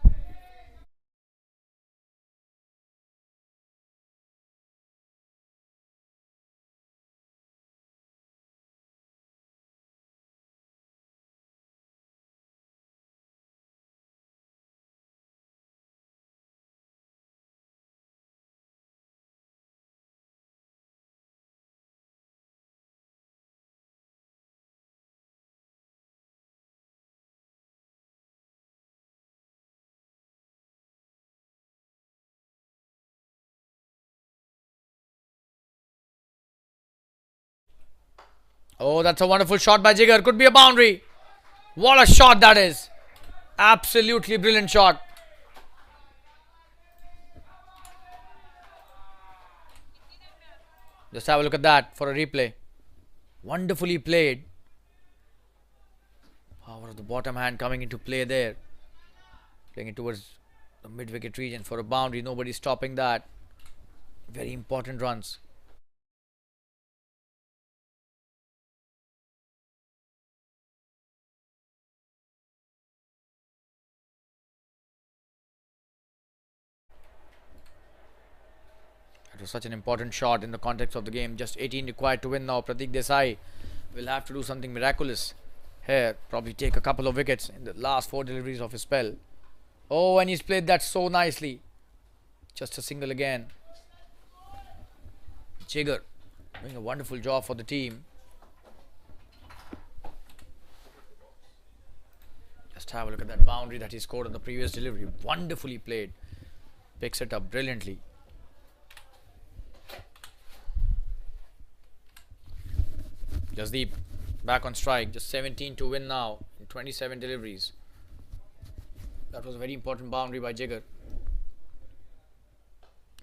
Speaker 1: Oh, that's a wonderful shot by Jigar. Could be a boundary. What a shot that is. Absolutely brilliant shot. Just have a look at that for a replay. Wonderfully played. Power of the bottom hand coming into play there. Playing it towards the mid-wicket region for a boundary. Nobody's stopping that. Very important runs. It was such an important shot in the context of the game. Just 18 required to win now. Pratik Desai will have to do something miraculous here. Probably take a couple of wickets in the last 4 deliveries of his spell. Oh, and he's played that so nicely. Just a single again. Jigar doing a wonderful job for the team. Just have a look at that boundary that he scored on the previous delivery. Wonderfully played. Picks it up brilliantly. Jasdeep back on strike. Just 17 to win now in 27 deliveries. That was a very important boundary by Jigar.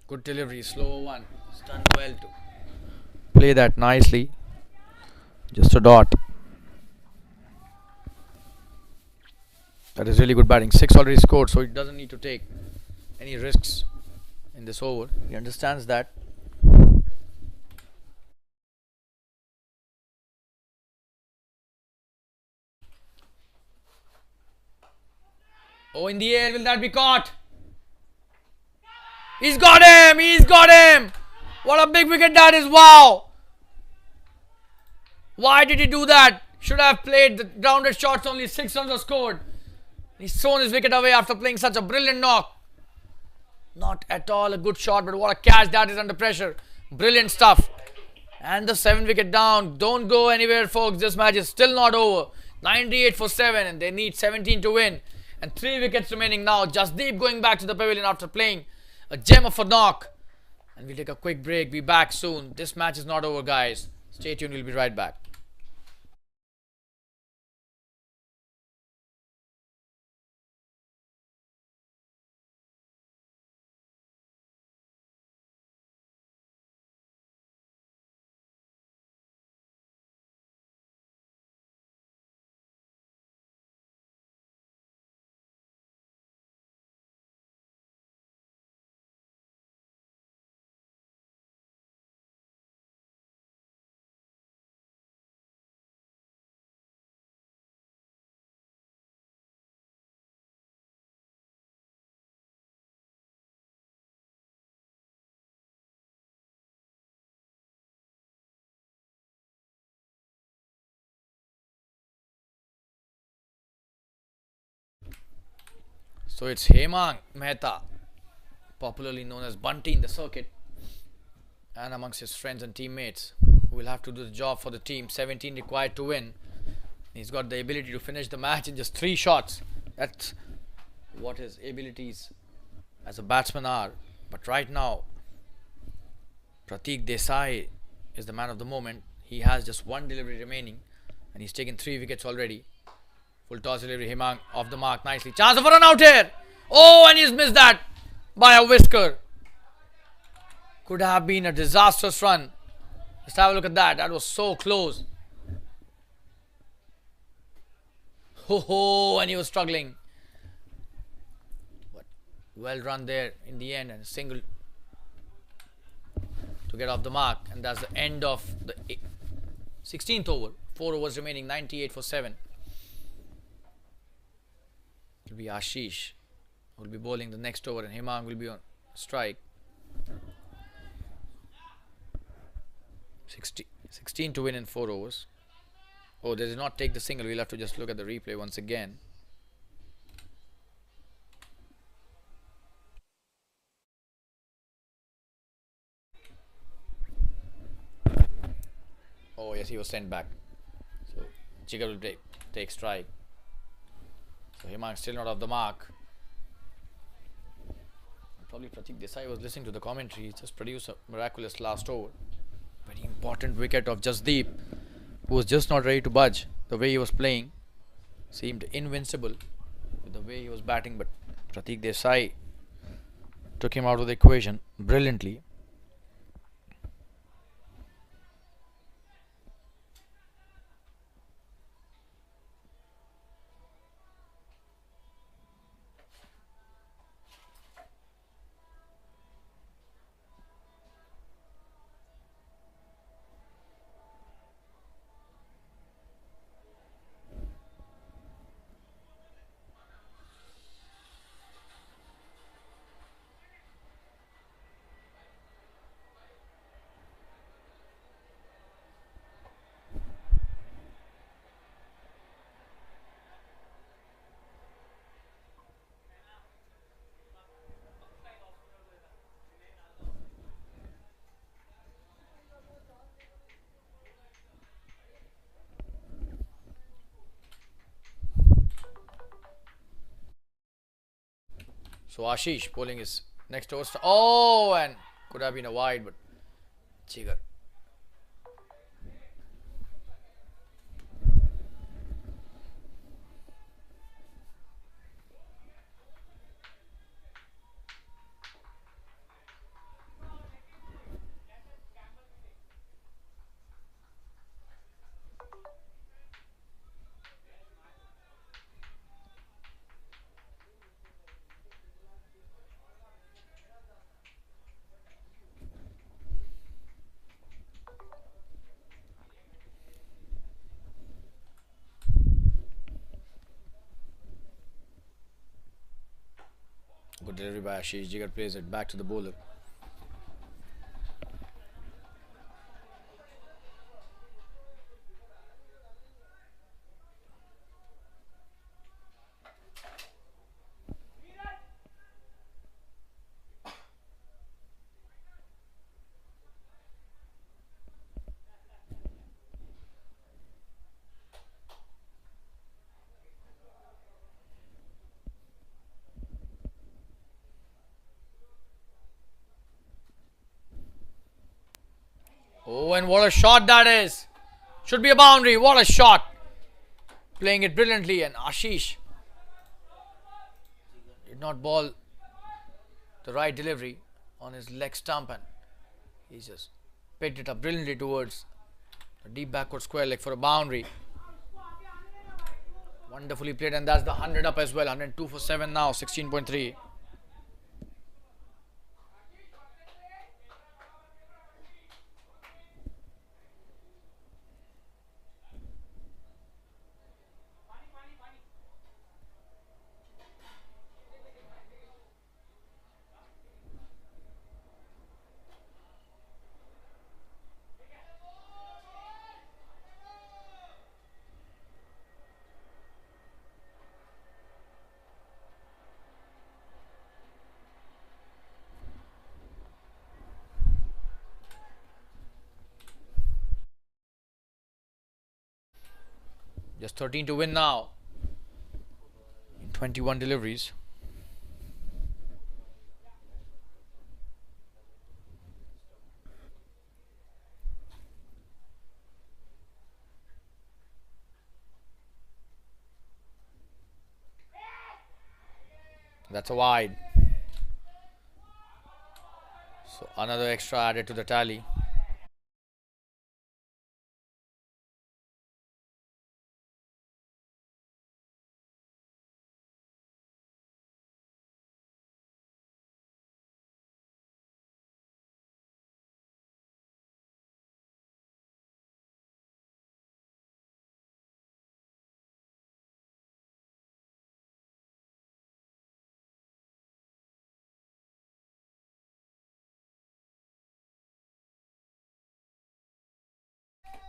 Speaker 1: Good delivery, slow one. He's done well to play that nicely. Just a dot. That is really good batting. 6 already scored, so he doesn't need to take any risks in this over. He understands that. Oh, in the air, will that be caught? He's got him! He's got him! What a big wicket that is! Wow! Why did he do that? Should have played the grounded shots. Only 6 runs were scored. He's thrown his wicket away after playing such a brilliant knock. Not at all a good shot, but what a catch that is under pressure. Brilliant stuff. And the 7th wicket down. Don't go anywhere, folks. This match is still not over. 98 for 7, and they need 17 to win. And 3 wickets remaining now. Jasdeep going back to the pavilion after playing a gem of a knock. And we'll take a quick break. Be back soon. This match is not over, guys. Stay tuned. We'll be right back. So it's Hemang Mehta, popularly known as Bunty in the circuit, and amongst his friends and teammates, who will have to do the job for the team. 17 required to win. He's got the ability to finish the match in just 3 shots. That's what his abilities as a batsman are. But right now, Pratik Desai is the man of the moment. He has just 1 delivery remaining, and he's taken 3 wickets already. Full toss delivery, Hemang off the mark nicely. Chance of a run out here. Oh, and he's missed that by a whisker. Could have been a disastrous run. Just have a look at that. That was so close. Oh, and he was struggling. But well run there in the end, and a single to get off the mark. And that's the end of the 16th over. 4 overs remaining, 98 for 7. It will be Ashish who will be bowling the next over, and Hemang will be on strike. 16 to win in 4 overs. Oh, they did not take the single. We'll have to just look at the replay once again. Oh yes, he was sent back. So Jigar will take strike. So Hemang still not off the mark. Probably Pratik Desai was listening to the commentary. He just produced a miraculous last over. Very important wicket of Jasdeep, who was just not ready to budge. The way he was playing seemed invincible with the way he was batting, but Pratik Desai took him out of the equation brilliantly. So Ashish bowling his next over. Oh, and could have been a wide, but Jigar. Good delivery by Ashish. Jigar plays it back to the bowler. Oh, and what a shot that is. Should be a boundary. What a shot. Playing it brilliantly, and Ashish did not ball the right delivery on his leg stump, and he just picked it up brilliantly towards a deep backward square leg for a boundary. Wonderfully played, and that's the 100 up as well. 102 for 7 now, 16.3. Just 13 to win now in 21 deliveries. That's a wide. So another extra added to the tally.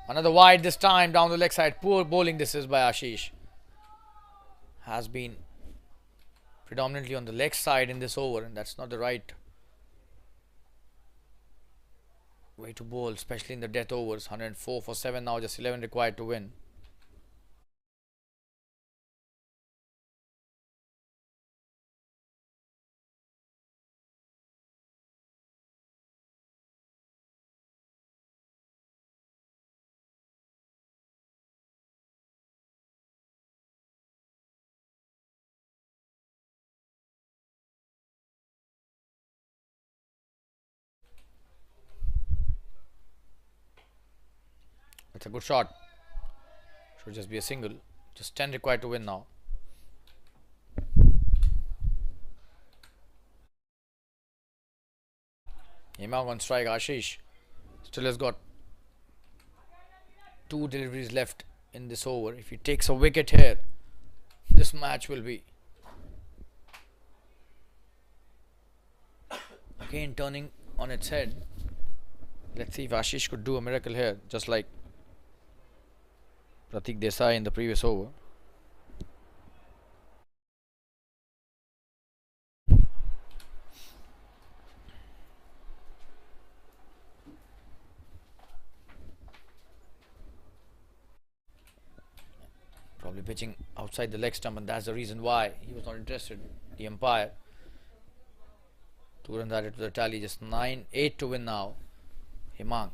Speaker 1: Another wide this time down the leg side. Poor bowling this is by Ashish. Has been predominantly on the leg side in this over, and that's not the right way to bowl, especially in the death overs. 104 for 7 now, just 11 required to win. It's a good shot. Should just be a single. Just 10 required to win now. Imam on strike. Ashish still has got 2 deliveries left in this over. If he takes a wicket here, this match will be again turning on its head. Let's see if Ashish could do a miracle here, just like Pratik Desai in the previous over. Probably pitching outside the leg stump, and that's the reason why he was not interested, the umpire. 2 runs added to the tally. Just 9-8 to win now. Hemang.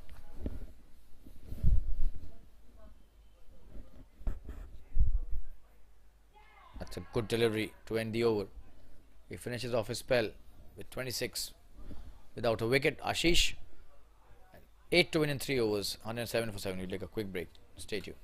Speaker 1: That's a good delivery to end the over. He finishes off his spell with 26 without a wicket. Ashish. 8 to win in 3 overs. 107 for 7. We'll take a quick break. Stay tuned.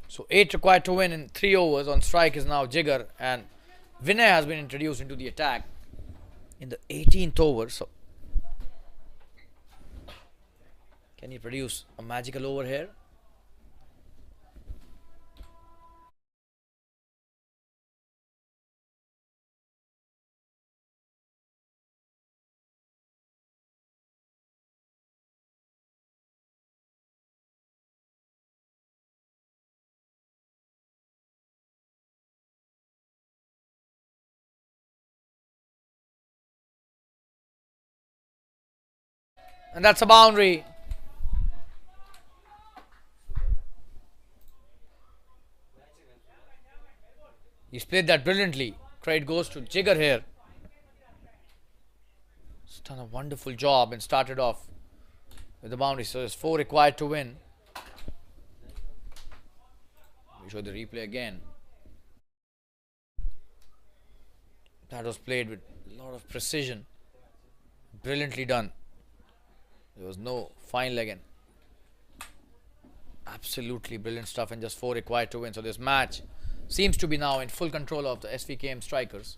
Speaker 1: So 8 required to win in 3 overs. On strike is now Jigar, and Vinay has been introduced into the attack in the 18th over. So can he produce a magical over here? And that's a boundary. He's played that brilliantly. Credit goes to Jigar here. He's done a wonderful job and started off with the boundary. So there's 4 required to win. We show the replay again. That was played with a lot of precision. Brilliantly done. There was no fine leg in. Absolutely brilliant stuff, and just 4 required to win. So this match seems to be now in full control of the Svkm strikers.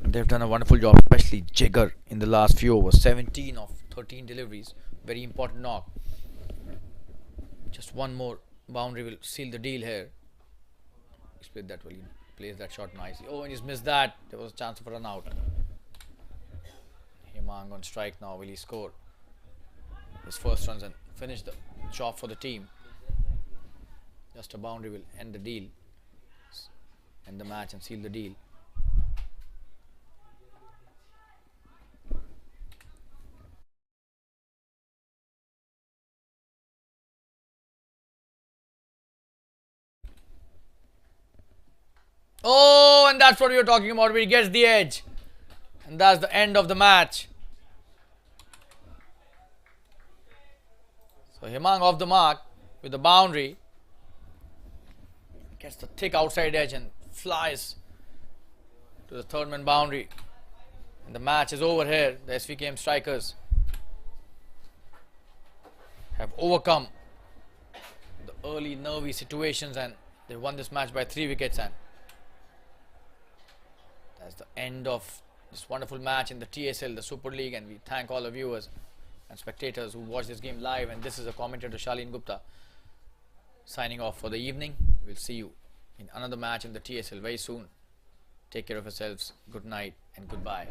Speaker 1: And they've done a wonderful job, especially Jigar in the last few overs. 17 of 13 deliveries. Very important knock. Just one more boundary will seal the deal here. He's played that well. He plays that shot nicely. Oh, and he's missed that. There was a chance of a run out. Hemang on strike now. Will he score his first runs and finish the job for the team? Just a boundary will end the deal, end the match and seal the deal. Oh, and that's what we were talking about, where he gets the edge. And that's the end of the match. So Hemang off the mark with the boundary. Gets the thick outside edge and flies to the third man boundary. And the match is over here. The Svkm strikers have overcome the early nervy situations and they won this match by 3 wickets. And that's the end of this wonderful match in the TSL, the Super League. And we thank all the viewers and spectators who watch this game live. And this is a commentator, Shalin Gupta, signing off for the evening. We'll see you in another match in the TSL very soon. Take care of yourselves. Good night and goodbye.